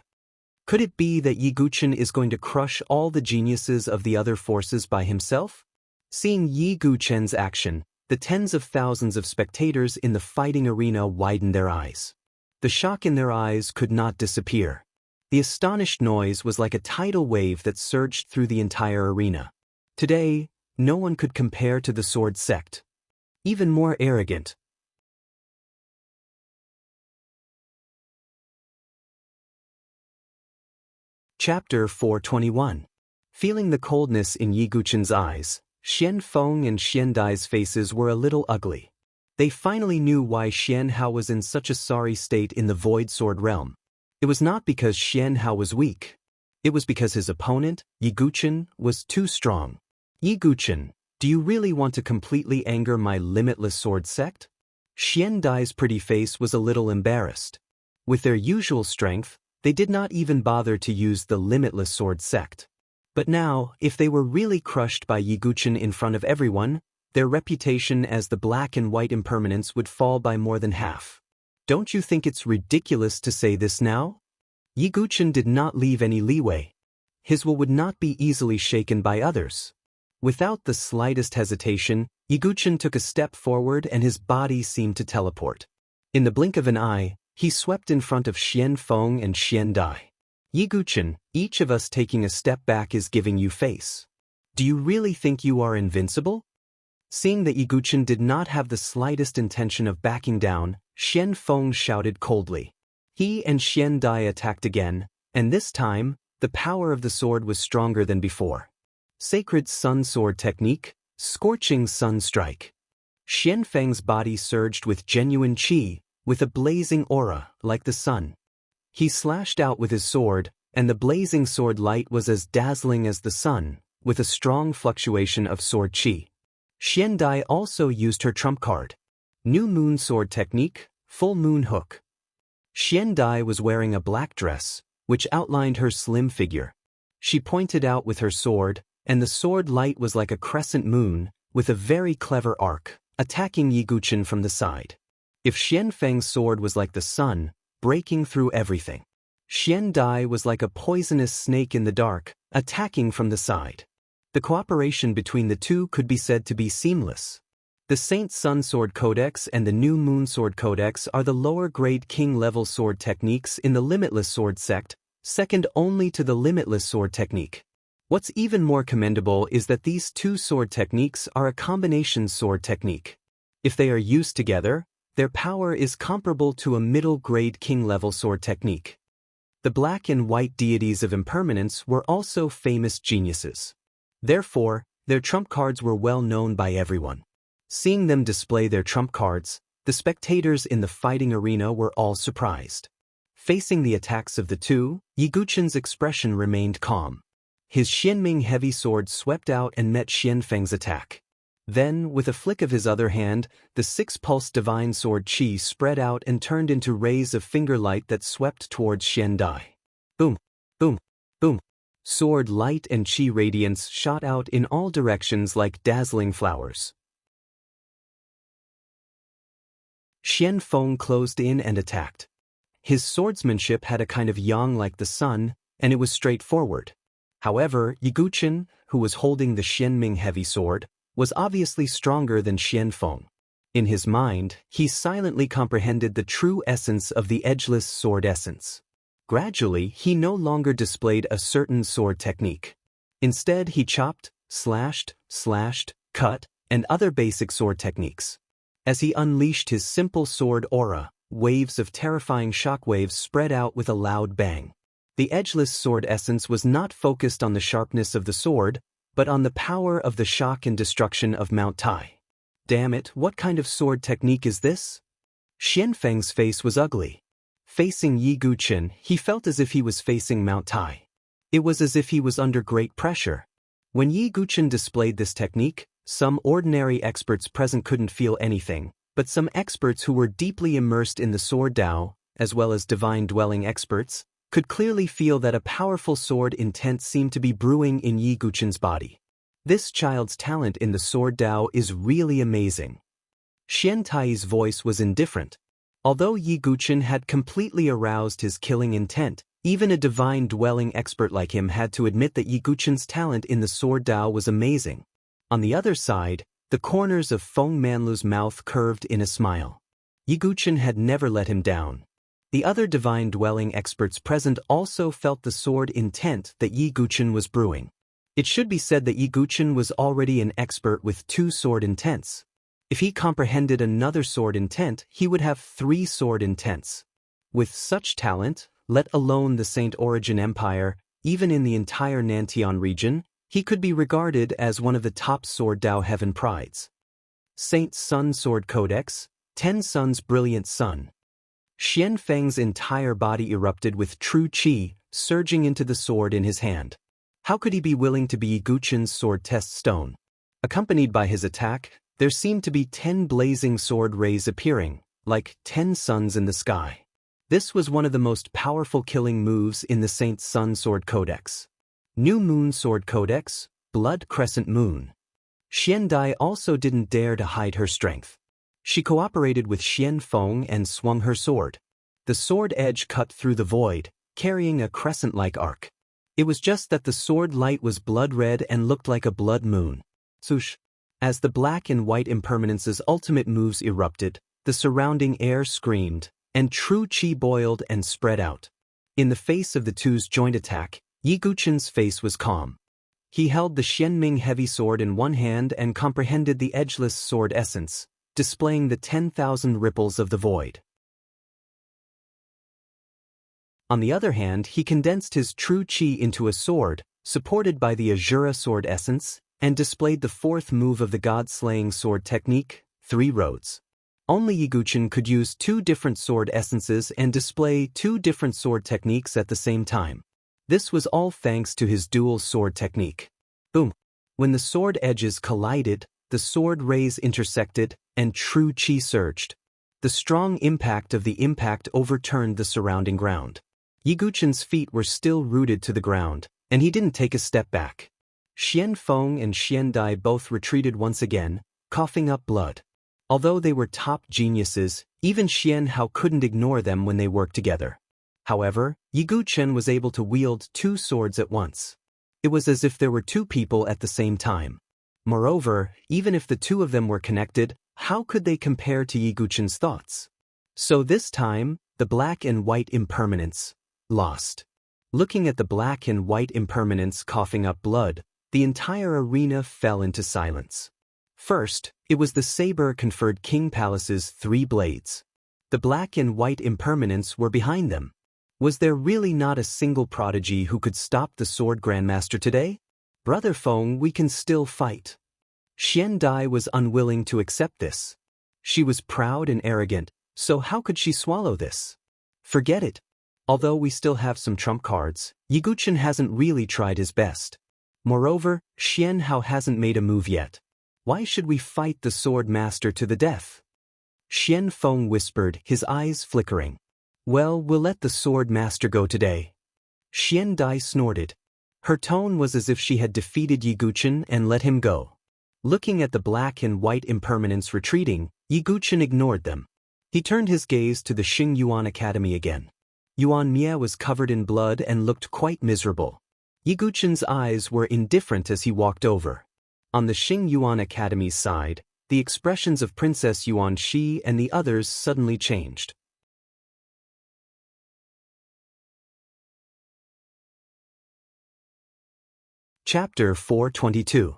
Could it be that Yi Guchen is going to crush all the geniuses of the other forces by himself? Seeing Yi Guchen's action, the tens of thousands of spectators in the fighting arena widened their eyes. The shock in their eyes could not disappear. The astonished noise was like a tidal wave that surged through the entire arena. Today, no one could compare to the Sword Sect. Even more arrogant. Chapter 421. Feeling the coldness in Yi Guchen's eyes, Xian Feng and Xian Dai's faces were a little ugly. They finally knew why Xian Hao was in such a sorry state in the Void Sword realm. It was not because Xian Hao was weak. It was because his opponent, Yi Guchen, was too strong. Yi Guchen, do you really want to completely anger my limitless sword sect? Xian Dai's pretty face was a little embarrassed. With their usual strength, they did not even bother to use the limitless sword sect. But now, if they were really crushed by Yi Guchen in front of everyone, their reputation as the black and white impermanents would fall by more than half. Don't you think it's ridiculous to say this now? Yi Guchen did not leave any leeway. His will would not be easily shaken by others. Without the slightest hesitation, Yi Guchen took a step forward and his body seemed to teleport. In the blink of an eye, he swept in front of Xian Feng and Xian Dai. Yi Guchen, each of us taking a step back is giving you face. Do you really think you are invincible? Seeing that Yi Guchen did not have the slightest intention of backing down, Xian Feng shouted coldly. He and Xian Dai attacked again, and this time, the power of the sword was stronger than before. Sacred Sun Sword Technique, Scorching Sun Strike. Xian Feng's body surged with genuine qi, with a blazing aura, like the sun. He slashed out with his sword, and the blazing sword light was as dazzling as the sun, with a strong fluctuation of sword qi. Xian Dai also used her trump card. New Moon Sword Technique, Full Moon Hook. Xian Dai was wearing a black dress, which outlined her slim figure. She pointed out with her sword, and the sword light was like a crescent moon, with a very clever arc, attacking Yi Guchen from the side. If Xian Feng's sword was like the sun, breaking through everything. Xian Dai was like a poisonous snake in the dark, attacking from the side. The cooperation between the two could be said to be seamless. The Saint Sun Sword Codex and the New Moon Sword Codex are the lower-grade king-level sword techniques in the Limitless Sword Sect, second only to the Limitless Sword Technique. What's even more commendable is that these two sword techniques are a combination sword technique. If they are used together, their power is comparable to a middle-grade king-level sword technique. The black and white deities of impermanence were also famous geniuses. Therefore, their trump cards were well known by everyone. Seeing them display their trump cards, the spectators in the fighting arena were all surprised. Facing the attacks of the two, Yiguchen's expression remained calm. His Xianming heavy sword swept out and met Xianfeng's attack. Then, with a flick of his other hand, the six-pulse divine sword Qi spread out and turned into rays of finger light that swept towards Xian Dai. Boom, boom, boom. Sword light and Qi radiance shot out in all directions like dazzling flowers. Xian Feng closed in and attacked. His swordsmanship had a kind of yang like the sun, and it was straightforward. However, Yiguchen, who was holding the Xianming heavy sword, was obviously stronger than Xian Feng. In his mind, he silently comprehended the true essence of the edgeless sword essence. Gradually, he no longer displayed a certain sword technique. Instead, he chopped, slashed, cut, and other basic sword techniques. As he unleashed his simple sword aura, waves of terrifying shockwaves spread out with a loud bang. The edgeless sword essence was not focused on the sharpness of the sword, but on the power of the shock and destruction of Mount Tai. Damn it, what kind of sword technique is this? Xianfeng's face was ugly. Facing Yiguchen, he felt as if he was facing Mount Tai. It was as if he was under great pressure. When Yiguchen displayed this technique, some ordinary experts present couldn't feel anything, but some experts who were deeply immersed in the sword Tao, as well as divine-dwelling experts, could clearly feel that a powerful sword intent seemed to be brewing in Yiguchen's body. This child's talent in the sword Tao is really amazing. Xian Tai's voice was indifferent. Although Yiguchen had completely aroused his killing intent, even a divine-dwelling expert like him had to admit that Yiguchen's talent in the sword Tao was amazing. On the other side, the corners of Feng Manlu's mouth curved in a smile. Yiguchen had never let him down. The other divine-dwelling experts present also felt the sword intent that Yiguchen was brewing. It should be said that Yiguchen was already an expert with 2 sword intents. If he comprehended another sword intent, he would have 3 sword intents. With such talent, let alone the Saint Origin Empire, even in the entire Nantian region, he could be regarded as one of the top sword Tao heaven prides. Saint Sun Sword Codex, 10 Sun's Brilliant Sun. Xianfeng's entire body erupted with true qi, surging into the sword in his hand. How could he be willing to be Yiguchen's sword test stone? Accompanied by his attack, there seemed to be 10 blazing sword rays appearing, like 10 suns in the sky. This was one of the most powerful killing moves in the Saint Sun Sword Codex. New Moon Sword Codex, Blood Crescent Moon. Xian Dai also didn't dare to hide her strength. She cooperated with Xian Feng and swung her sword. The sword edge cut through the void, carrying a crescent-like arc. It was just that the sword light was blood red and looked like a blood moon. Swoosh. As the black and white impermanence's ultimate moves erupted, the surrounding air screamed, and true qi boiled and spread out. In the face of the two's joint attack, Yiguchen's face was calm. He held the Xianming heavy sword in one hand and comprehended the edgeless sword essence, displaying the 10,000 ripples of the void. On the other hand, he condensed his true qi into a sword, supported by the Azura sword essence, and displayed the 4th move of the god-slaying sword technique, 3 roads. Only Yiguchen could use 2 different sword essences and display 2 different sword techniques at the same time. This was all thanks to his dual sword technique. Boom! When the sword edges collided, the sword rays intersected, and true qi surged. The strong impact of the impact overturned the surrounding ground. Yiguchen's feet were still rooted to the ground, and he didn't take a step back. Xian Feng and Xian Dai both retreated once again, coughing up blood. Although they were top geniuses, even Xian Hao couldn't ignore them when they worked together. However, Yiguchen was able to wield 2 swords at once. It was as if there were 2 people at the same time. Moreover, even if the 2 of them were connected, how could they compare to Yiguchen's thoughts? So this time, the black and white impermanence lost. Looking at the black and white impermanence coughing up blood, the entire arena fell into silence. First, it was the saber-conferred King Palace's 3 blades. The black and white impermanents were behind them. Was there really not a single prodigy who could stop the Sword Grandmaster today? Brother Feng, we can still fight. Xian Dai was unwilling to accept this. She was proud and arrogant, so how could she swallow this? Forget it. Although we still have some trump cards, Yiguchen hasn't really tried his best. Moreover, Xian Hao hasn't made a move yet. Why should we fight the Sword Master to the death? Xian Feng whispered, his eyes flickering. Well, we'll let the Sword Master go today. Xian Dai snorted. Her tone was as if she had defeated Yiguchen and let him go. Looking at the black and white impermanents retreating, Yiguchen ignored them. He turned his gaze to the Xing Yuan Academy again. Yuan Mie was covered in blood and looked quite miserable. Yiguchen's eyes were indifferent as he walked over. On the Xing Yuan Academy's side, the expressions of Princess Yuan Shi and the others suddenly changed. Chapter 422.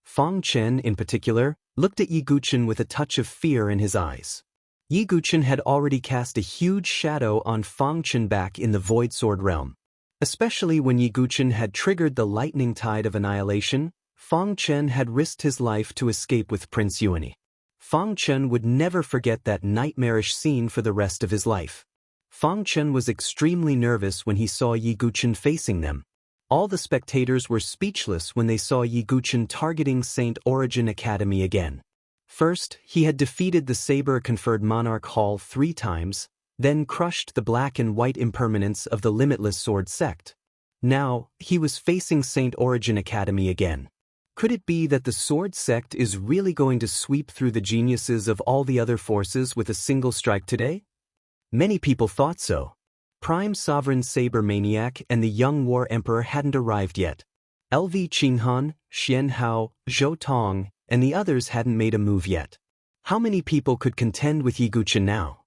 Fang Chen, in particular, looked at Yiguchen with a touch of fear in his eyes. Yiguchen had already cast a huge shadow on Fang Chen back in the Void Sword realm. Especially when Yiguchen had triggered the lightning tide of annihilation, Fang Chen had risked his life to escape with Prince Yuani. Fang Chen would never forget that nightmarish scene for the rest of his life. Fang Chen was extremely nervous when he saw Yiguchen facing them. All the spectators were speechless when they saw Yiguchen targeting Saint Origin Academy again. First, he had defeated the saber-conferred Monarch Hall 3 times, then crushed the black and white impermanence of the Limitless Sword Sect. Now, he was facing Saint Origin Academy again. Could it be that the Sword Sect is really going to sweep through the geniuses of all the other forces with a single strike today? Many people thought so. Prime Sovereign Saber Maniac and the young War Emperor hadn't arrived yet. LV Qinghan, Xian Hao, Zhou Tong, and the others hadn't made a move yet. How many people could contend with Yiguchen now?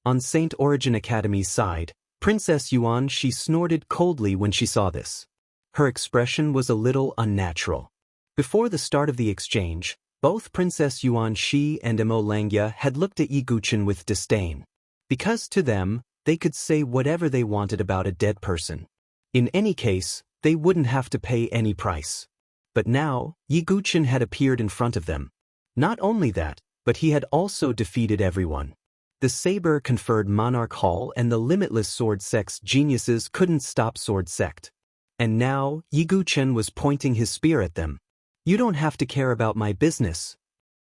On Saint Origin Academy's side, Princess Yuan Shi snorted coldly when she saw this. Her expression was a little unnatural. Before the start of the exchange, both Princess Yuan Shi and Mo Langya had looked at Yiguchen with disdain. Because to them, they could say whatever they wanted about a dead person. In any case, they wouldn't have to pay any price. But now, Yiguchen had appeared in front of them. Not only that, but he had also defeated everyone. The saber-conferred Monarch Hall and the Limitless Sword Sect's geniuses couldn't stop Sword Sect. And now, Yiguchen was pointing his spear at them. You don't have to care about my business,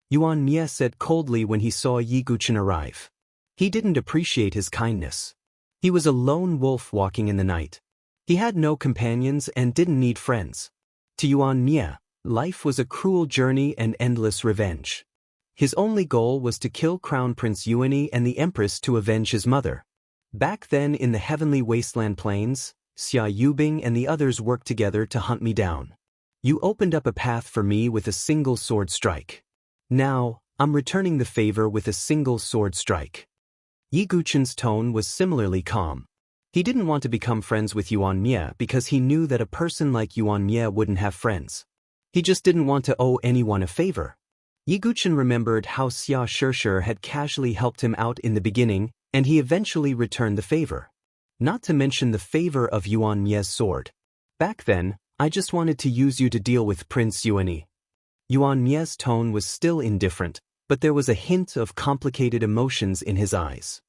Yuan Mie said coldly when he saw Yiguchen arrive. He didn't appreciate his kindness. He was a lone wolf walking in the night. He had no companions and didn't need friends. To Yuan Mie, life was a cruel journey and endless revenge. His only goal was to kill Crown Prince Yuani and the Empress to avenge his mother. Back then in the heavenly wasteland plains, Xia Yubing and the others worked together to hunt me down. You opened up a path for me with a single sword strike. Now, I'm returning the favor with a single sword strike. Yiguchen's tone was similarly calm. He didn't want to become friends with Yuan Mie because he knew that a person like Yuan Mie wouldn't have friends. He just didn't want to owe anyone a favor. Yiguchen remembered how Xia Shishir had casually helped him out in the beginning, and he eventually returned the favor. Not to mention the favor of Yuan Mie's sword. Back then, I just wanted to use you to deal with Prince Yuani. Yuan Mie's tone was still indifferent, but there was a hint of complicated emotions in his eyes.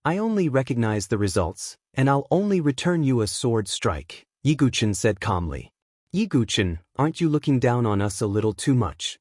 I only recognize the results, and I'll only return you a sword strike, Yiguchen said calmly. Yiguchen, aren't you looking down on us a little too much?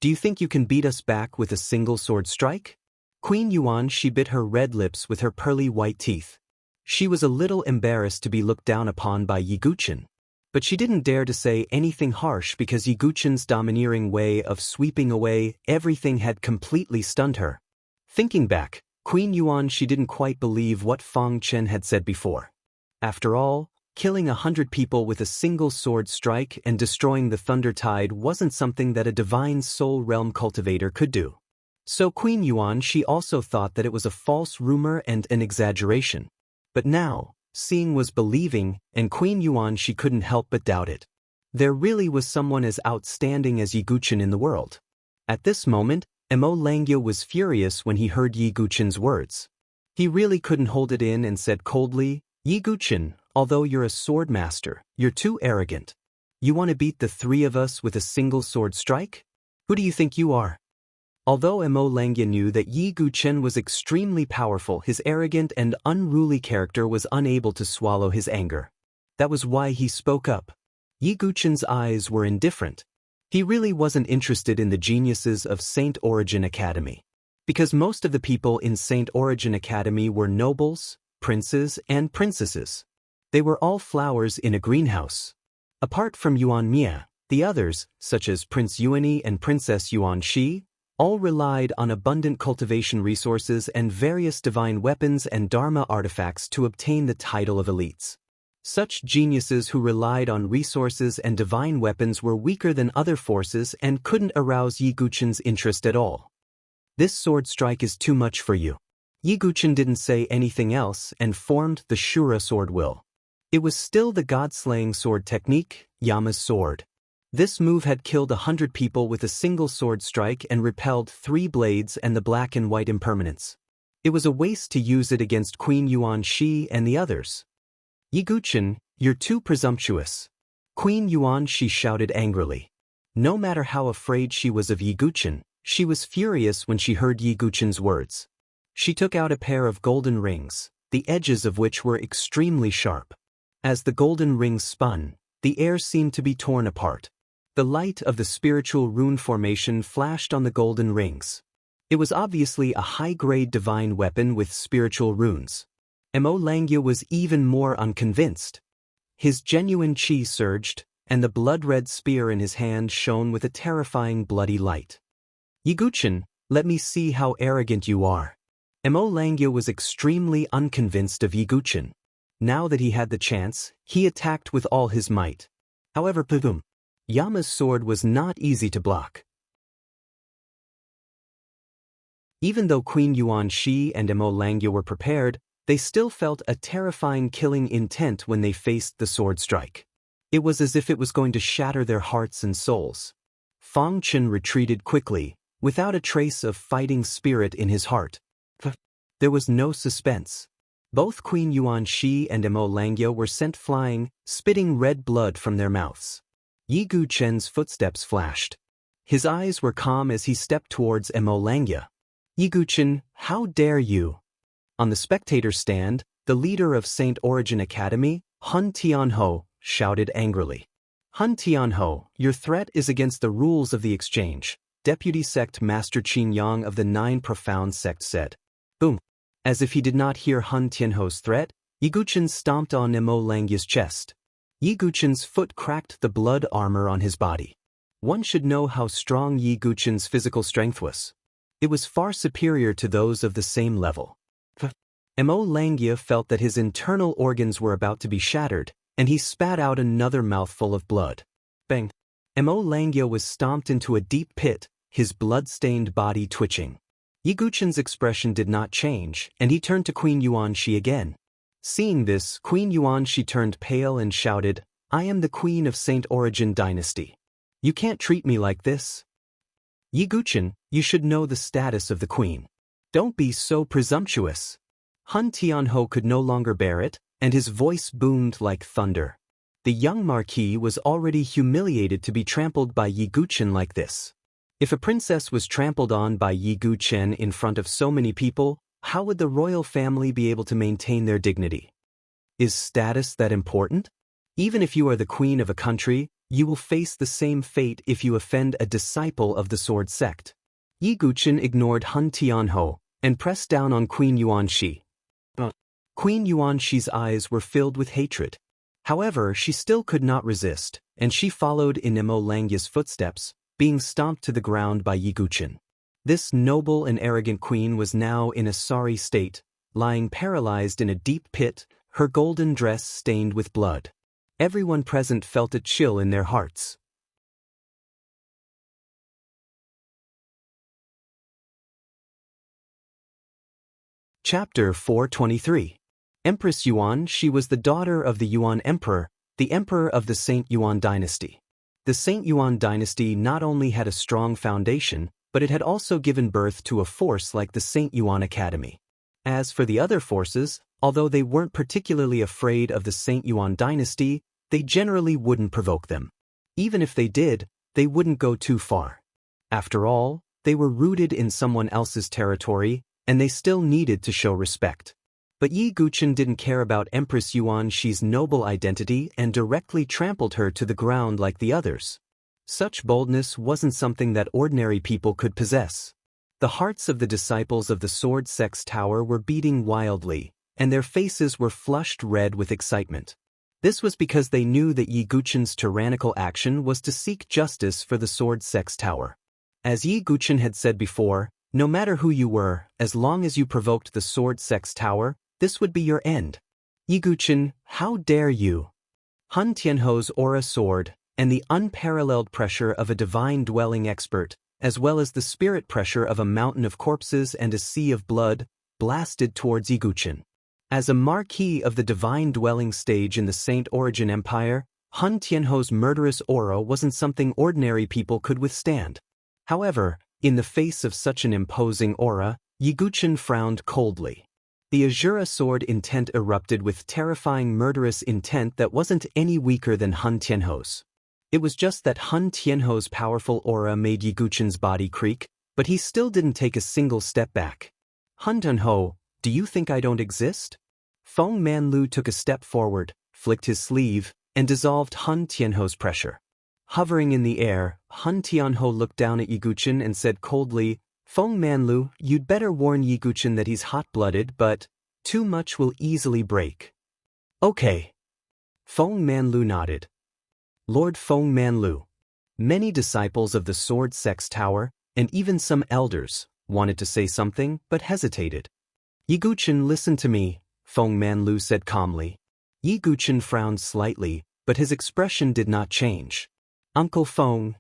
Do you think you can beat us back with a single sword strike? Queen Yuan Shi bit her red lips with her pearly white teeth. She was a little embarrassed to be looked down upon by Yiguchen. But she didn't dare to say anything harsh because Yiguchen's domineering way of sweeping away everything had completely stunned her. Thinking back, Queen Yuan Shi didn't quite believe what Fang Chen had said before. After all, killing 100 people with a single sword strike and destroying the Thunder Tide wasn't something that a divine soul realm cultivator could do. So Queen Yuan Shi also thought that it was a false rumor and an exaggeration. But now, seeing was believing, and Queen Yuan she couldn't help but doubt it. There really was someone as outstanding as Yi Guqin in the world. At this moment, Mo Langya was furious when he heard Yi Guqin's words. He really couldn't hold it in and said coldly, "Yi Guqin, although you're a sword master, you're too arrogant. You want to beat the three of us with a single sword strike? Who do you think you are?" Although Mo Langya knew that Yi Guqin was extremely powerful, his arrogant and unruly character was unable to swallow his anger. That was why he spoke up. Yi Guqin's eyes were indifferent. He really wasn't interested in the geniuses of Saint Origin Academy. Because most of the people in Saint Origin Academy were nobles, princes, and princesses. They were all flowers in a greenhouse. Apart from Yuan Mia, the others, such as Prince Yuani and Princess Yuan Shi, all relied on abundant cultivation resources and various divine weapons and dharma artifacts to obtain the title of elites. Such geniuses who relied on resources and divine weapons were weaker than other forces and couldn't arouse Yi Guqin's interest at all. "This sword strike is too much for you." Yi Guqin didn't say anything else and formed the Shura sword will. It was still the god-slaying sword technique, Yama's sword. This move had killed 100 people with a single sword strike and repelled 3 blades and the black and white impermanence. It was a waste to use it against Queen Yuan Shi and the others. "Yi Guqin, you're too presumptuous." Queen Yuan Shi shouted angrily. No matter how afraid she was of Yi Guqin, she was furious when she heard Yi Guqin's words. She took out a pair of golden rings, the edges of which were extremely sharp. As the golden rings spun, the air seemed to be torn apart. The light of the spiritual rune formation flashed on the golden rings. It was obviously a high-grade divine weapon with spiritual runes. Mo Langya was even more unconvinced. His genuine chi surged, and the blood-red spear in his hand shone with a terrifying bloody light. "Yi Guqin, let me see how arrogant you are." Mo Langya was extremely unconvinced of Yi Guqin. Now that he had the chance, he attacked with all his might. However, boom! Yama's sword was not easy to block. Even though Queen Yuan Shi and Mo Langya were prepared, they still felt a terrifying killing intent when they faced the sword strike. It was as if it was going to shatter their hearts and souls. Fang Chen retreated quickly, without a trace of fighting spirit in his heart. There was no suspense. Both Queen Yuan Shi and Mo Langya were sent flying, spitting red blood from their mouths. Yi Guqin's footsteps flashed. His eyes were calm as he stepped towards Mo Langya. "Yi Guqin, how dare you?" On the spectator stand, the leader of Saint Origin Academy, Hun Tianho, shouted angrily. "Hun Tianho, your threat is against the rules of the exchange," Deputy Sect Master Qin Yang of the 9 Profound Sect said. Boom! As if he did not hear Hun Tianho's threat, Yi Guqin stomped on Mo Langya's chest. Yi Guqin's foot cracked the blood armor on his body. One should know how strong Yi Guqin's physical strength was. It was far superior to those of the same level. Mo Langya felt that his internal organs were about to be shattered, and he spat out another mouthful of blood. Bang! Mo Langya was stomped into a deep pit, his blood-stained body twitching. Yi Guqin's expression did not change, and he turned to Queen Yuan Shi again. Seeing this, Queen Yuan Shi turned pale and shouted, "I am the Queen of Saint Origin Dynasty. You can't treat me like this." "Yi Guqin, you should know the status of the Queen. Don't be so presumptuous." Hun Tianho could no longer bear it, and his voice boomed like thunder. The young Marquis was already humiliated to be trampled by Yi Guqin like this. If a princess was trampled on by Yi Guqin in front of so many people, how would the royal family be able to maintain their dignity? Is status that important? Even if you are the queen of a country, you will face the same fate if you offend a disciple of the sword sect. Yi Guqin ignored Hun Tianho and pressed down on Queen Yuan Shi. Queen Yuan Shi's eyes were filled with hatred. However, she still could not resist, and she followed in Mo Langya's footsteps, being stomped to the ground by Yi Guqin. This noble and arrogant queen was now in a sorry state, lying paralyzed in a deep pit, her golden dress stained with blood. Everyone present felt a chill in their hearts. Chapter 423. Empress Yuan, she was the daughter of the Yuan Emperor, the emperor of the Saint Yuan dynasty. The Saint Yuan dynasty not only had a strong foundation, but it had also given birth to a force like the Saint Yuan Academy. As for the other forces, although they weren't particularly afraid of the Saint Yuan dynasty, they generally wouldn't provoke them. Even if they did, they wouldn't go too far. After all, they were rooted in someone else's territory, and they still needed to show respect. But Yi Guqin didn't care about Empress Yuan Shi's noble identity and directly trampled her to the ground like the others. Such boldness wasn't something that ordinary people could possess. The hearts of the disciples of the Sword Sect's tower were beating wildly, and their faces were flushed red with excitement. This was because they knew that Yi Guqin's tyrannical action was to seek justice for the Sword Sect's tower. As Yi Guqin had said before, no matter who you were, as long as you provoked the Sword Sect's tower, this would be your end. Yi Guqin, how dare you? Han Tianho's aura sword, and the unparalleled pressure of a divine dwelling expert, as well as the spirit pressure of a mountain of corpses and a sea of blood, blasted towards Yi Guqin. As a marquis of the divine dwelling stage in the Saint Origin Empire, Han Tianho's murderous aura wasn't something ordinary people could withstand. However, in the face of such an imposing aura, Yi Guqin frowned coldly. The Azura sword intent erupted with terrifying murderous intent that wasn't any weaker than Han Tianho's. It was just that Han Tianho's powerful aura made Yi Guqin's body creak, but he still didn't take a single step back. Han Tianho, do you think I don't exist? Feng Manlu took a step forward, flicked his sleeve, and dissolved Han Tianho's pressure. Hovering in the air, Han Tianho looked down at Yi Guqin and said coldly, Feng Manlu, you'd better warn Yi Guqin that he's hot-blooded, but too much will easily break. Okay. Feng Manlu nodded. Lord Feng Manlu. Many disciples of the Sword Sect's tower, and even some elders, wanted to say something but hesitated. Yi Guqin, listen to me, Feng Manlu said calmly. Yi Guqin frowned slightly, but his expression did not change. Uncle Feng.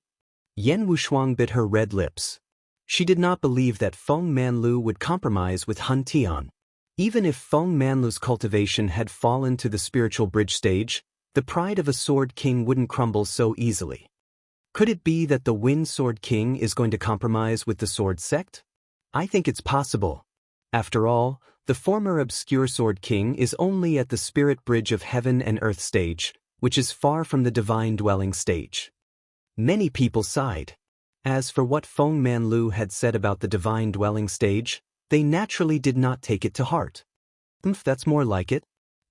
Yan Wushuang bit her red lips. She did not believe that Feng Manlu would compromise with Han Tian. Even if Feng Manlu's cultivation had fallen to the spiritual bridge stage, the pride of a Sword King wouldn't crumble so easily. Could it be that the Wind Sword King is going to compromise with the Sword Sect? I think it's possible. After all, the former obscure Sword King is only at the spirit bridge of heaven and earth stage, which is far from the divine dwelling stage. Many people sighed. As for what Feng Manlu had said about the divine dwelling stage, they naturally did not take it to heart. That's more like it.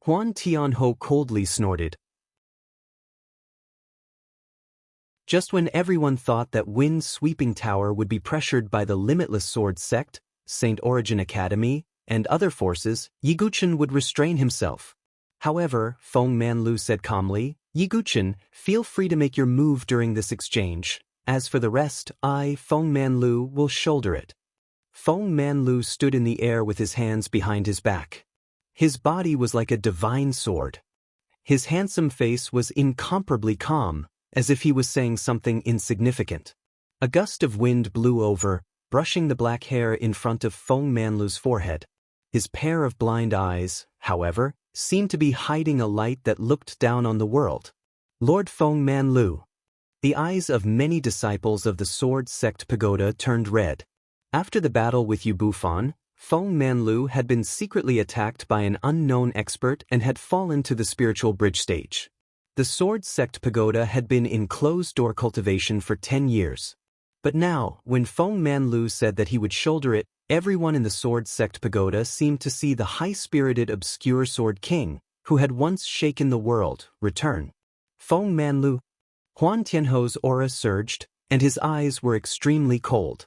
Huan Tianho coldly snorted. Just when everyone thought that Wind's sweeping tower would be pressured by the limitless Sword Sect, Saint Origin Academy, and other forces, Yi Guqin would restrain himself. However, Feng Manlu said calmly, Yi Guqin, feel free to make your move during this exchange. As for the rest, I, Feng Manlu, will shoulder it. Feng Manlu stood in the air with his hands behind his back. His body was like a divine sword. His handsome face was incomparably calm, as if he was saying something insignificant. A gust of wind blew over, brushing the black hair in front of Feng Manlu's forehead. His pair of blind eyes, however, seemed to be hiding a light that looked down on the world. Lord Feng Manlu. The eyes of many disciples of the Sword Sect Pagoda turned red. After the battle with Yu Bufan, Feng Manlu had been secretly attacked by an unknown expert and had fallen to the spiritual bridge stage. The Sword Sect Pagoda had been in closed-door cultivation for 10 years. But now, when Feng Manlu said that he would shoulder it, everyone in the Sword Sect Pagoda seemed to see the high-spirited obscure Sword King, who had once shaken the world, return. Feng Manlu. Huan Tianho's aura surged, and his eyes were extremely cold.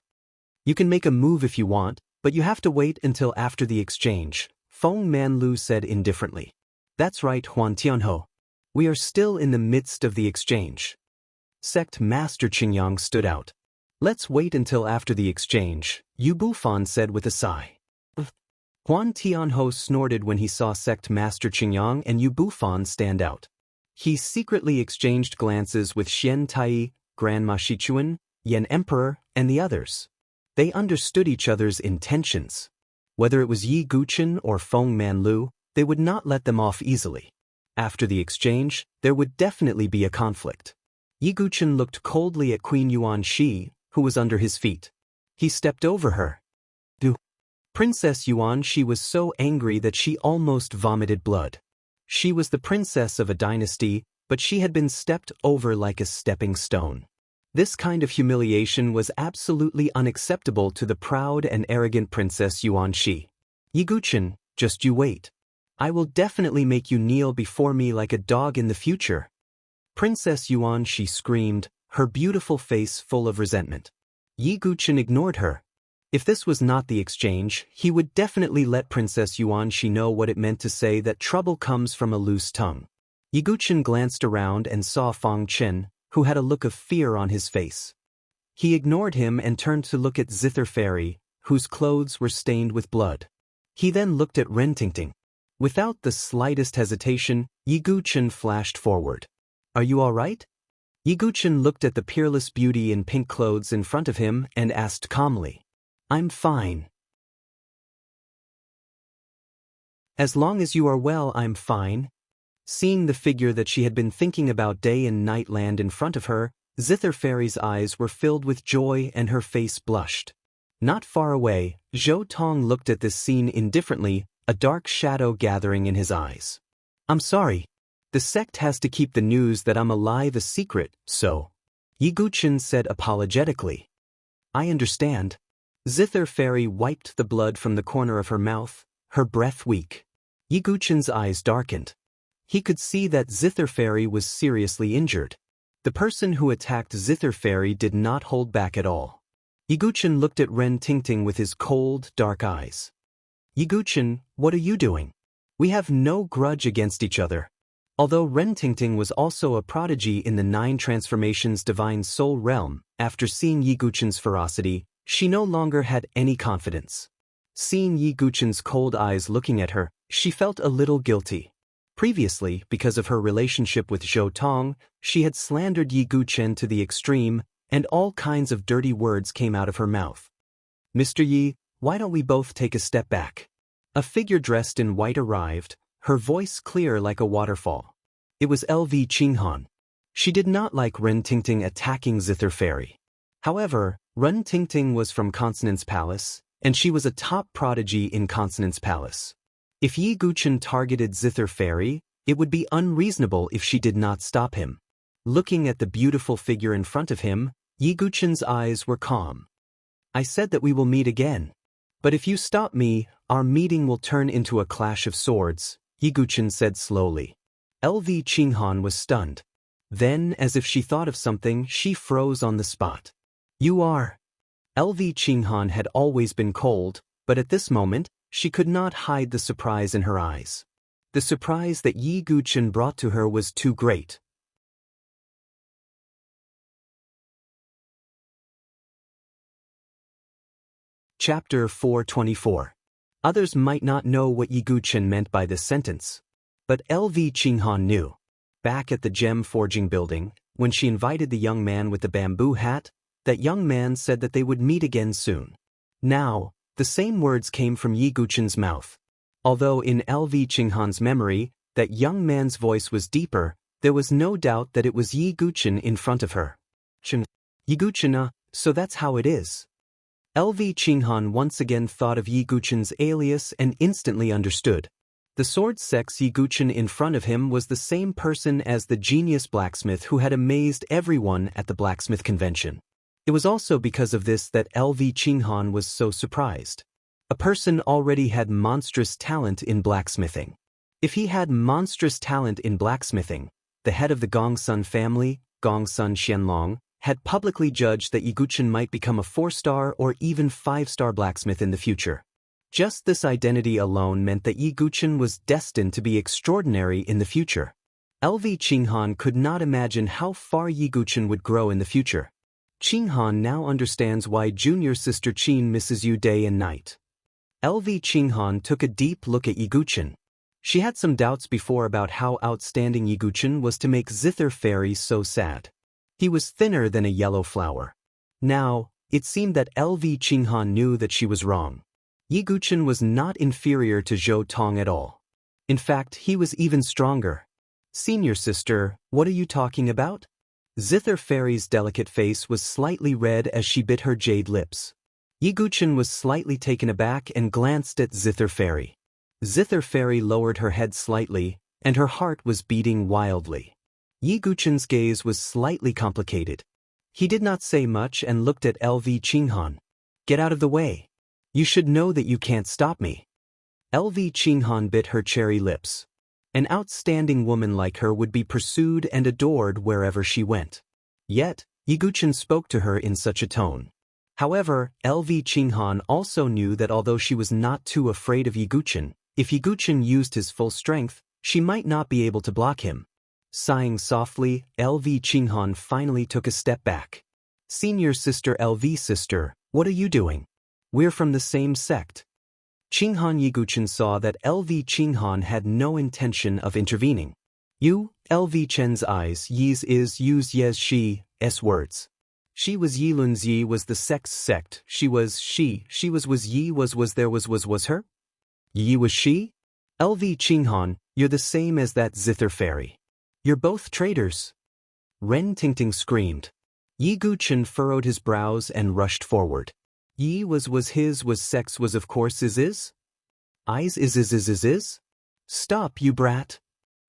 You can make a move if you want, but you have to wait until after the exchange, Feng Manlu said indifferently. That's right, Huan Tianho. We are still in the midst of the exchange. Sect Master Qingyang stood out. Let's wait until after the exchange, Yu Bufan said with a sigh. Huan Tianho snorted when he saw Sect Master Qingyang and Yu Bufan stand out. He secretly exchanged glances with Xian Tai, Grandma Shichuan, Yan Emperor, and the others. They understood each other's intentions. Whether it was Yi Guqin or Feng Manlu, they would not let them off easily. After the exchange, there would definitely be a conflict. Yi Guchen looked coldly at Queen Yuan Shi, who was under his feet. He stepped over her. Princess Yuan Shi was so angry that she almost vomited blood. She was the princess of a dynasty, but she had been stepped over like a stepping stone. This kind of humiliation was absolutely unacceptable to the proud and arrogant Princess Yuan Shi. Yi Guchen, just you wait. I will definitely make you kneel before me like a dog in the future. Princess Yuan Shi screamed, her beautiful face full of resentment. Yi Guchen ignored her. If this was not the exchange, he would definitely let Princess Yuan Shi know what it meant to say that trouble comes from a loose tongue. Yi Guchen glanced around and saw Fang Chen, who had a look of fear on his face. He ignored him and turned to look at Zither Fairy, whose clothes were stained with blood. He then looked at Ren Tingting. Without the slightest hesitation, Yi Guchen flashed forward. Are you all right? Yi Guchen looked at the peerless beauty in pink clothes in front of him and asked calmly. I'm fine. As long as you are well, I'm fine. Seeing the figure that she had been thinking about day and night land in front of her, Zither Fairy's eyes were filled with joy and her face blushed. Not far away, Zhou Tong looked at this scene indifferently, a dark shadow gathering in his eyes. I'm sorry. The sect has to keep the news that I'm alive a secret, so. Yi Guchen said apologetically. I understand. Zither Fairy wiped the blood from the corner of her mouth, her breath weak. Yi Guchen's eyes darkened. He could see that Zither Fairy was seriously injured. The person who attacked Zither Fairy did not hold back at all. Yi Guchen looked at Ren Tingting with his cold, dark eyes. Yi Guchen, what are you doing? We have no grudge against each other. Although Ren Tingting was also a prodigy in the 9 Transformations Divine Soul Realm, after seeing Yi Guchen's ferocity, she no longer had any confidence. Seeing Yi Guchen's cold eyes looking at her, she felt a little guilty. Previously, because of her relationship with Zhou Tong, she had slandered Yi Guchen to the extreme, and all kinds of dirty words came out of her mouth. Mr. Yi, why don't we both take a step back? A figure dressed in white arrived, her voice clear like a waterfall. It was LV Qinghan. She did not like Ren Tingting attacking Zither Fairy. However, Ren Tingting was from Consonance Palace, and she was a top prodigy in Consonance Palace. If Yi Guchen targeted Zither Fairy, it would be unreasonable if she did not stop him. Looking at the beautiful figure in front of him, Yi Guchen's eyes were calm. I said that we will meet again. But if you stop me, our meeting will turn into a clash of swords, Yi Guchen said slowly. LV Qinghan was stunned. Then, as if she thought of something, she froze on the spot. You are. LV Qinghan had always been cold, but at this moment, she could not hide the surprise in her eyes. The surprise that Yi Guchen brought to her was too great. Chapter 424. Others might not know what Yi Guchen meant by this sentence. But LV Qinghan knew. Back at the gem forging building, when she invited the young man with the bamboo hat, that young man said that they would meet again soon. Now, the same words came from Yi Guchen's mouth. Although in LV Qinghan's memory, that young man's voice was deeper, there was no doubt that it was Yi Guchen in front of her. Yi Guchen, so that's how it is. LV Qinghan once again thought of Yi Guchen's alias and instantly understood. The sword sex Yi Guchen in front of him was the same person as the genius blacksmith who had amazed everyone at the blacksmith convention. It was also because of this that LV Qinghan was so surprised. A person already had monstrous talent in blacksmithing. If he had monstrous talent in blacksmithing, the head of the Gongsun family, Gongsun Xianlong, had publicly judged that Yi Guchen might become a 4-star or even 5-star blacksmith in the future. Just this identity alone meant that Yi Guchen was destined to be extraordinary in the future. LV Qinghan could not imagine how far Yi Guchen would grow in the future. Qinghan now understands why junior sister Qin misses you day and night. LV Qinghan took a deep look at Yi Guchen. She had some doubts before about how outstanding Yi Guchen was to make Zither Fairy so sad. He was thinner than a yellow flower. Now, it seemed that LV Qinghan knew that she was wrong. Yi Guchen was not inferior to Zhou Tong at all. In fact, he was even stronger. Senior sister, what are you talking about? Zither Fairy's delicate face was slightly red as she bit her jade lips. Yiguchen was slightly taken aback and glanced at Zither Fairy. Zither Fairy lowered her head slightly, and her heart was beating wildly. Yiguchen's gaze was slightly complicated. He did not say much and looked at LV Qinghan. Get out of the way. You should know that you can't stop me. LV Qinghan bit her cherry lips. An outstanding woman like her would be pursued and adored wherever she went. Yet, Yiguchen spoke to her in such a tone. However, LV Qinghan also knew that although she was not too afraid of Yiguchen, if Yiguchen used his full strength, she might not be able to block him. Sighing softly, LV Qinghan finally took a step back. Senior sister LV sister, what are you doing? We're from the same sect. Qinghan Yiguchen saw that LV Qinghan had no intention of intervening. You, LV Chen's eyes, Yi's is use yes she, s words. She was Yilun's Yi was the sect's sect, she was Yi was there was her? Yi was she? LV Qinghan, you're the same as that Zither Fairy. You're both traitors. Ren Tingting screamed. Yiguchen furrowed his brows and rushed forward. Yi was his was sex was of course is? Eyes is? Stop, you brat.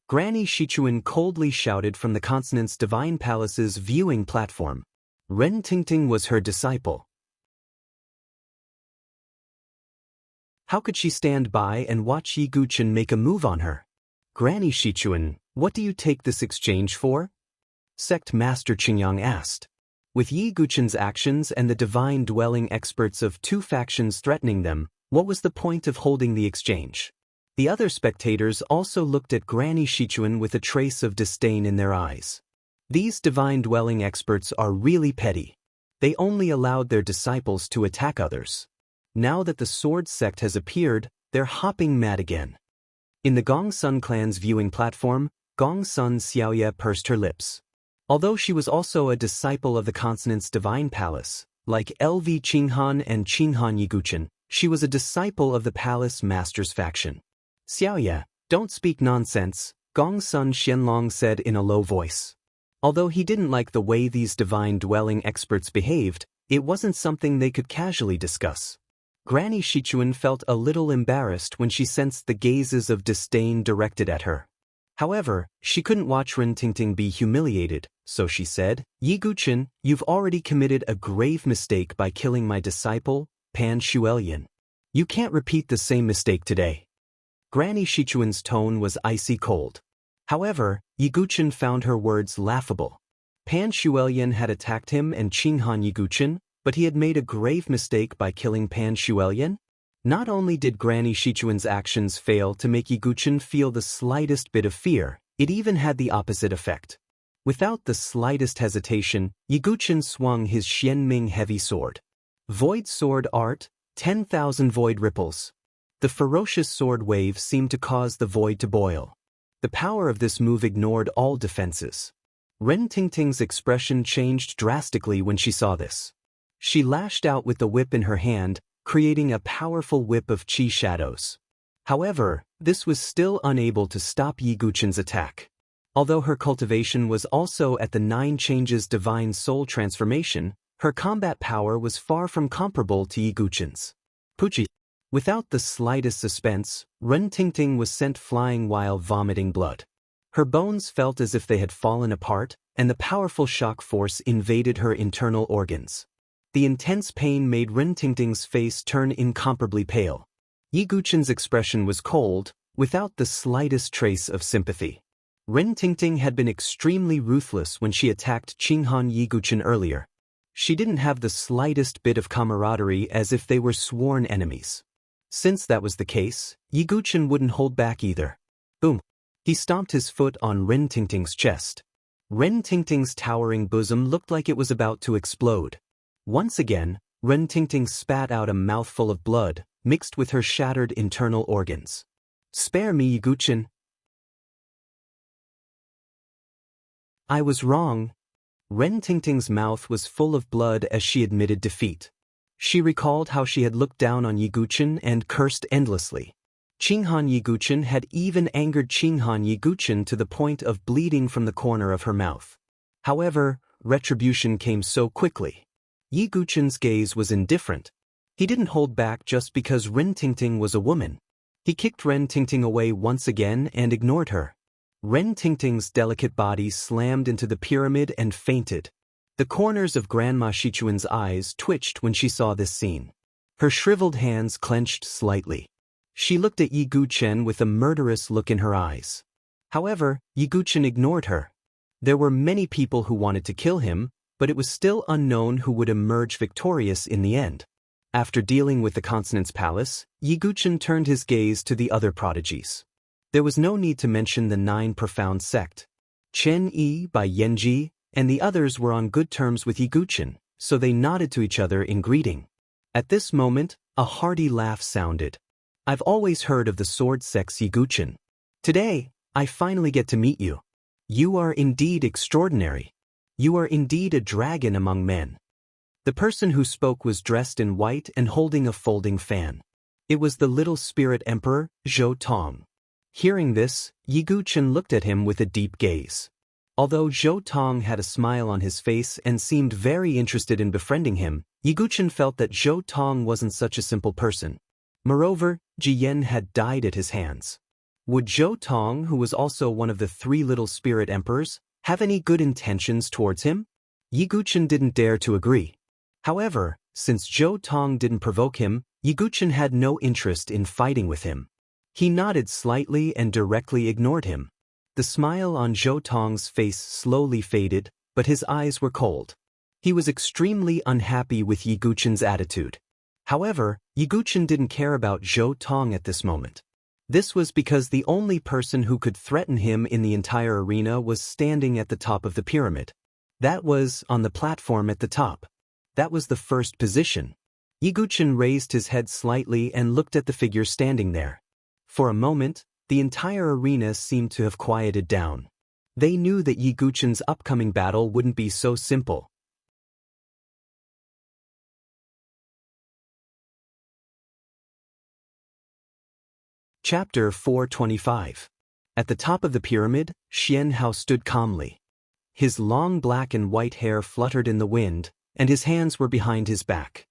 Granny Shichuan coldly shouted from the Consonant's Divine Palace's viewing platform. Ren Tingting was her disciple. How could she stand by and watch Yiguchen make a move on her? Granny Shichuan, what do you take this exchange for? Sect Master Qingyang asked. With Yiguchen's actions and the divine dwelling experts of two factions threatening them, what was the point of holding the exchange? The other spectators also looked at Granny Shichuan with a trace of disdain in their eyes. These divine dwelling experts are really petty. They only allowed their disciples to attack others. Now that the sword sect has appeared, they're hopping mad again. In the Gongsun clan's viewing platform, Gongsun Xiaoye pursed her lips. Although she was also a disciple of the Consonant's Divine Palace, like LV Qinghan and Qinghan Yiguchen, she was a disciple of the Palace Master's faction. Xiaoye, don't speak nonsense, Gongsun Xianlong said in a low voice. Although he didn't like the way these divine dwelling experts behaved, it wasn't something they could casually discuss. Granny Shichuan felt a little embarrassed when she sensed the gazes of disdain directed at her. However, she couldn't watch Ren Tingting be humiliated, so she said, Yiguchen, you've already committed a grave mistake by killing my disciple, Pan Shuelian. You can't repeat the same mistake today. Granny Shichuan's tone was icy cold. However, Yiguchen found her words laughable. Pan Shuelian had attacked him and Qinghan Yiguchen, but he had made a grave mistake by killing Pan Shuelian? Not only did Granny Shichuan's actions fail to make Yiguchen feel the slightest bit of fear, it even had the opposite effect. Without the slightest hesitation, Yiguchen swung his Xianming heavy sword. Void sword art, 10,000 void ripples. The ferocious sword wave seemed to cause the void to boil. The power of this move ignored all defenses. Ren Tingting's expression changed drastically when she saw this. She lashed out with the whip in her hand, creating a powerful whip of chi shadows. However, this was still unable to stop Yiguchen's attack. Although her cultivation was also at the 9 changes divine soul transformation, her combat power was far from comparable to Yiguchen's. Puchi. Without the slightest suspense, Ren Tingting was sent flying while vomiting blood. Her bones felt as if they had fallen apart, and the powerful shock force invaded her internal organs. The intense pain made Ren Tingting's face turn incomparably pale. Yiguchen's expression was cold, without the slightest trace of sympathy. Ren Tingting had been extremely ruthless when she attacked Qinghan Yiguchen earlier. She didn't have the slightest bit of camaraderie as if they were sworn enemies. Since that was the case, Yiguchen wouldn't hold back either. Boom! He stomped his foot on Ren Tingting's chest. Ren Tingting's towering bosom looked like it was about to explode. Once again, Ren Tingting spat out a mouthful of blood, mixed with her shattered internal organs. Spare me, Yiguchen. I was wrong. Ren Tingting's mouth was full of blood as she admitted defeat. She recalled how she had looked down on Yiguchen and cursed endlessly. Qinghan Yiguchen had even angered Qinghan Yiguchen to the point of bleeding from the corner of her mouth. However, retribution came so quickly. Yiguchen's gaze was indifferent. He didn't hold back just because Ren Tingting was a woman. He kicked Ren Tingting away once again and ignored her. Ren Tingting's delicate body slammed into the pyramid and fainted. The corners of Grandma Shichuan's eyes twitched when she saw this scene. Her shriveled hands clenched slightly. She looked at Yi Guchen with a murderous look in her eyes. However, Yi Guchen ignored her. There were many people who wanted to kill him, but it was still unknown who would emerge victorious in the end. After dealing with the Consonance Palace, Yi Guchen turned his gaze to the other prodigies. There was no need to mention the 9 profound sect. Chen Yi by Yanji and the others were on good terms with Yi Guchen, so they nodded to each other in greeting. At this moment, a hearty laugh sounded. I've always heard of the sword sect's Yi Guchen. Today, I finally get to meet you. You are indeed extraordinary. You are indeed a dragon among men. The person who spoke was dressed in white and holding a folding fan. It was the little spirit emperor, Zhou Tong. Hearing this, Yi Guchen looked at him with a deep gaze. Although Zhou Tong had a smile on his face and seemed very interested in befriending him, Yi Guchen felt that Zhou Tong wasn't such a simple person. Moreover, Jiyan had died at his hands. Would Zhou Tong, who was also one of the 3 little spirit emperors, have any good intentions towards him? Yi Guchen didn't dare to agree. However, since Zhou Tong didn't provoke him, Yi Guchen had no interest in fighting with him. He nodded slightly and directly ignored him. The smile on Zhou Tong's face slowly faded, but his eyes were cold. He was extremely unhappy with Yi Guchen's attitude. However, Yi Guchen didn't care about Zhou Tong at this moment. This was because the only person who could threaten him in the entire arena was standing at the top of the pyramid. That was on the platform at the top. That was the first position. Yi Guchen raised his head slightly and looked at the figure standing there. For a moment, the entire arena seemed to have quieted down. They knew that Yi Guchen's upcoming battle wouldn't be so simple. Chapter 425. At the top of the pyramid, Xian Hao stood calmly. His long black and white hair fluttered in the wind, and his hands were behind his back.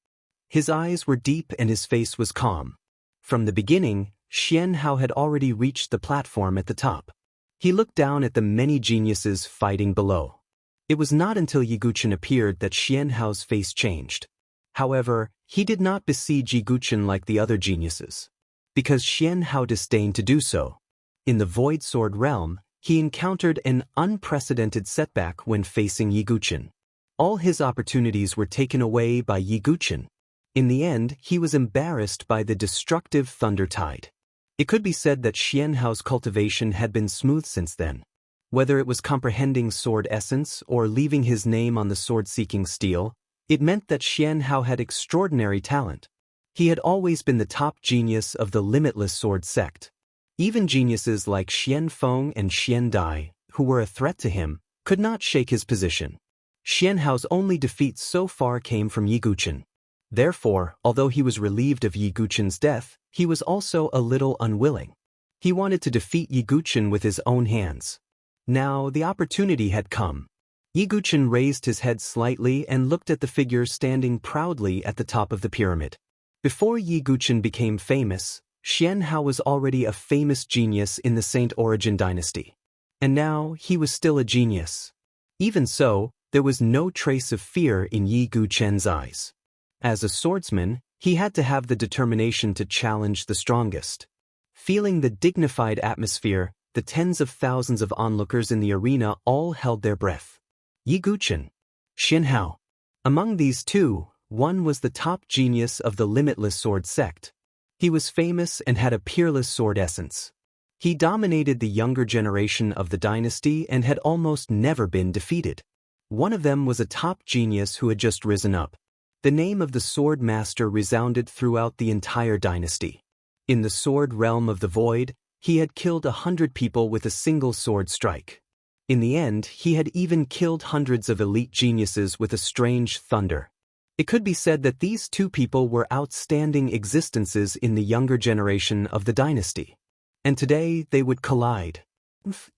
His eyes were deep and his face was calm. From the beginning, Xian Hao had already reached the platform at the top. He looked down at the many geniuses fighting below. It was not until Yi Guchen appeared that Xian Hao's face changed. However, he did not besiege Yi Guchen like the other geniuses, because Xian Hao disdained to do so. In the Void Sword realm, he encountered an unprecedented setback when facing Yi Guchen. All his opportunities were taken away by Yi Guchen. In the end, he was embarrassed by the destructive thunder tide. It could be said that Xian Hao's cultivation had been smooth since then. Whether it was comprehending sword essence or leaving his name on the sword-seeking steel, it meant that Xian Hao had extraordinary talent. He had always been the top genius of the limitless sword sect. Even geniuses like Xian Feng and Xian Dai, who were a threat to him, could not shake his position. Xian Hao's only defeat so far came from Yi Guchen. Therefore, although he was relieved of Yi Guchen's death, he was also a little unwilling. He wanted to defeat Yi Guchen with his own hands. Now the opportunity had come. Yi Guchen raised his head slightly and looked at the figure standing proudly at the top of the pyramid. Before Yi Guchen became famous, Xian Hao was already a famous genius in the Saint Origin dynasty. And now he was still a genius. Even so, there was no trace of fear in Yi Guchen's eyes. As a swordsman, he had to have the determination to challenge the strongest. Feeling the dignified atmosphere, the tens of thousands of onlookers in the arena all held their breath. Yi Guchen, Xian Hao. Among these two, one was the top genius of the limitless sword sect. He was famous and had a peerless sword essence. He dominated the younger generation of the dynasty and had almost never been defeated. One of them was a top genius who had just risen up. The name of the sword master resounded throughout the entire dynasty. In the sword realm of the void, he had killed 100 people with a single sword strike. In the end, he had even killed hundreds of elite geniuses with a strange thunder. It could be said that these two people were outstanding existences in the younger generation of the dynasty. And today they would collide.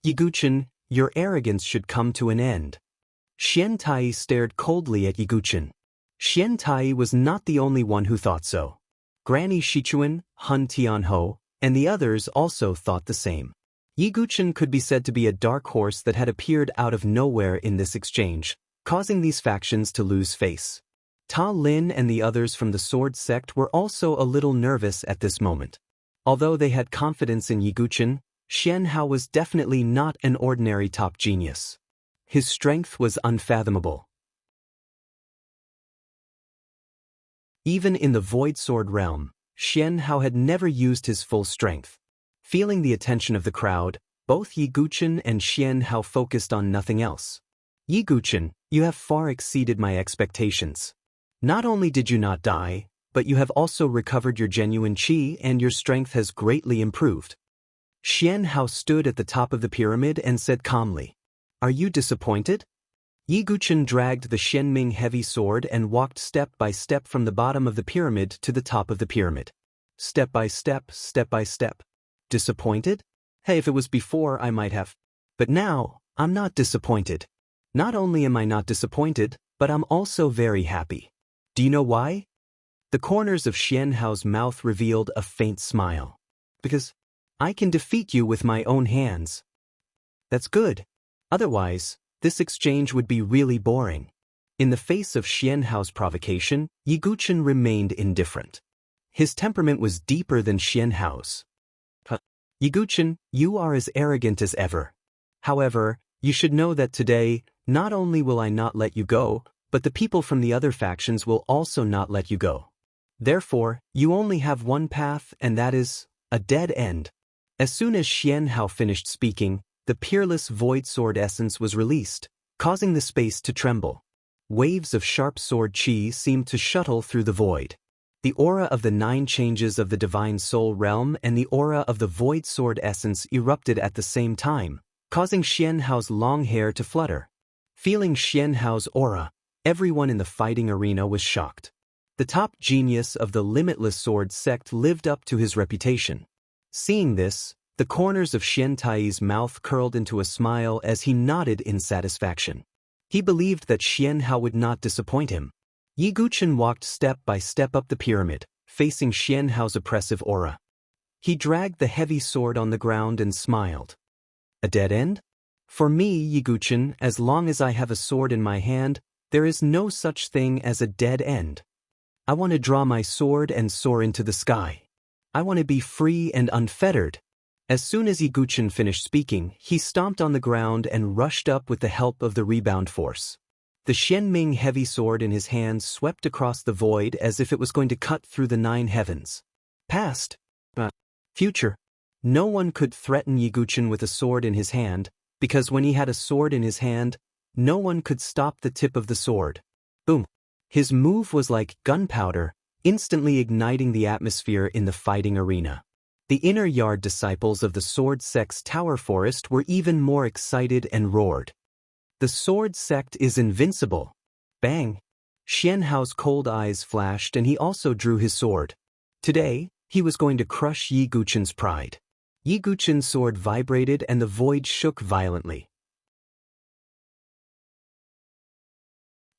Yiguchen, your arrogance should come to an end. Xian Tai stared coldly at Yiguchen. Xian Tai was not the only one who thought so. Granny Shichuan, Hun Tianho, and the others also thought the same. Yiguchen could be said to be a dark horse that had appeared out of nowhere in this exchange, causing these factions to lose face. Ta Lin and the others from the sword sect were also a little nervous at this moment. Although they had confidence in Yiguchen, Xian Hao was definitely not an ordinary top genius. His strength was unfathomable. Even in the Void Sword realm, Xian Hao had never used his full strength. Feeling the attention of the crowd, both Yiguchen and Xian Hao focused on nothing else. Yiguchen, you have far exceeded my expectations. Not only did you not die, but you have also recovered your genuine qi and your strength has greatly improved. Xian Hao stood at the top of the pyramid and said calmly, "Are you disappointed?" Yiguchen dragged the Shenming heavy sword and walked step by step from the bottom of the pyramid to the top of the pyramid. Step by step, step by step. Disappointed? Hey, if it was before I might have. But now, I'm not disappointed. Not only am I not disappointed, but I'm also very happy. Do you know why? The corners of Xian Hao's mouth revealed a faint smile. Because I can defeat you with my own hands. That's good. Otherwise, this exchange would be really boring. In the face of Xian Hao's provocation, Yiguchen remained indifferent. His temperament was deeper than Xian Hao's. Yiguchen, you are as arrogant as ever. However, you should know that today, not only will I not let you go, but the people from the other factions will also not let you go. Therefore, you only have one path, and that is a dead end. As soon as Xian Hao finished speaking, the peerless void sword essence was released, causing the space to tremble. Waves of sharp sword qi seemed to shuttle through the void. The aura of the 9 changes of the divine soul realm and the aura of the void sword essence erupted at the same time, causing Xian Hao's long hair to flutter. Feeling Xian Hao's aura, everyone in the fighting arena was shocked. The top genius of the Limitless Sword sect lived up to his reputation. Seeing this, the corners of Xian Tai's mouth curled into a smile as he nodded in satisfaction. He believed that Xian Hao would not disappoint him. Yiguchen walked step by step up the pyramid, facing Xian Hao's oppressive aura. He dragged the heavy sword on the ground and smiled. A dead end? For me, Yiguchen, as long as I have a sword in my hand, there is no such thing as a dead end. I want to draw my sword and soar into the sky. I want to be free and unfettered. As soon as Yiguchen finished speaking, he stomped on the ground and rushed up with the help of the rebound force. The Shenming heavy sword in his hands swept across the void as if it was going to cut through the 9 heavens. Past, future. No one could threaten Yiguchen with a sword in his hand, because when he had a sword in his hand, no one could stop the tip of the sword. Boom. His move was like gunpowder, instantly igniting the atmosphere in the fighting arena. The inner yard disciples of the Sword Sect's Tower Forest were even more excited and roared. The Sword Sect is invincible. Bang! Xian Hao's cold eyes flashed and he also drew his sword. Today, he was going to crush Yiguchen's pride. Yiguchen's sword vibrated and the void shook violently.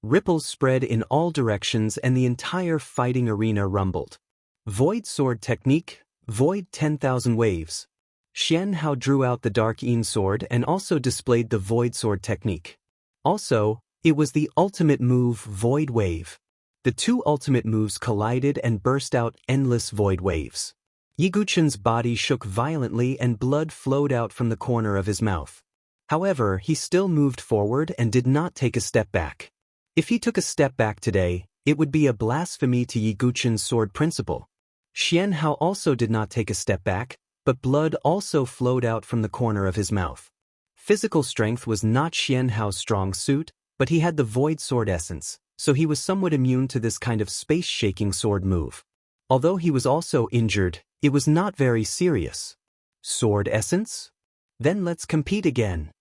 Ripples spread in all directions and the entire fighting arena rumbled. Void sword technique, void 10,000 waves. Xian Hao drew out the Dark Yin sword and also displayed the void sword technique. Also, it was the ultimate move, Void Wave. The 2 ultimate moves collided and burst out endless void waves. Yiguchen's body shook violently and blood flowed out from the corner of his mouth. However, he still moved forward and did not take a step back. If he took a step back today, it would be a blasphemy to Yiguchen's sword principle. Xian Hao also did not take a step back, but blood also flowed out from the corner of his mouth. Physical strength was not Xian Hao's strong suit, but he had the void sword essence, so he was somewhat immune to this kind of space-shaking sword move. Although he was also injured, it was not very serious. Sword essence? Then let's compete again.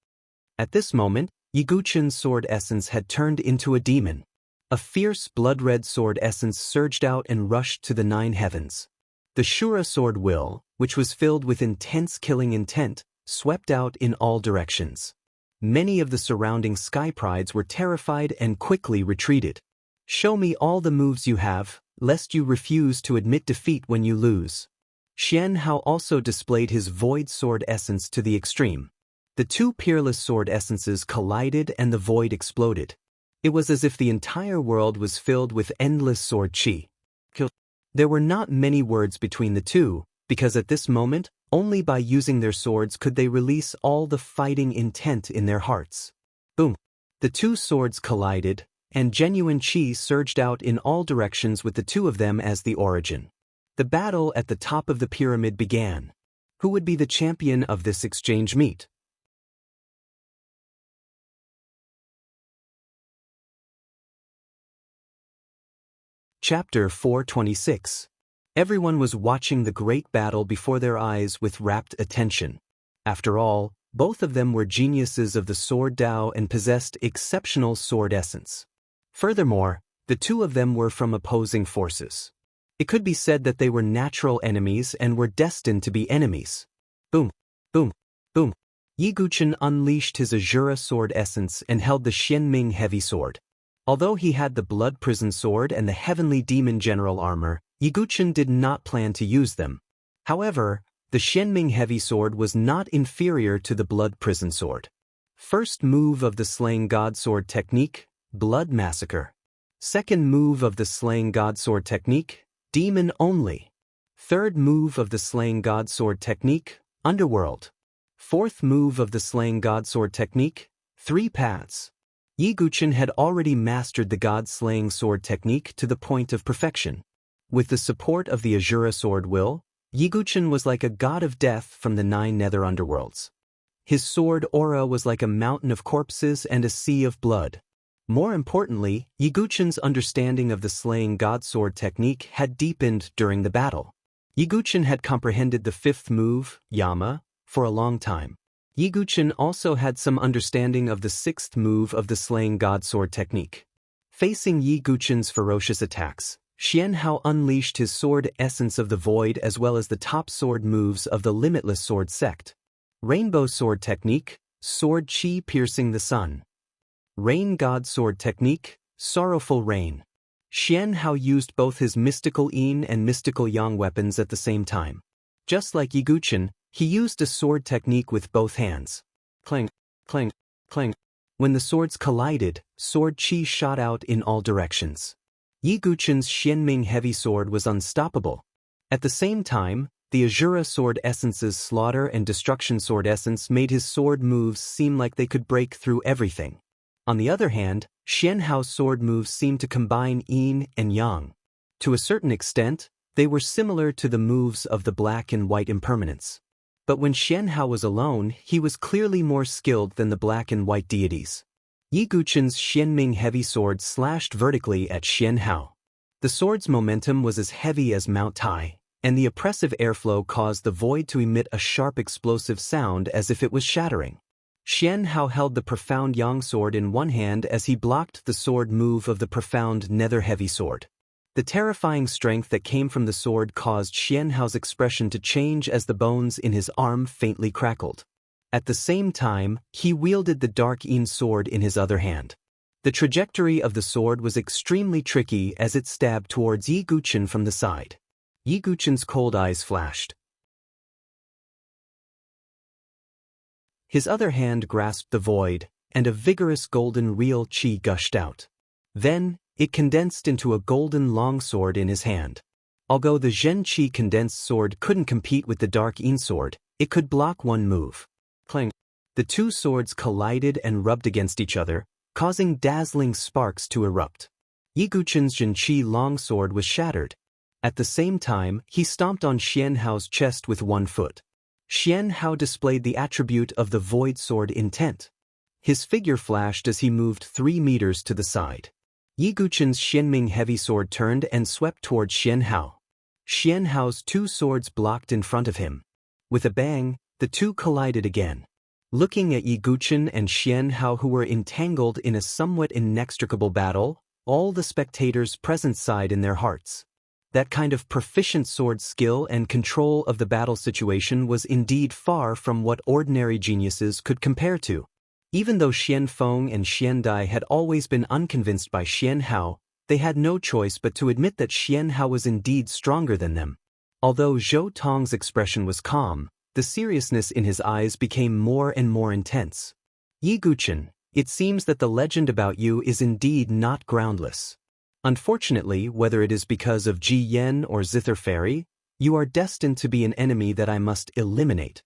At this moment, Yiguchen's sword essence had turned into a demon. A fierce blood-red sword essence surged out and rushed to the 9 heavens. The Shura sword will, which was filled with intense killing intent, swept out in all directions. Many of the surrounding sky prides were terrified and quickly retreated. Show me all the moves you have, lest you refuse to admit defeat when you lose. Xian Hao also displayed his void sword essence to the extreme. The two peerless sword essences collided and the void exploded. It was as if the entire world was filled with endless sword qi. There were not many words between the two, because at this moment, only by using their swords could they release all the fighting intent in their hearts. Boom! The two swords collided, and genuine qi surged out in all directions with the two of them as the origin. The battle at the top of the pyramid began. Who would be the champion of this exchange meet? Chapter 426. Everyone was watching the great battle before their eyes with rapt attention. After all, both of them were geniuses of the sword Dao and possessed exceptional sword essence. Furthermore, the two of them were from opposing forces. It could be said that they were natural enemies and were destined to be enemies. Boom, boom, boom. Yi Guchen unleashed his Azura sword essence and held the Xianming heavy sword. Although he had the Blood Prison sword and the Heavenly Demon General armor, Yi Guchen did not plan to use them. However, the Xianming heavy sword was not inferior to the Blood Prison sword. First move of the Slaying God sword technique, Blood Massacre. Second move of the Slaying God sword technique, Demon Only. Third move of the Slaying God sword technique, Underworld. Fourth move of the Slaying God sword technique, 3 Paths. Yi Guchen had already mastered the God-slaying sword technique to the point of perfection. With the support of the Azura sword will, Yi Guchen was like a god of death from the 9 nether underworlds. His sword aura was like a mountain of corpses and a sea of blood. More importantly, Yi Guchen's understanding of the Slaying God sword technique had deepened during the battle. Yi Guchen had comprehended the 5th move, Yama, for a long time. Yi Guchen also had some understanding of the 6th move of the Slaying God sword technique. Facing Yi Guchen's ferocious attacks, Xian Hao unleashed his sword essence of the void as well as the top sword moves of the limitless sword sect. Rainbow sword technique, sword qi piercing the sun. Rain God sword technique, sorrowful rain. Xian Hao used both his mystical yin and mystical yang weapons at the same time. Just like Yi Guchen, he used a sword technique with both hands. Clang, clang, clang. When the swords collided, sword qi shot out in all directions. Yi Guchen's Xianming heavy sword was unstoppable. At the same time, the Azura sword essence's slaughter and destruction sword essence made his sword moves seem like they could break through everything. On the other hand, Xian Hao's sword moves seemed to combine yin and yang. To a certain extent, they were similar to the moves of the black and white impermanents. But when Xian Hao was alone, he was clearly more skilled than the black and white deities. Yi Guchen's Xianming heavy sword slashed vertically at Xian Hao. The sword's momentum was as heavy as Mount Tai, and the oppressive airflow caused the void to emit a sharp explosive sound as if it was shattering. Xian Hao held the profound yang sword in one hand as he blocked the sword move of the profound nether heavy sword. The terrifying strength that came from the sword caused Xian Hao's expression to change as the bones in his arm faintly crackled. At the same time, he wielded the dark yin sword in his other hand. The trajectory of the sword was extremely tricky as it stabbed towards Yi Guchen from the side. Yi Guchen's cold eyes flashed. His other hand grasped the void, and a vigorous golden real qi gushed out. Then, it condensed into a golden longsword in his hand. Although the Zhen Qi condensed sword couldn't compete with the dark yin sword, it could block one move. Clang. The two swords collided and rubbed against each other, causing dazzling sparks to erupt. Yi Guchen's Zhen Qi longsword was shattered. At the same time, he stomped on Xian Hao's chest with one foot. Xian Hao displayed the attribute of the void sword intent. His figure flashed as he moved 3 meters to the side. Yi Guchen's Xianming heavy sword turned and swept towards Xian Hao. Xian Hao's 2 swords blocked in front of him. With a bang, the two collided again. Looking at Yi Guchen and Xian Hao, who were entangled in a somewhat inextricable battle, All the spectators present sighed in their hearts. That kind of proficient sword skill and control of the battle situation was indeed far from what ordinary geniuses could compare to. Even though Xian Feng and Xian Dai had always been unconvinced by Xian Hao, they had no choice but to admit that Xian Hao was indeed stronger than them. Although Zhou Tong's expression was calm, the seriousness in his eyes became more and more intense. Yi Guchen, it seems that the legend about you is indeed not groundless. Unfortunately, whether it is because of Ji Yen or Zither Fairy, you are destined to be an enemy that I must eliminate.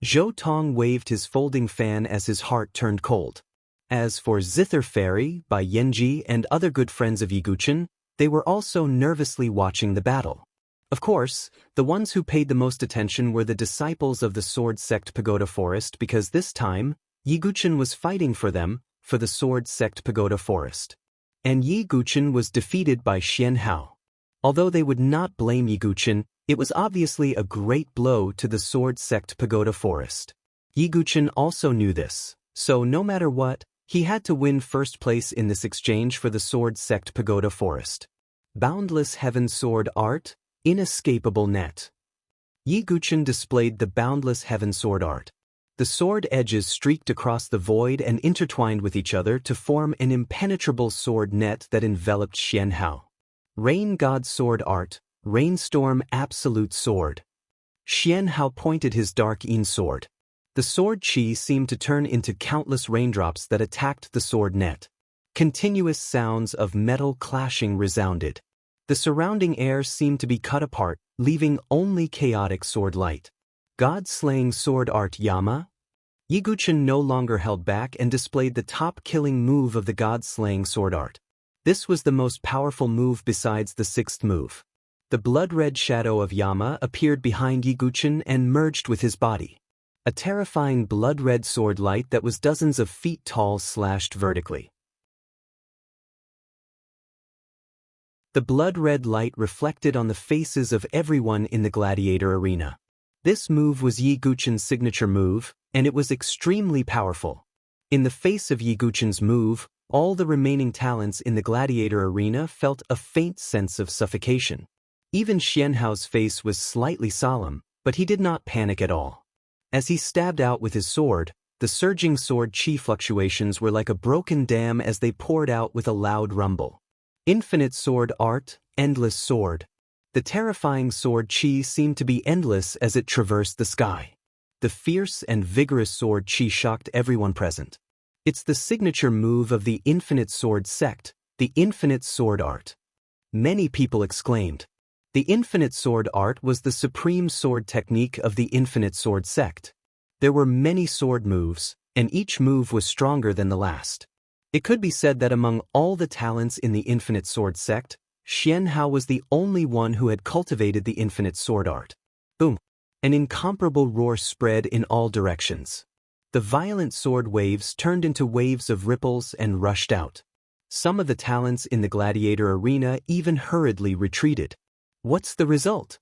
Zhou Tong waved his folding fan as his heart turned cold. As for Zither Fairy, Bai Yanji and other good friends of Yi Guchen, they were also nervously watching the battle. Of course, the ones who paid the most attention were the disciples of the Sword Sect Pagoda Forest because this time, Yi Guchen was fighting for them, for the Sword Sect Pagoda Forest. And Yi Guchen was defeated by Xian Hao. Although they would not blame Yi Guchen, it was obviously a great blow to the Sword Sect Pagoda Forest. Yi Guchen also knew this, so no matter what, he had to win first place in this exchange for the Sword Sect Pagoda Forest. Boundless Heaven Sword Art, Inescapable Net. Yi Guchen displayed the Boundless Heaven Sword Art. The sword edges streaked across the void and intertwined with each other to form an impenetrable sword net that enveloped Xian Hao. Rain God Sword Art, Rainstorm Absolute Sword. Xian Hao pointed his dark Yin sword. The sword chi seemed to turn into countless raindrops that attacked the sword net. Continuous sounds of metal clashing resounded. The surrounding air seemed to be cut apart, leaving only chaotic sword light. God-slaying sword art Yama? Yi Guchen no longer held back and displayed the top-killing move of the God-slaying sword art. This was the most powerful move besides the sixth move. The blood-red shadow of Yama appeared behind Yi Guchen and merged with his body. A terrifying blood-red sword light that was dozens of feet tall slashed vertically. The blood-red light reflected on the faces of everyone in the gladiator arena. This move was Yi Guchen's signature move, and it was extremely powerful. In the face of Yi Guchen's move, all the remaining talents in the gladiator arena felt a faint sense of suffocation. Even Xian Hao's face was slightly solemn, but he did not panic at all. As he stabbed out with his sword, the surging sword chi fluctuations were like a broken dam as they poured out with a loud rumble. Infinite Sword Art, Endless Sword. The terrifying sword chi seemed to be endless as it traversed the sky. The fierce and vigorous sword chi shocked everyone present. It's the signature move of the Infinite Sword Sect, the Infinite Sword Art. Many people exclaimed. The Infinite Sword Art was the supreme sword technique of the Infinite Sword Sect. There were many sword moves, and each move was stronger than the last. It could be said that among all the talents in the Infinite Sword Sect, Xian Hao was the only one who had cultivated the Infinite Sword Art. Boom! An incomparable roar spread in all directions. The violent sword waves turned into waves of ripples and rushed out. Some of the talents in the gladiator arena even hurriedly retreated. What's the result?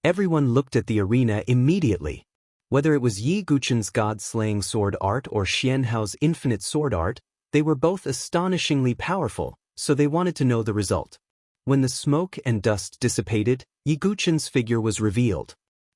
Everyone looked at the arena immediately. Whether it was Yi Guchen's God-slaying sword art or Xian Hao's Infinite Sword Art, they were both astonishingly powerful, so they wanted to know the result. When the smoke and dust dissipated, Yi Guchen's figure was revealed.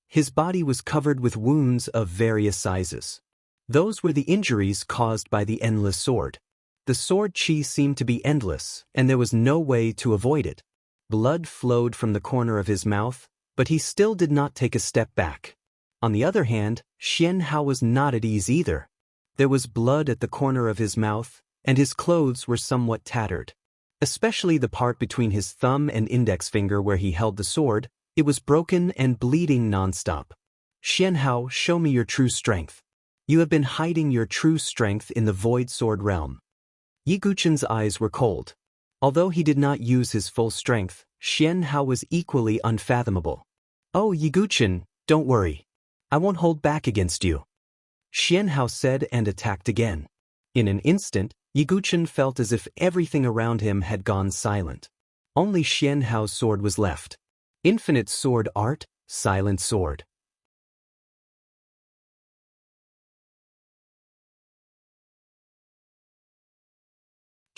His body was covered with wounds of various sizes. Those were the injuries caused by the endless sword. The sword chi seemed to be endless, and there was no way to avoid it. Blood flowed from the corner of his mouth, but he still did not take a step back. On the other hand, Xian Hao was not at ease either. There was blood at the corner of his mouth, and his clothes were somewhat tattered. Especially the part between his thumb and index finger where he held the sword, it was broken and bleeding non-stop. Xian Hao, show me your true strength. You have been hiding your true strength in the Void Sword realm. Yi Guchen's eyes were cold. Although he did not use his full strength, Xian Hao was equally unfathomable. Oh, Yi Guchen, don't worry. I won't hold back against you. Xian Hao said and attacked again. In an instant, Yi Guchen felt as if everything around him had gone silent. Only Xian Hao's sword was left. Infinite Sword Art, Silent Sword.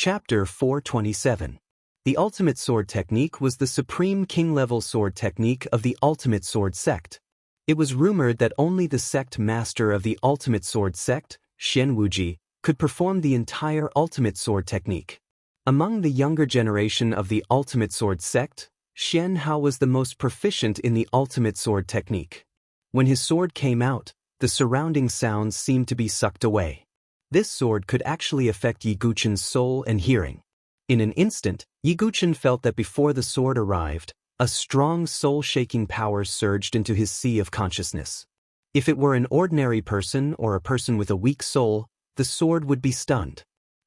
Chapter 427. The Ultimate Sword Technique was the supreme king-level sword technique of the Ultimate Sword Sect. It was rumored that only the sect master of the Ultimate Sword Sect, Xian Wuji, could perform the entire Ultimate Sword Technique. Among the younger generation of the Ultimate Sword Sect, Xian Hao was the most proficient in the Ultimate Sword Technique. When his sword came out, the surrounding sounds seemed to be sucked away. This sword could actually affect Yi Guchen's soul and hearing. In an instant, Yi Guchen felt that before the sword arrived, a strong soul-shaking power surged into his sea of consciousness. If it were an ordinary person or a person with a weak soul, the sword would be stunned.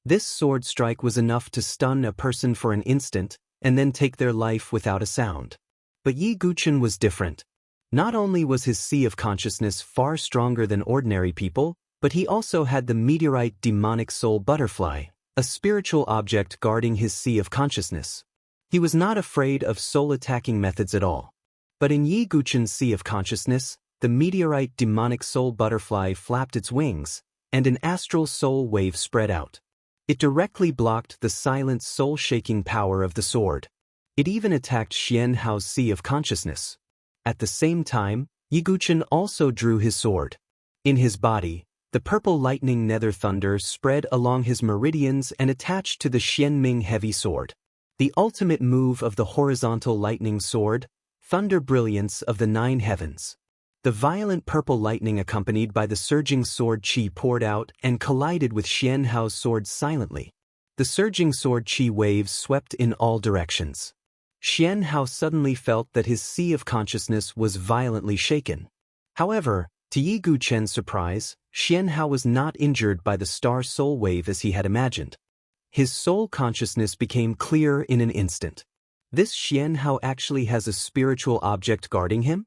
This sword strike was enough to stun a person for an instant and then take their life without a sound. But Yi Guchen was different. Not only was his sea of consciousness far stronger than ordinary people, but he also had the meteorite demonic soul butterfly, a spiritual object guarding his sea of consciousness. He was not afraid of soul-attacking methods at all. But in Yi Guchen's sea of consciousness, the meteorite demonic soul butterfly flapped its wings, and an astral soul wave spread out. It directly blocked the silent soul-shaking power of the sword. It even attacked Xian Hao's sea of consciousness. At the same time, Yi Guchen also drew his sword. In his body, the purple lightning nether thunder spread along his meridians and attached to the Xianming heavy sword. The ultimate move of the horizontal lightning sword, thunder brilliance of the nine heavens. The violent purple lightning accompanied by the surging sword chi poured out and collided with Xian Hao's sword silently. The surging sword chi waves swept in all directions. Xian Hao suddenly felt that his sea of consciousness was violently shaken. However, to Yi Guchen's surprise, Xian Hao was not injured by the star soul wave as he had imagined. His soul consciousness became clear in an instant. This Xian Hao actually has a spiritual object guarding him?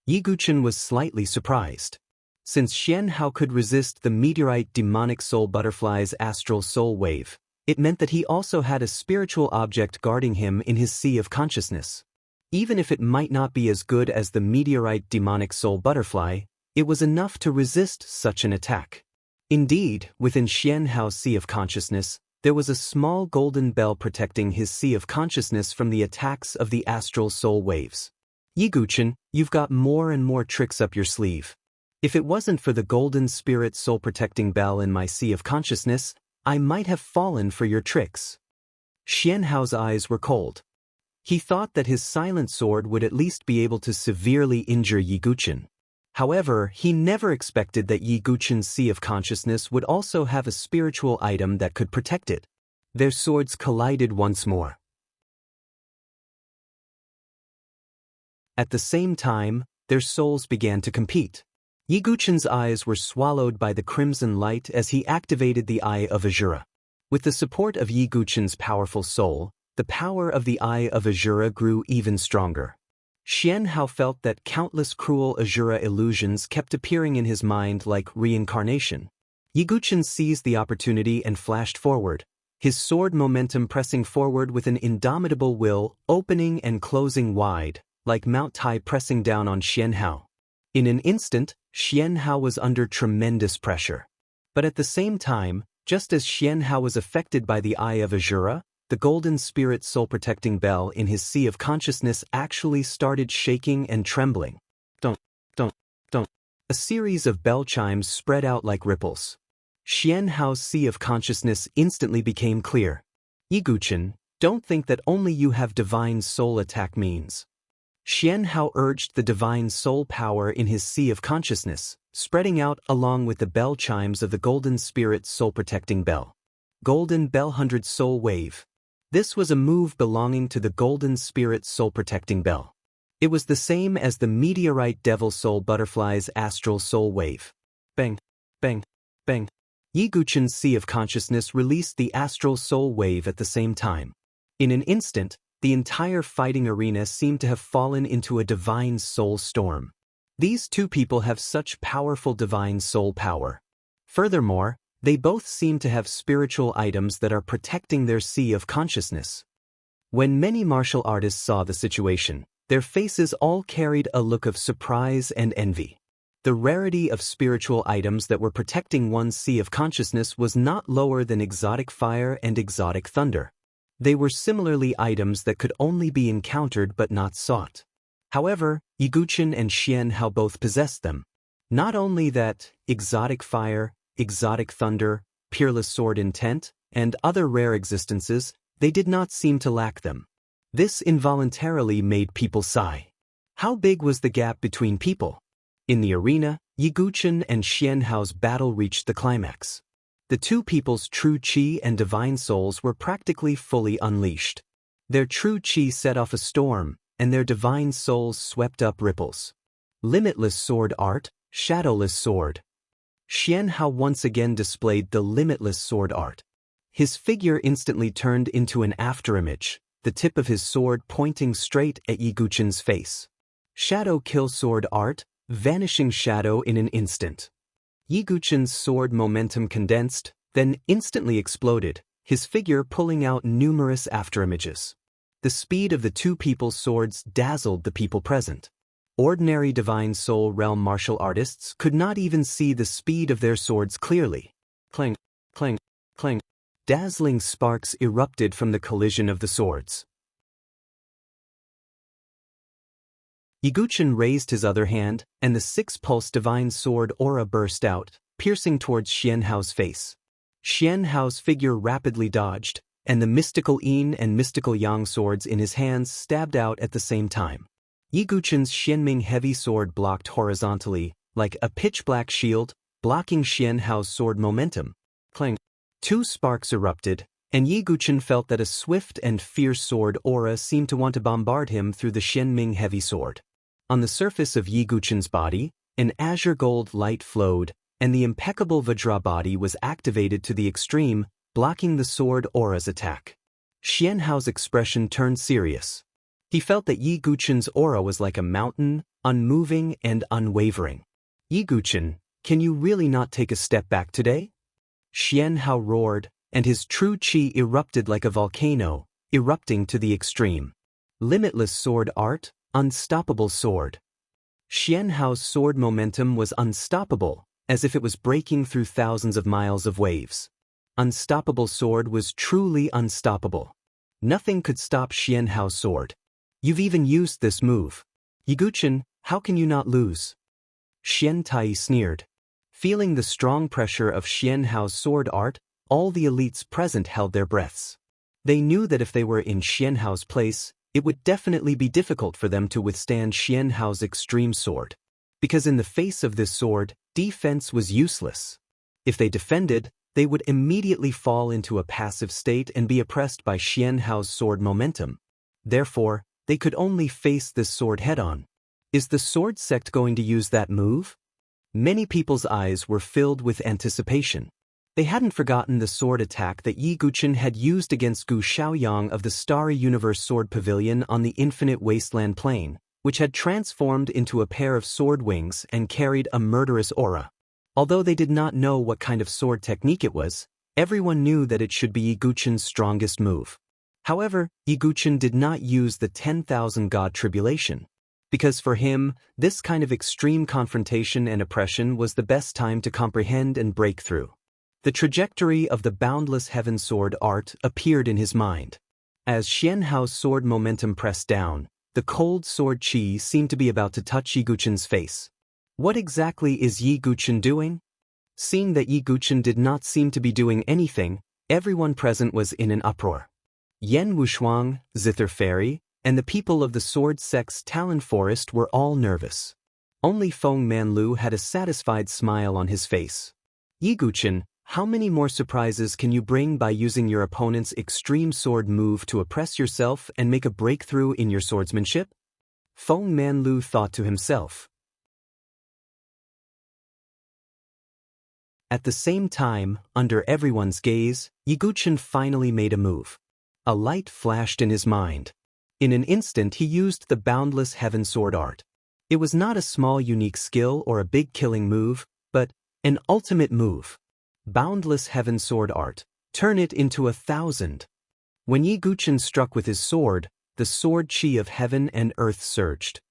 Yi Guchen was slightly surprised. Since Xian Hao could resist the meteorite demonic soul butterfly's astral soul wave, it meant that he also had a spiritual object guarding him in his sea of consciousness. Even if it might not be as good as the meteorite demonic soul butterfly, it was enough to resist such an attack. Indeed, within Xian Hao's sea of consciousness, there was a small golden bell protecting his sea of consciousness from the attacks of the astral soul waves. Yi Guchen, you've got more and more tricks up your sleeve. If it wasn't for the golden spirit soul protecting bell in my sea of consciousness, I might have fallen for your tricks. Xian Hao's eyes were cold. He thought that his silent sword would at least be able to severely injure Yi Guchen. However, he never expected that Yi Guchen's sea of consciousness would also have a spiritual item that could protect it. Their swords collided once more. At the same time, their souls began to compete. Yi Guchen's eyes were swallowed by the crimson light as he activated the Eye of Azura. With the support of Yi Guchen's powerful soul, the power of the Eye of Azura grew even stronger. Xian Hao felt that countless cruel Azura illusions kept appearing in his mind like reincarnation. Yi Guchen seized the opportunity and flashed forward, his sword momentum pressing forward with an indomitable will, opening and closing wide, like Mount Tai pressing down on Xian Hao. In an instant, Xian Hao was under tremendous pressure. But at the same time, just as Xian Hao was affected by the Eye of Azura, the golden spirit soul-protecting bell in his sea of consciousness actually started shaking and trembling. Don't. A series of bell chimes spread out like ripples. Xian Hao's sea of consciousness instantly became clear. Yi Guchen, don't think that only you have divine soul attack means. Xian Hao urged the divine soul power in his sea of consciousness, spreading out along with the bell chimes of the golden spirit soul-protecting bell. Golden Bell 100 Soul Wave. This was a move belonging to the golden spirit soul-protecting bell. It was the same as the meteorite devil soul butterfly's astral soul wave. Bang, bang, bang. Yi Guchen's sea of consciousness released the astral soul wave at the same time. In an instant, the entire fighting arena seemed to have fallen into a divine soul storm. These two people have such powerful divine soul power. Furthermore, they both seem to have spiritual items that are protecting their sea of consciousness. When many martial artists saw the situation, their faces all carried a look of surprise and envy. The rarity of spiritual items that were protecting one's sea of consciousness was not lower than exotic fire and exotic thunder. They were similarly items that could only be encountered but not sought. However, Yiguchen and Xianhao both possessed them. Not only that, exotic fire, exotic thunder, peerless sword intent, and other rare existences, they did not seem to lack them. This involuntarily made people sigh. How big was the gap between people? In the arena, Yiguchen and Xianhao's battle reached the climax. The two people's true qi and divine souls were practically fully unleashed. Their true qi set off a storm, and their divine souls swept up ripples. Limitless sword art, shadowless sword. Xianhao once again displayed the limitless sword art. His figure instantly turned into an afterimage, the tip of his sword pointing straight at Yiguchen's face. Shadow kill sword art, vanishing shadow in an instant. Yiguchen's sword momentum condensed, then instantly exploded, his figure pulling out numerous afterimages. The speed of the two people's swords dazzled the people present. Ordinary divine soul realm martial artists could not even see the speed of their swords clearly. Clang, clang, clang. Dazzling sparks erupted from the collision of the swords. Yiguchen raised his other hand, and the six-pulse divine sword aura burst out, piercing towards Xianhao's face. Xianhao's figure rapidly dodged, and the mystical yin and mystical yang swords in his hands stabbed out at the same time. Yiguchen's Xianming heavy sword blocked horizontally, like a pitch-black shield, blocking Xianhao's sword momentum. Clang. Two sparks erupted, and Yiguchen felt that a swift and fierce sword aura seemed to want to bombard him through the Xianming heavy sword. On the surface of Yiguchen's body, an azure gold light flowed, and the impeccable Vajra body was activated to the extreme, blocking the sword aura's attack. Xianhao's expression turned serious. He felt that Yiguchen's aura was like a mountain, unmoving and unwavering. Yiguchen, can you really not take a step back today? Xianhao roared, and his true qi erupted like a volcano, erupting to the extreme. Limitless sword art, unstoppable sword. Xianhao's sword momentum was unstoppable, as if it was breaking through thousands of miles of waves. Unstoppable sword was truly unstoppable. Nothing could stop Xianhao's sword. You've even used this move. Yiguchen, how can you not lose? Xian Tai sneered. Feeling the strong pressure of Xianhao's sword art, all the elites present held their breaths. They knew that if they were in Xianhao's place, it would definitely be difficult for them to withstand Xianhao's extreme sword. Because in the face of this sword, defense was useless. If they defended, they would immediately fall into a passive state and be oppressed by Xianhao's sword momentum. Therefore, they could only face this sword head-on. Is the sword sect going to use that move? Many people's eyes were filled with anticipation. They hadn't forgotten the sword attack that Yiguchen had used against Gu Xiaoyang of the Starry Universe Sword Pavilion on the Infinite Wasteland Plain, which had transformed into a pair of sword wings and carried a murderous aura. Although they did not know what kind of sword technique it was, everyone knew that it should be Yiguchen's strongest move. However, Yiguchen did not use the 10,000 God Tribulation. Because for him, this kind of extreme confrontation and oppression was the best time to comprehend and break through. The trajectory of the boundless heaven sword art appeared in his mind. As Xianhao's sword momentum pressed down, the cold sword qi seemed to be about to touch Yiguchen's face. What exactly is Yiguchen doing? Seeing that Yiguchen did not seem to be doing anything, everyone present was in an uproar. Yan Wushuang, Zither Fairy, and the people of the Sword Sect's Talon Forest were all nervous. Only Feng Manlu had a satisfied smile on his face. Yiguchen, how many more surprises can you bring by using your opponent's extreme sword move to oppress yourself and make a breakthrough in your swordsmanship? Feng Manlu thought to himself. At the same time, under everyone's gaze, Yiguchen finally made a move. A light flashed in his mind. In an instant he used the boundless heaven sword art. It was not a small unique skill or a big killing move, but an ultimate move. Boundless heaven sword art. Turn it into 1,000. When Yiguchen struck with his sword, the sword qi of heaven and earth surged.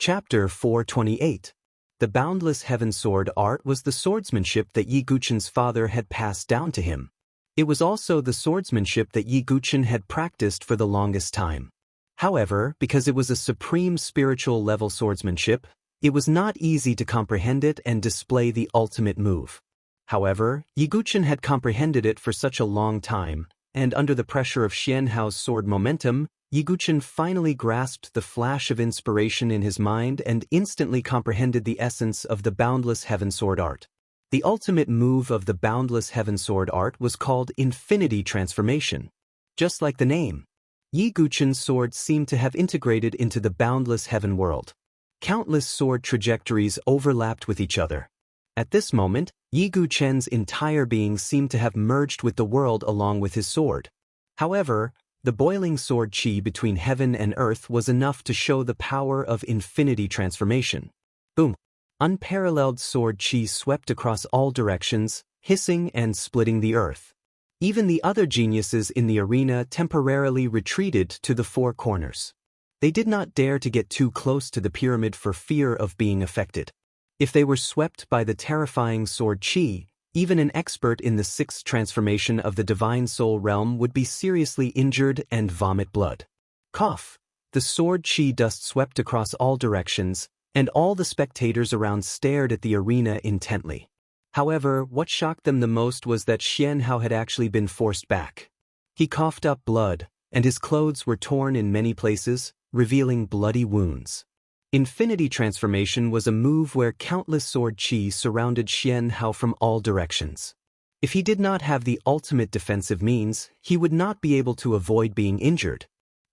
Chapter 428. The boundless heaven sword art was the swordsmanship that Yi Guchen's father had passed down to him. It was also the swordsmanship that Yi Guchen had practiced for the longest time. However, because it was a supreme spiritual level swordsmanship, it was not easy to comprehend it and display the ultimate move. However, Yi Guchen had comprehended it for such a long time, and under the pressure of Xian Hao's sword momentum, Yi Guchen finally grasped the flash of inspiration in his mind and instantly comprehended the essence of the boundless heaven sword art. The ultimate move of the boundless heaven sword art was called infinity transformation. Just like the name, Yi Guchen's sword seemed to have integrated into the boundless heaven world. Countless sword trajectories overlapped with each other. At this moment, Yi Guchen's entire being seemed to have merged with the world along with his sword. However, the boiling sword qi between heaven and earth was enough to show the power of infinity transformation. Boom! Unparalleled sword qi swept across all directions, hissing and splitting the earth. Even the other geniuses in the arena temporarily retreated to the four corners. They did not dare to get too close to the pyramid for fear of being affected. If they were swept by the terrifying sword qi, even an expert in the sixth transformation of the divine soul realm would be seriously injured and vomit blood. Cough! The sword qi dust swept across all directions, and all the spectators around stared at the arena intently. However, what shocked them the most was that Xian Hao had actually been forced back. He coughed up blood, and his clothes were torn in many places, revealing bloody wounds. Infinity transformation was a move where countless sword qi surrounded Xian Hao from all directions. If he did not have the ultimate defensive means, he would not be able to avoid being injured.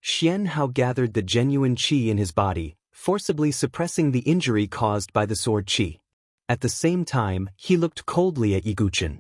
Xian Hao gathered the genuine qi in his body, forcibly suppressing the injury caused by the sword qi. At the same time, he looked coldly at Yi Guchen.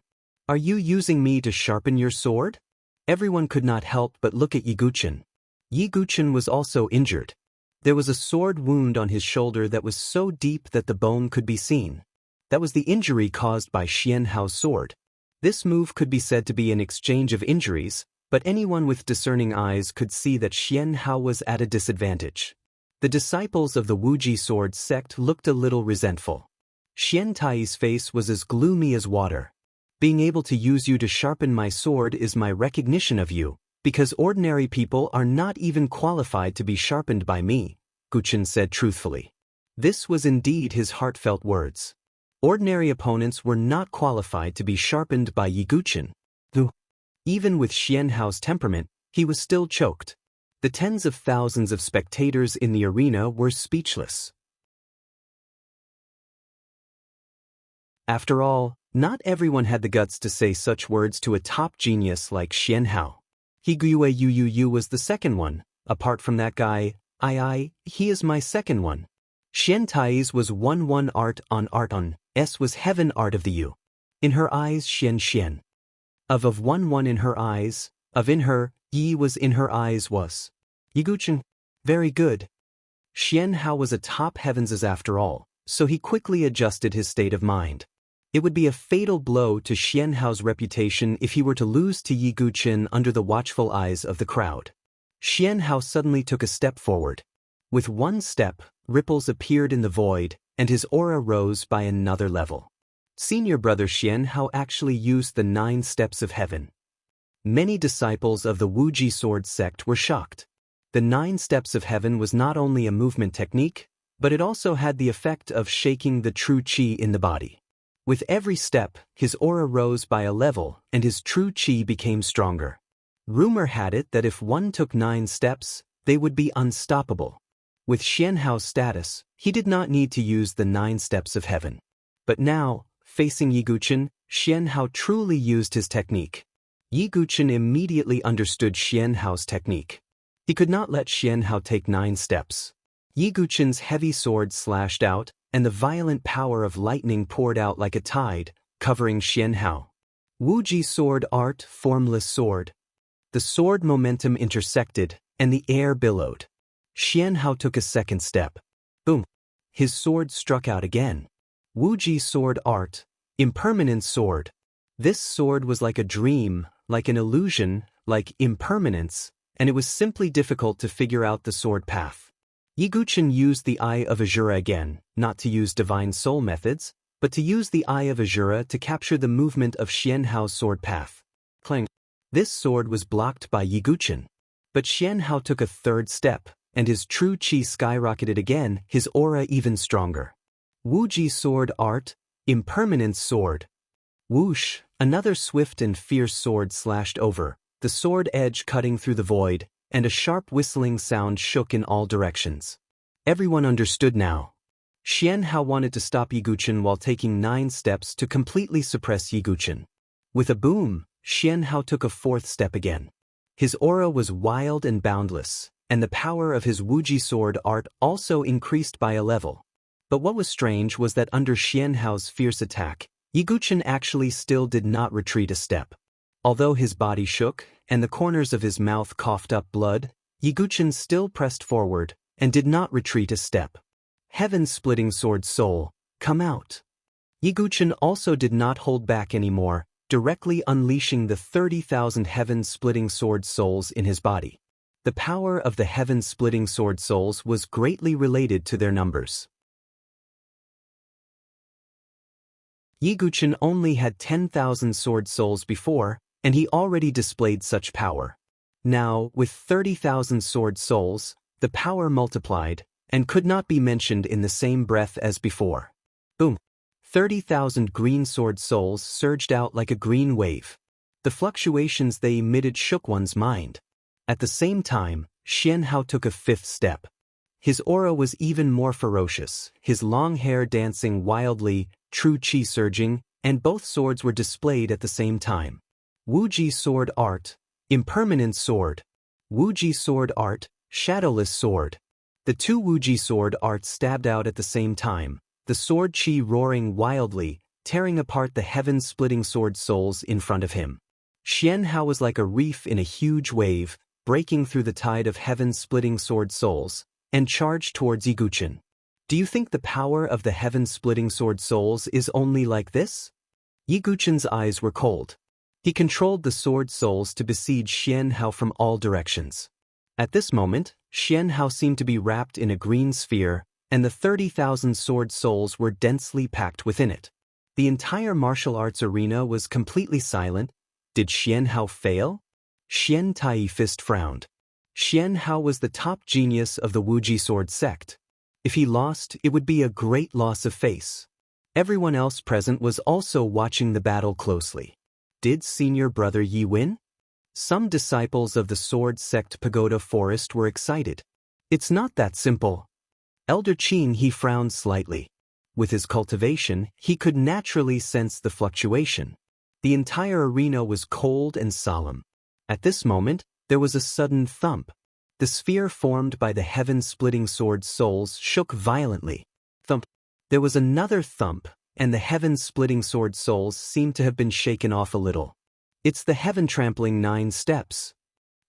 "Are you using me to sharpen your sword?" Everyone could not help but look at Yi Guchen. Yi Guchen was also injured. There was a sword wound on his shoulder that was so deep that the bone could be seen. That was the injury caused by Xian Hao's sword. This move could be said to be an exchange of injuries, but anyone with discerning eyes could see that Xian Hao was at a disadvantage. The disciples of the Wuji sword sect looked a little resentful. Xian Tai's face was as gloomy as water. "Being able to use you to sharpen my sword is my recognition of you, because ordinary people are not even qualified to be sharpened by me," Guchen said truthfully. This was indeed his heartfelt words. Ordinary opponents were not qualified to be sharpened by Yi Guchen. Even with Xian Hao's temperament, he was still choked. The tens of thousands of spectators in the arena were speechless. After all, not everyone had the guts to say such words to a top genius like Xian Hao. Higuye Yu was the second one. Apart from that guy, he is my second one. Xian Tai's was 1-1 art on, S was heaven art of the Yu. In her eyes Xian. Of 1-1 in her eyes, of in her, Yi was in her eyes was. Yi Guchen, very good. Xian Hao was a top heavens after all, so he quickly adjusted his state of mind. It would be a fatal blow to Xian Hao's reputation if he were to lose to Yi Guchen under the watchful eyes of the crowd. Xian Hao suddenly took a step forward. With one step, ripples appeared in the void, and his aura rose by another level. Senior brother Xian Hao actually used the 9 steps of heaven. Many disciples of the Wuji sword sect were shocked. The 9 steps of heaven was not only a movement technique, but it also had the effect of shaking the true qi in the body. With every step, his aura rose by a level, and his true qi became stronger. Rumor had it that if one took 9 steps, they would be unstoppable. With Xian Hao's status, he did not need to use the 9 steps of heaven. But now, facing Yi Guchen, Xian Hao truly used his technique. Yi Guchen immediately understood Xian Hao's technique. He could not let Xian Hao take 9 steps. Yi Guchen's heavy sword slashed out, and the violent power of lightning poured out like a tide, covering Xian Hao. Wuji sword art, formless sword. The sword momentum intersected, and the air billowed. Xian Hao took a second step. Boom! His sword struck out again. Wuji sword art, impermanent sword. This sword was like a dream, like an illusion, like impermanence, and it was simply difficult to figure out the sword path. Yiguchen used the Eye of Azura again, not to use divine soul methods, but to use the Eye of Azura to capture the movement of Xianhao's sword path. Clang. This sword was blocked by Yiguchen. But Xianhao took a third step, and his true chi skyrocketed again, his aura even stronger. Wuji sword art, impermanence sword. Whoosh, another swift and fierce sword slashed over, the sword edge cutting through the void, and a sharp whistling sound shook in all directions. Everyone understood now. Xianhao wanted to stop Yiguchen while taking 9 steps to completely suppress Yiguchen. With a boom, Xianhao took a 4th step again. His aura was wild and boundless, and the power of his Wuji sword art also increased by a level. But what was strange was that under Xianhao's fierce attack, Yiguchen actually still did not retreat a step. Although his body shook, and the corners of his mouth coughed up blood, Yiguchen still pressed forward, and did not retreat a step. Heaven-splitting sword soul, come out. Yiguchen also did not hold back anymore, directly unleashing the 30,000 heaven-splitting sword souls in his body. The power of the heaven-splitting sword souls was greatly related to their numbers. Yiguchen only had 10,000 sword souls before, and he already displayed such power. Now, with 30,000 sword souls, the power multiplied, and could not be mentioned in the same breath as before. Boom! 30,000 green sword souls surged out like a green wave. The fluctuations they emitted shook one's mind. At the same time, Xianhao took a 5th step. His aura was even more ferocious, his long hair dancing wildly, true chi surging, and both swords were displayed at the same time. Wuji sword art, impermanent sword. Wuji sword art, shadowless sword. The 2 Wuji sword arts stabbed out at the same time, the sword chi roaring wildly, tearing apart the heaven-splitting sword souls in front of him. Xianhao was like a reef in a huge wave, breaking through the tide of heaven-splitting sword souls, and charged towards Yiguchen. Do you think the power of the heaven-splitting sword souls is only like this? Yiguchen's eyes were cold. He controlled the sword souls to besiege Xianhao from all directions. At this moment, Xianhao seemed to be wrapped in a green sphere, and the 30,000 sword souls were densely packed within it. The entire martial arts arena was completely silent. Did Xianhao fail? Xian Tai Fist frowned. Xianhao was the top genius of the Wuji sword sect. If he lost, it would be a great loss of face. Everyone else present was also watching the battle closely. Did senior brother Yi win? Some disciples of the sword sect Pagoda Forest were excited. It's not that simple. Elder Qing he frowned slightly. With his cultivation, he could naturally sense the fluctuation. The entire arena was cold and solemn. At this moment, there was a sudden thump. The sphere formed by the heaven-splitting sword souls shook violently. Thump. There was another thump, and the heaven-splitting sword souls seemed to have been shaken off a little. It's the heaven-trampling 9 steps.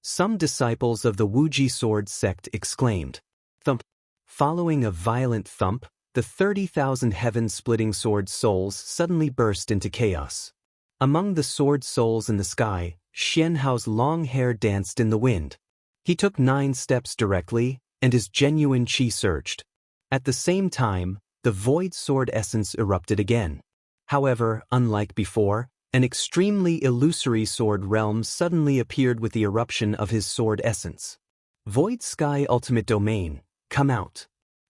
Some disciples of the Wuji sword sect exclaimed. Thump. Following a violent thump, the 30,000 heaven-splitting sword souls suddenly burst into chaos. Among the sword souls in the sky, Xianhao's long hair danced in the wind. He took 9 steps directly, and his genuine chi surged. At the same time, the void sword essence erupted again. However, unlike before, an extremely illusory sword realm suddenly appeared with the eruption of his sword essence. Void Sky Ultimate Domain, come out.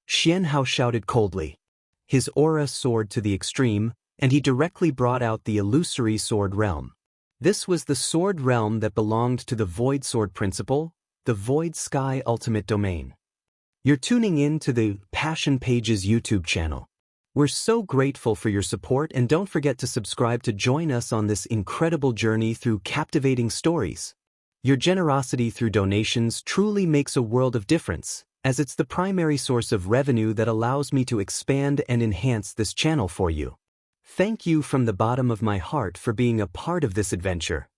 Xianhao shouted coldly. His aura soared to the extreme, and he directly brought out the illusory sword realm. This was the sword realm that belonged to the Void Sword Principle, the Void Sky Ultimate Domain. You're tuning in to the Passion Pages YouTube channel. We're so grateful for your support, and don't forget to subscribe to join us on this incredible journey through captivating stories. Your generosity through donations truly makes a world of difference, as it's the primary source of revenue that allows me to expand and enhance this channel for you. Thank you from the bottom of my heart for being a part of this adventure.